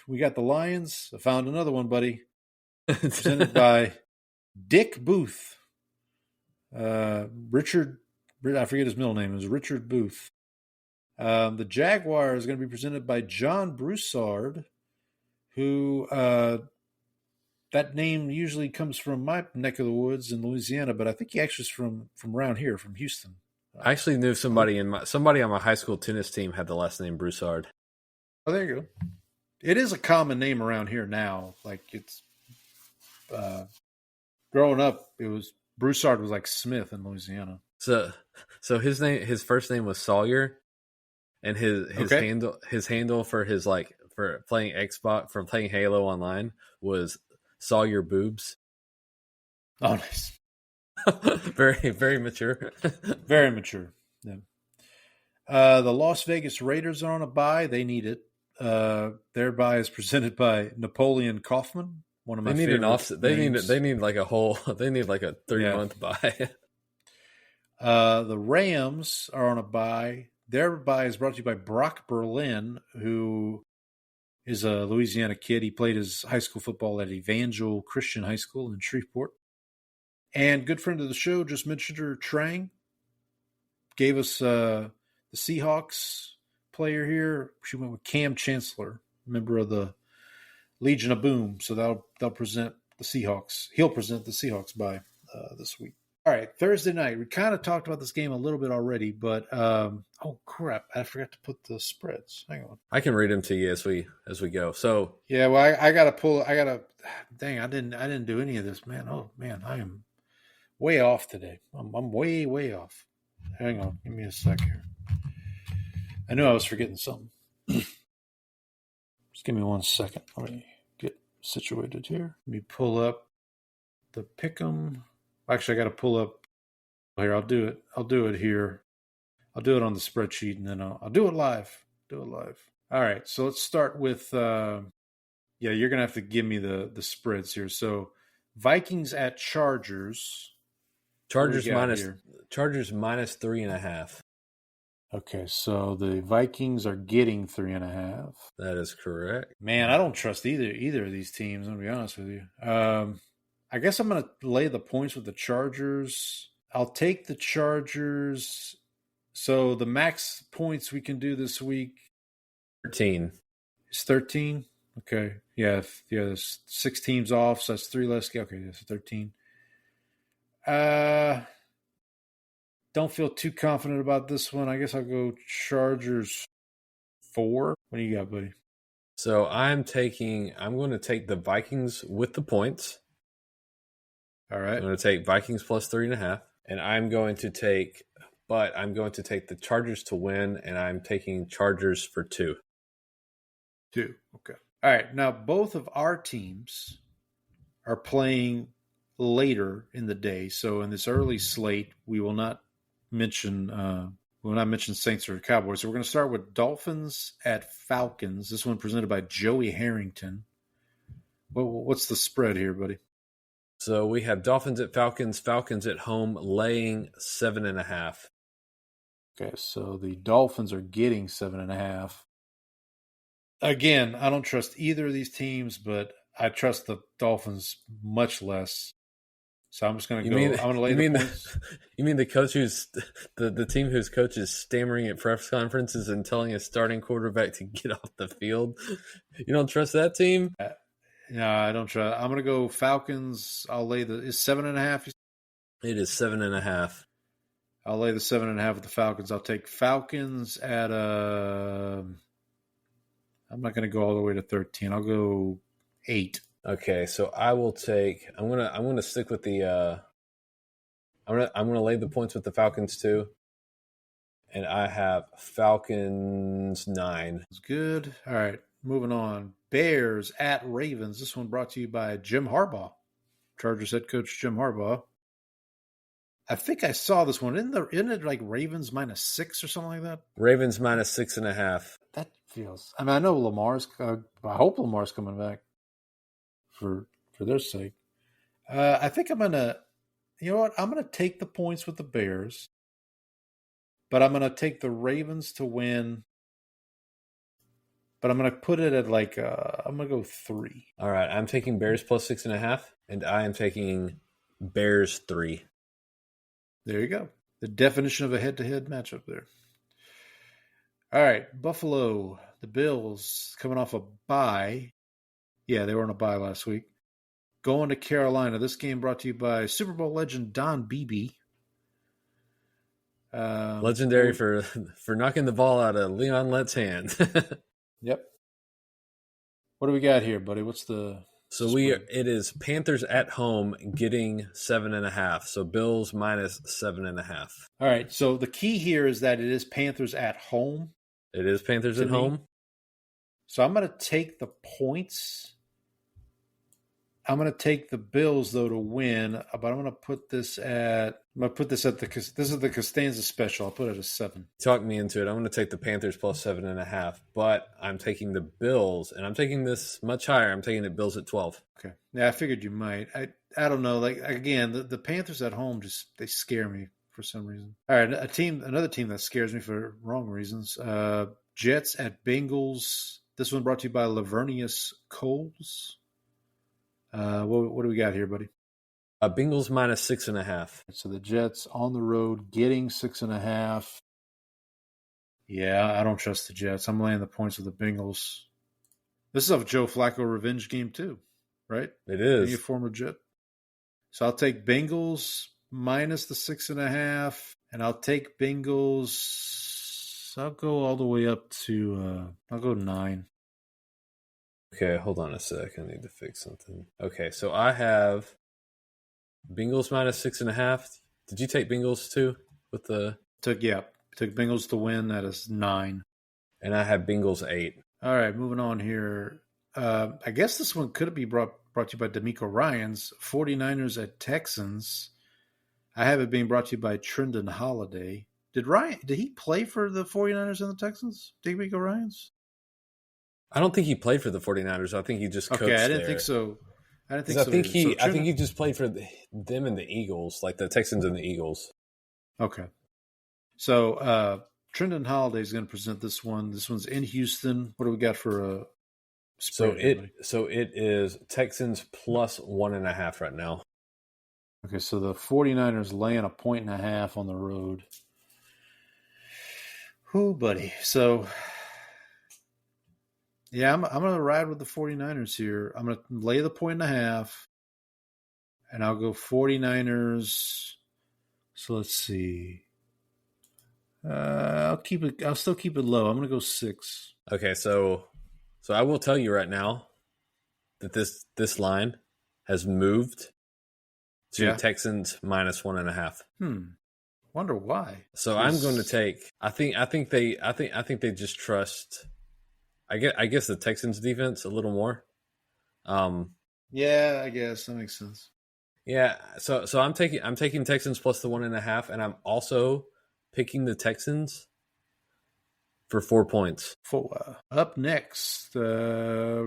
We got the Lions. I found another one, buddy. Presented by Dick Booth. Richard, I forget his middle name. It was Richard Booth. The Jaguar is going to be presented by John Broussard, who that name usually comes from my neck of the woods in Louisiana, but I think he actually is from around here, from Houston. I actually knew somebody on my high school tennis team had the last name Broussard. Oh, there you go. It is a common name around here now. Like it's growing up, it was Broussard was like Smith in Louisiana. So his first name was Sawyer, and his handle for playing Xbox, for playing Halo online, was Sawyer Boobs. Oh, nice. Very, very mature. Very mature. Yeah. The Las Vegas Raiders are on a bye. They need it. Their bye is presented by Napoleon Kaufman, one of my favorite an offset. names. They need like a whole. They need like a 3-month bye. The Rams are on a bye. Their bye is brought to you by Brock Berlin, who is a Louisiana kid. He played his high school football at Evangel Christian High School in Shreveport. And good friend of the show, just mentioned her, Trang, gave us the Seahawks player here. She went with Cam Chancellor, member of the Legion of Boom. So they'll present the Seahawks. He'll present the Seahawks by this week. All right, Thursday night. We kind of talked about this game a little bit already, but oh crap, I forgot to put the spreads. Hang on. I can read them to you as we go. So yeah, well, I gotta pull. Dang, I didn't do any of this, man. Oh man, I am way off today. I'm way off. Hang on, give me a sec here. I knew I was forgetting something. Just give me 1 second. Let me get situated here. Let me pull up the pick'em. Actually, I got to pull up here. I'll do it. I'll do it here. I'll do it on the spreadsheet, and then I'll do it live. All right. So let's start with. You're gonna have to give me the spreads here. So Vikings at Chargers. Chargers minus 3.5. Okay, so the Vikings are getting 3.5. That is correct. Man, I don't trust either of these teams. I'm gonna be honest with you. I guess I'm gonna lay the points with the Chargers. I'll take the Chargers. So the max points we can do this week 13. It's 13. Okay, there's 6 teams off, so that's 3 less. Okay, that's 13. Don't feel too confident about this one. I guess I'll go Chargers 4. What do you got, buddy? So I'm going to take the Vikings with the points. All right. I'm going to take Vikings plus 3.5. And I'm going to take the Chargers to win, and I'm taking Chargers for 2. 2. Okay. All right. Now, both of our teams are playing later in the day. So in this early slate, we will not mention Saints or Cowboys. So we're going to start with Dolphins at Falcons. This one presented by Joey Harrington. What's the spread here, buddy? So we have Dolphins at Falcons. Falcons at home, laying 7.5. Okay, so the Dolphins are getting 7.5. Again, I don't trust either of these teams, but I trust the Dolphins much less. So I'm just going to go. I'm going to lay the points. You mean the coach the team whose coach is stammering at press conferences and telling his starting quarterback to get off the field? You don't trust that team? No, I don't trust. I'm going to go Falcons. I'll lay is 7.5. It is 7.5. I'll lay the 7.5 with the Falcons. I'll take Falcons at I'm not going to go all the way to 13. I'll go 8. Okay, so I will take. I'm gonna stick with the. I'm gonna lay the points with the Falcons too, and I have Falcons 9. That's good. All right, moving on. Bears at Ravens. This one brought to you by Jim Harbaugh, Chargers head coach Jim Harbaugh. I think I saw this one. Isn't it like Ravens -6 or something like that? Ravens -6.5. That feels. I mean, I know Lamar's. I hope Lamar's coming back. For their sake. I think I'm going to, you know what? I'm going to take the points with the Bears, but I'm going to take the Ravens to win, but I'm going to put it at I'm going to go 3. All right. I'm taking Bears plus 6.5, and I am taking Bears 3. There you go. The definition of a head-to-head matchup there. All right. Buffalo, the Bills coming off a bye. Yeah, they were on a bye last week. Going to Carolina. This game brought to you by Super Bowl legend Don Beebe. Legendary for knocking the ball out of Leon Lett's hand. Yep. What do we got here, buddy? What's the it is Panthers at home getting 7.5. So Bills -7.5. All right. So the key here is that it is Panthers at home. It is Panthers at home. So I'm going to take the points. I'm going to take the Bills though to win, but I'm going to put this at this is the Costanza special. I'll put it at a 7. Talk me into it. I'm going to take the Panthers plus 7.5, but I'm taking the Bills, and I'm taking this much higher. I'm taking the Bills at 12. Okay. Yeah, I figured you might. I don't know. Like again, the Panthers at home they scare me for some reason. All right, another team that scares me for wrong reasons. Jets at Bengals. This one brought to you by Lavernius Coles. What do we got here, buddy? Bengals minus 6.5. So the Jets on the road getting 6.5. Yeah, I don't trust the Jets. I'm laying the points with the Bengals. This is a Joe Flacco revenge game too, right? It is. Being a former Jet. So I'll take Bengals minus the 6.5, and I'll take Bengals. I'll go all the way up to. I'll go 9. Okay, hold on a sec. I need to fix something. Okay, so I have Bengals minus 6.5. Did you take Bengals too? Took Bengals to win. That is 9. And I have Bengals 8. All right, moving on here. I guess this one could be brought to you by D'Amico Ryans. 49ers at Texans. I have it being brought to you by Trendon Holiday. Did he play for the 49ers and the Texans? D'Amico Ryans? I don't think he played for the 49ers. I think he just coached there. I didn't think so. I think he just played for them and the Eagles, like the Texans and the Eagles. Okay. So Trendon Holiday is going to present this one. This one's in Houston. What do we got for a spread? So it is Texans plus 1.5 right now. Okay, so the 49ers laying 1.5 on the road. Whoo, buddy. So yeah, I'm going to ride with the 49ers here. I'm going to lay the 1.5, and I'll go 49ers. So let's see. I'll still keep it low. I'm going to go 6. Okay, so I will tell you right now that this line has moved to Texans minus 1.5. Wonder why. So I'm going to take. I think they just trust. I guess the Texans defense a little more. Yeah, I guess that makes sense. Yeah, so I'm taking Texans plus the 1.5, and I'm also picking the Texans for 4 points. Up next, we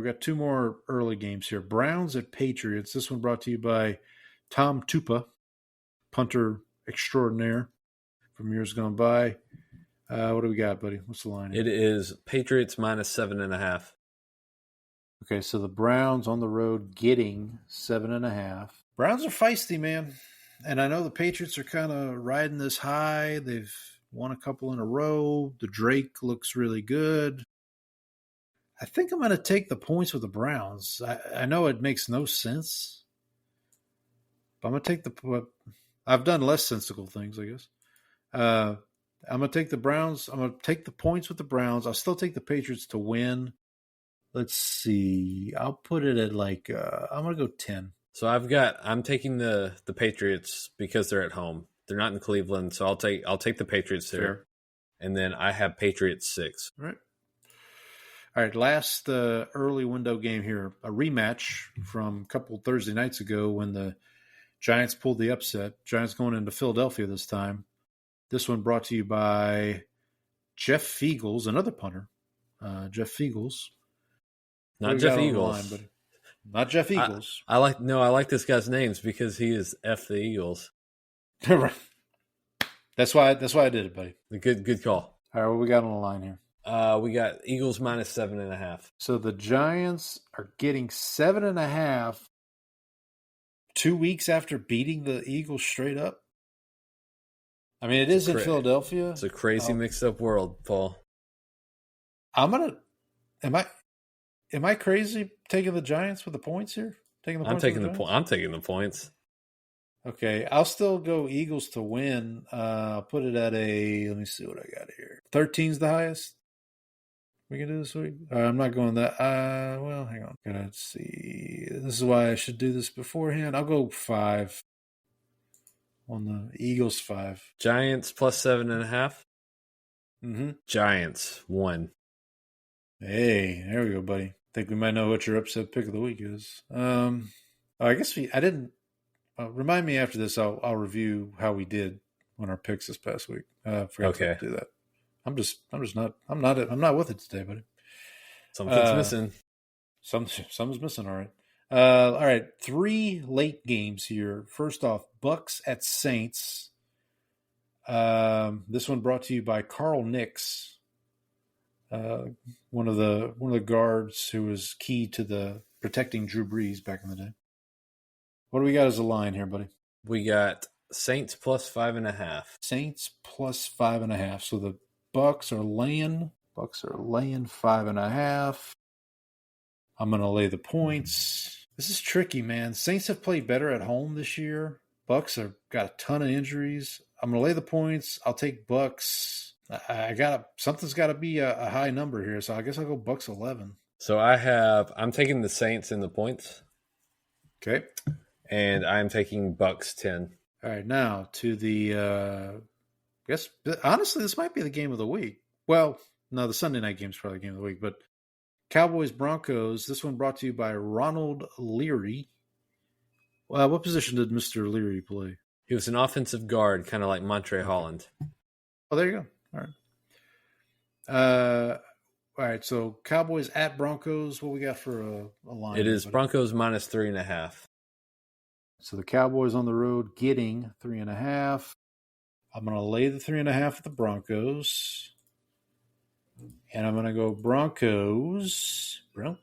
got 2 more early games here. Browns at Patriots. This one brought to you by Tom Tupa, punter extraordinaire from years gone by. What do we got, buddy? What's the line here? It is Patriots minus 7.5. Okay, so the Browns on the road getting 7.5. Browns are feisty, man. And I know the Patriots are kind of riding this high. They've won a couple in a row. The Drake looks really good. I think I'm going to take the points with the Browns. I know it makes no sense, but I'm going to take I've done less sensible things, I guess. I'm going to take the Browns. I'm going to take the points with the Browns. I'll still take the Patriots to win. Let's see. I'll put it at I'm going to go 10. So I'm taking the Patriots because they're at home. They're not in Cleveland, so I'll take the Patriots there. Fair. And then I have Patriots 6. All right. Last early window game here. A rematch from a couple Thursday nights ago when the Giants pulled the upset. Giants going into Philadelphia this time. This one brought to you by Jeff Feagles, another punter. Jeff Feagles. Not Jeff Eagles. Not Jeff Eagles. I like this guy's names because he is F the Eagles. Right. That's why I did it, buddy. Good call. All right, what we got on the line here? We got Eagles minus 7.5. So the Giants are getting 7.5 2 weeks after beating the Eagles straight up. I mean, it is in Philadelphia. It's a crazy mixed up world, Paul. Am I crazy taking the Giants with the points here? I'm taking the points. Okay, I'll still go Eagles to win. I'll put it at let me see what I got here. 13's the highest we can do this week. I'm not going that. Well, hang on. Gotta see. This is why I should do this beforehand. I'll go 5 on the Eagles 5. Giants plus 7.5. Mm-hmm. Giants 1. Hey, there we go, buddy. Think we might know what your upset pick of the week is. I guess I didn't. Remind me after this. I'll review how we did on our picks this past week. Forgot to do that. I'm not with it today, buddy. Something's missing. Something's missing. All right. All right. 3 late games here. First off, Bucks at Saints. This one brought to you by Carl Nix, one of the guards who was key to the protecting Drew Brees back in the day. What do we got as a line here, buddy? We got Saints plus 5.5. Saints plus 5.5. So the Bucks are laying 5.5. I'm going to lay the points. This is tricky, man. Saints have played better at home this year. Bucks have got a ton of injuries. I'm going to lay the points. I'll take Bucks. Something's got to be a high number here, so I guess I'll go Bucks 11. So I'm taking the Saints in the points. Okay. And I'm taking Bucks 10. All right, now to the I guess honestly this might be the game of the week. Well, no, the Sunday night game is probably the game of the week, but Cowboys Broncos, this one brought to you by Ronald Leary. What position did Mr. Leary play? He was an offensive guard, kind of like Montre Holland. Oh, there you go. All right. All right, so Cowboys at Broncos, what we got for a line? It is Broncos minus 3.5. So the Cowboys on the road getting 3.5. I'm going to lay the 3.5 at the Broncos. And I'm going to go Broncos. Let's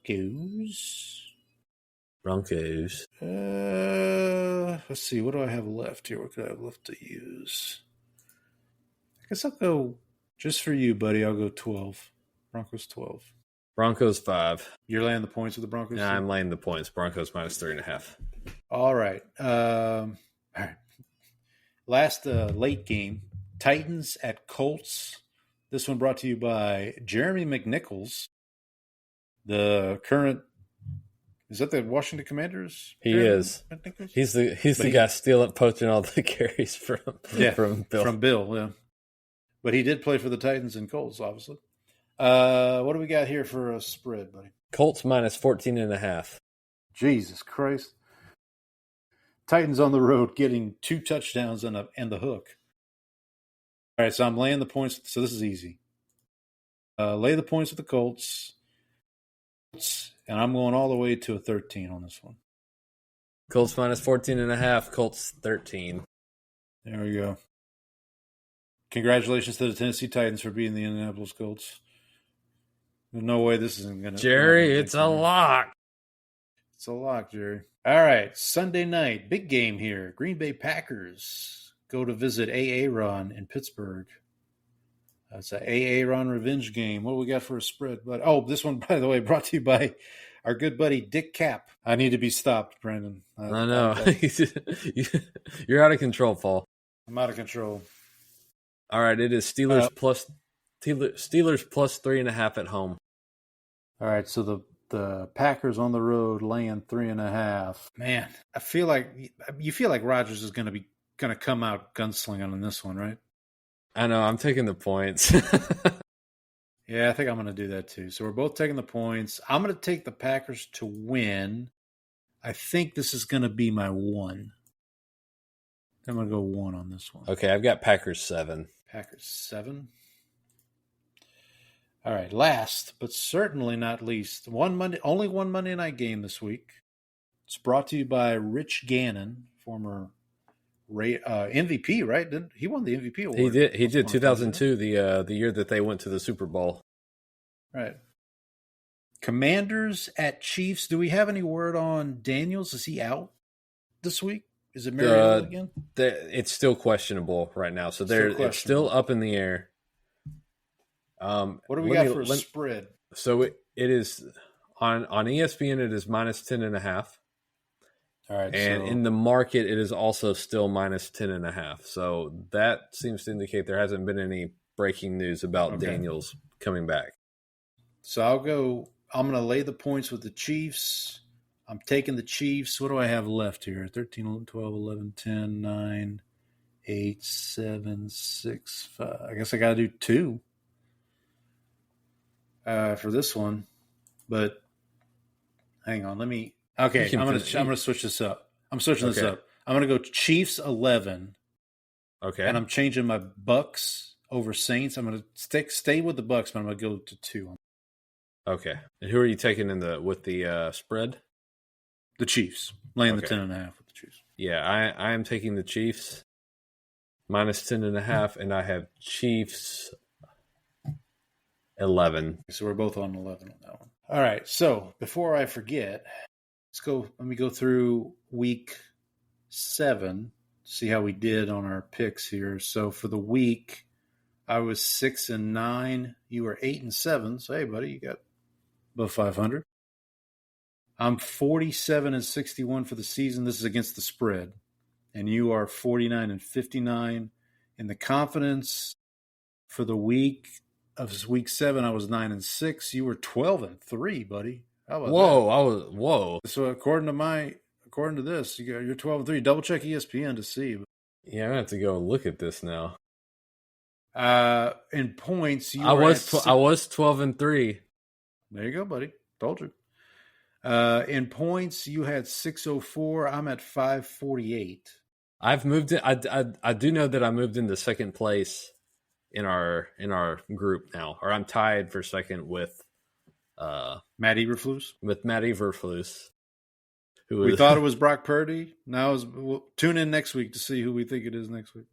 See, what do I have left here? What could I have left to use? I guess I'll go, just for you, buddy, I'll go 12. Broncos 12. Broncos 5. You're laying the points with the Broncos? Yeah, I'm laying the points. Broncos minus 3.5. All right. All right. Last late game, Titans at Colts. This one brought to you by Jeremy McNichols, the current. Is that the Washington Commanders? He is. He's the guy poaching all the carries from Bill. From Bill, yeah. But he did play for the Titans and Colts, obviously. What do we got here for a spread, buddy? Colts minus 14.5. Jesus Christ. Titans on the road getting 2 touchdowns and the hook. All right, so I'm laying the points. So this is easy. Lay the points with the Colts. And I'm going all the way to a 13 on this one. Colts minus 14.5. Colts 13. There we go. Congratulations to the Tennessee Titans for beating the Indianapolis Colts. There's no way this isn't going to... Jerry, it's a lock. It's a lock, Jerry. All right, Sunday night, big game here. Green Bay Packers go to visit Aaron in Pittsburgh. It's a Aaron revenge game. What do we got for a spread? Oh, this one, by the way, brought to you by our good buddy Dick Cap. I need to be stopped, Brandon. I know. You're out of control, Paul. I'm out of control. All right, it is Steelers plus 3.5 at home. All right, so the Packers on the road laying 3.5. Man, I feel like Rodgers is going to come out gunslinging on this one, right? I know. I'm taking the points. Yeah, I think I'm going to do that too. So we're both taking the points. I'm going to take the Packers to win. I think this is going to be my 1. I'm going to go 1 on this one. Okay, I've got Packers 7. Packers 7. All right, last but certainly not least, only one Monday night game this week. It's brought to you by Rich Gannon, former MVP, right? He won the MVP award. He did. He did. 2002, the year that they went to the Super Bowl. Right. Commanders at Chiefs. Do we have any word on Daniels? Is he this week? Is it Mariota again? It's still questionable right now, so it's still up in the air. What do we got for a spread? So it is on ESPN. It is minus 10.5. All right, and in the market, it is also still minus 10.5. So that seems to indicate there hasn't been any breaking news about Daniels coming back. So I'm going to lay the points with the Chiefs. I'm taking the Chiefs. What do I have left here? 13, 11, 12, 11, 10, 9, 8, 7, 6, 5. I guess I got to do 2 for this one. But hang on. Okay, I'm gonna switch this up. I'm switching this up. I'm gonna go Chiefs 11. Okay. And I'm changing my Bucks over Saints. I'm gonna stay with the Bucks, but I'm gonna go to 2. Okay. And who are you taking with the spread? The Chiefs, laying the 10.5 with the Chiefs. Yeah, I am taking the Chiefs minus 10.5, and I have Chiefs 11. So we're both on 11 on that one. All right. So before I forget, let me go through week 7, see how we did on our picks here. So for the week, I was 6-9. You were 8-7. So hey, buddy, you got above 500. I'm 47-61 for the season. This is against the spread. And you are 49-59. In the confidence for the week of week 7, I was 9-6. You were 12-3, buddy. How about that? Whoa. So according to this, you're 12-3. Double check ESPN to see. Yeah, I'm gonna have to go look at this now. In points, I was 12-3. There you go, buddy. Told you. In points, you had 604. I'm at 548. I've moved it. I do know that I moved into second place in our group now, or I'm tied for second with Matt Eberflus. With Matt Eberflus. We thought it was Brock Purdy. Now we'll tune in next week to see who we think it is next week.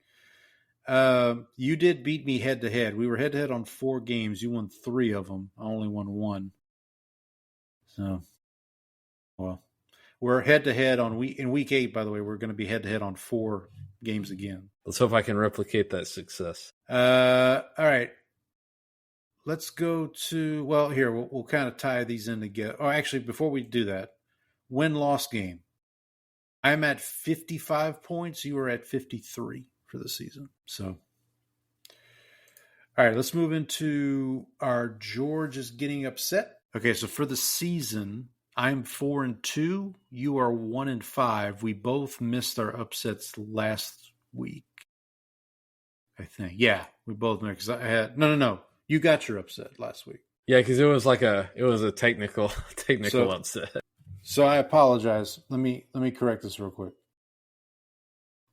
You did beat me head to head. We were head to head on 4 games. You won 3 of them. I only won 1. So, well, we're head to head in week 8. By the way, we're going to be head to head on 4 games again. Let's hope I can replicate that success. All right. Let's go to here. We'll kind of tie these in together. Oh, actually, before we do that, win-loss game. I'm at 55 points. You were at 53 for the season. So, all right, let's move into our George is getting upset. Okay, so for the season, I'm 4-2. You are 1-5. We both missed our upsets last week, I think. Yeah, we both missed. 'Cause I had no. You got your upset last week. Yeah, because it was a technical upset. So I apologize. Let me correct this real quick.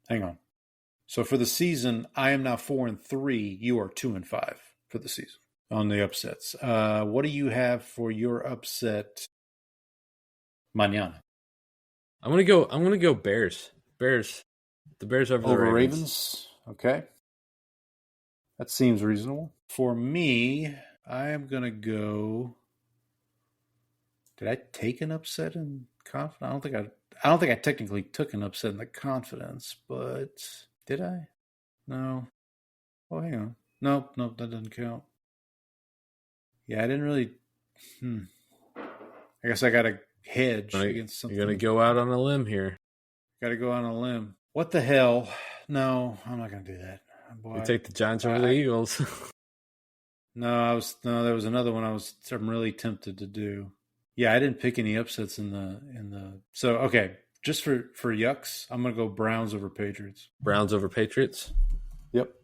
Hang on. So for the season, I am now 4-3. You are 2-5 for the season on the upsets. What do you have for your upset mañana? I'm gonna go Bears. The Bears over the Ravens. Okay. That seems reasonable. For me, I am gonna go. Did I take an upset in confidence? I don't think I technically took an upset in the confidence, but did I? No. Oh, hang on. Nope, that doesn't count. Yeah, I didn't really. I guess I got to hedge against something. You're gonna go out on a limb here. Got to go on a limb. What the hell? No, I'm not gonna do that. Boy, you take the Giants over the Eagles. No, there was another one I'm really tempted to do. Yeah, I didn't pick any upsets in the. So okay, just for yucks, I'm gonna go Browns over Patriots. Browns over Patriots. Yep.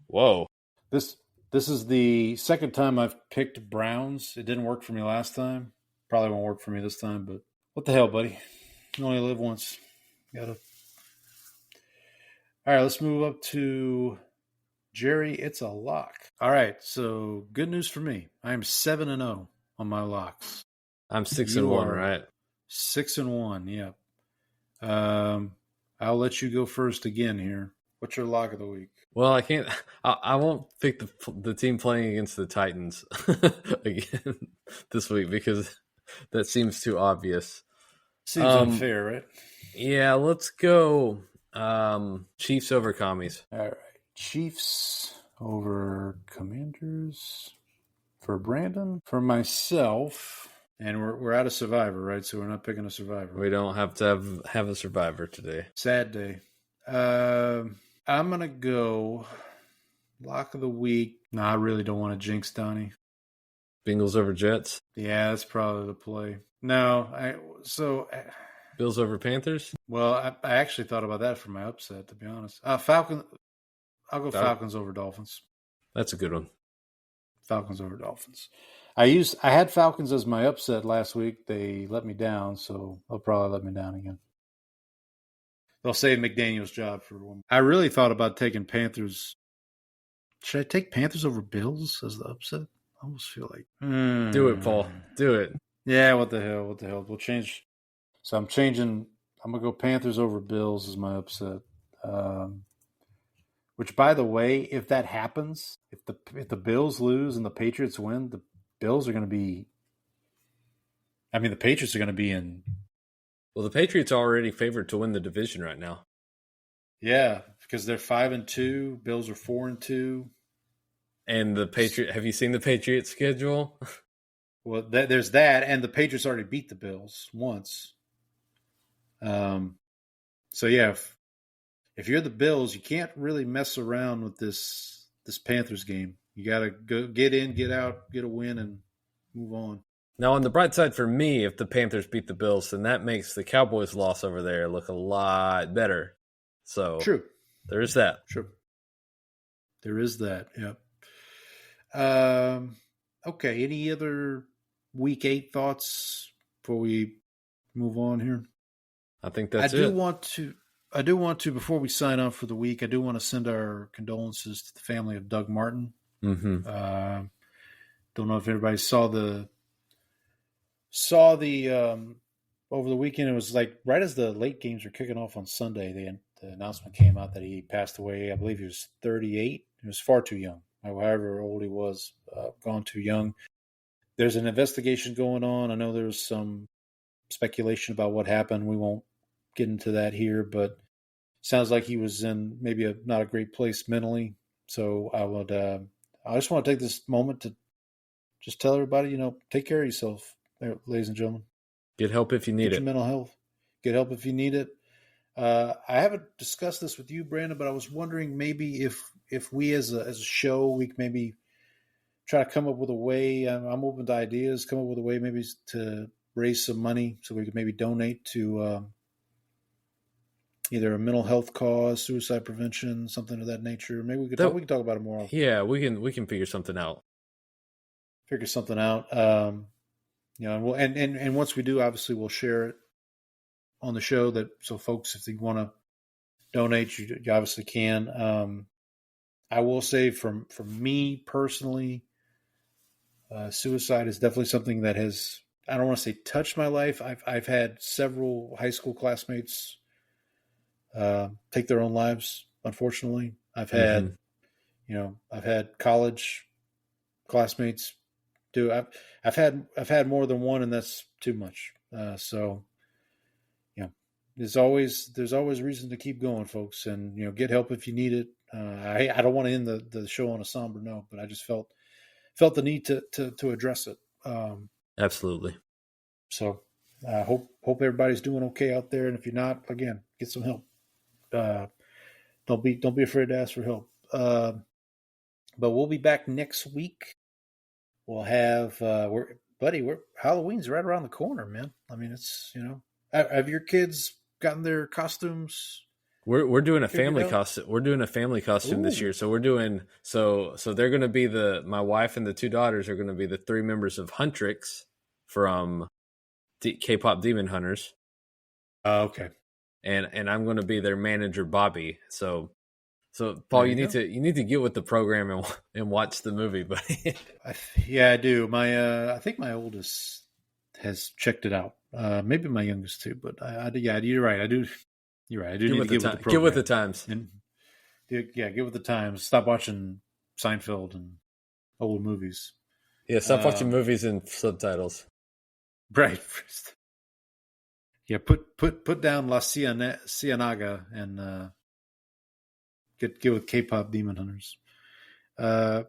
Whoa. This is the second time I've picked Browns. It didn't work for me last time. Probably won't work for me this time. But what the hell, buddy? You only live once. Gotta. All right, let's move up to Jerry. It's a lock. All right, so good news for me. I am 7-0 on my locks. I'm 6-1, right? 6-1, yeah. I'll let you go first again here. What's your lock of the week? Well, I can't. I won't pick the team playing against the Titans again this week because that seems too obvious. Seems unfair, right? Yeah, let's go Chiefs over Commies. All right, Chiefs over Commanders for Brandon. For myself. And we're out of Survivor, right? So we're not picking a Survivor. We don't have to have a Survivor today. Sad day. I'm going to go lock of the week. No, I really don't want to jinx Donnie. Bengals over Jets? Yeah, that's probably the play. No, Bills over Panthers? Well, I actually thought about that for my upset, to be honest. Falcons. I'll go Falcons over Dolphins. That's a good one. Falcons over Dolphins. I had Falcons as my upset last week. They let me down, so they'll probably let me down again. They'll save McDaniel's job for one. I really thought about taking Panthers. Should I take Panthers over Bills as the upset? I almost feel like Do it, Paul. Do it. Yeah, what the hell? What the hell? We'll change. So I'm changing. I'm gonna go Panthers over Bills as my upset. Which, by the way, if that happens, if the Bills lose and the Patriots win, the Bills are going to be. I mean, the Patriots are going to be in. Well, the Patriots are already favored to win the division right now. Yeah, because they're 5-2. Bills are 4-2. And the Patriot. Have you seen the Patriots schedule? Well, there's that, and the Patriots already beat the Bills once. So yeah, if you're the Bills, you can't really mess around with this Panthers game. You got to go get in, get out, get a win, and move on. Now, on the bright side for me, if the Panthers beat the Bills, then that makes the Cowboys' loss over there look a lot better. So true, there is that. True, there is that. Yep. Okay. Any other Week 8 thoughts before we move on here? I think that's it. I do want to, before we sign off for the week, I do want to send our condolences to the family of Doug Martin. Mm-hmm. Don't know if everybody saw the over the weekend. It was like right as the late games were kicking off on Sunday, the announcement came out that he passed away. I believe he was 38. He was far too young. However old he was, gone too young. There's an investigation going on. I know there was some speculation about what happened. We won't get into that here, but sounds like he was in maybe not a great place mentally. So I just want to take this moment to just tell everybody, take care of yourself, ladies and gentlemen. Get help if you need it. Mental health. Get help if you need it. I haven't discussed this with you, Brandon, but I was wondering maybe if we as a show, we could maybe try to come up with a way. I'm open to ideas. Come up with a way maybe to raise some money so we could maybe donate to either a mental health cause, suicide prevention, something of that nature. Maybe we could talk about it more. Yeah, we can figure something out. And once we do, obviously we'll share it on the show. So folks, if they want to donate, you obviously can. I will say, from me personally, suicide is definitely something that has, I don't want to say touched my life. I've had several high school classmates take their own lives. Unfortunately, I've had, I've had college classmates do. I've had more than one, and that's too much. So, there's always reason to keep going, folks, and get help if you need it. I don't want to end the show on a somber note, but I just felt the need to address it. Absolutely. So I hope everybody's doing okay out there, and if you're not, again, get some help. Don't be afraid to ask for help. But we'll be back next week. We'll have Halloween's right around the corner, man. I mean, it's have your kids gotten their costumes? We're doing a family costume. We're doing a family costume this year. So we're doing so they're going to be my wife and the two daughters are going to be the three members of Huntrix from K-pop Demon Hunters. Okay. And I'm going to be their manager, Bobby. So Paul, you need to get with the program and watch the movie, buddy. I do. I think my oldest has checked it out. Maybe my youngest too, but you're right. I do. You're right. I do need to get with the program. Get with the times. Get with the times. Stop watching Seinfeld and old movies. Yeah, stop watching movies and subtitles. Right. Yeah, put down La Ciénaga and get with K-pop Demon Hunters.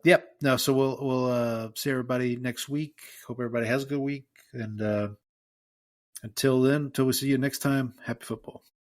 Yep. No, so we'll see everybody next week. Hope everybody has a good week. And until then, until we see you next time, happy football.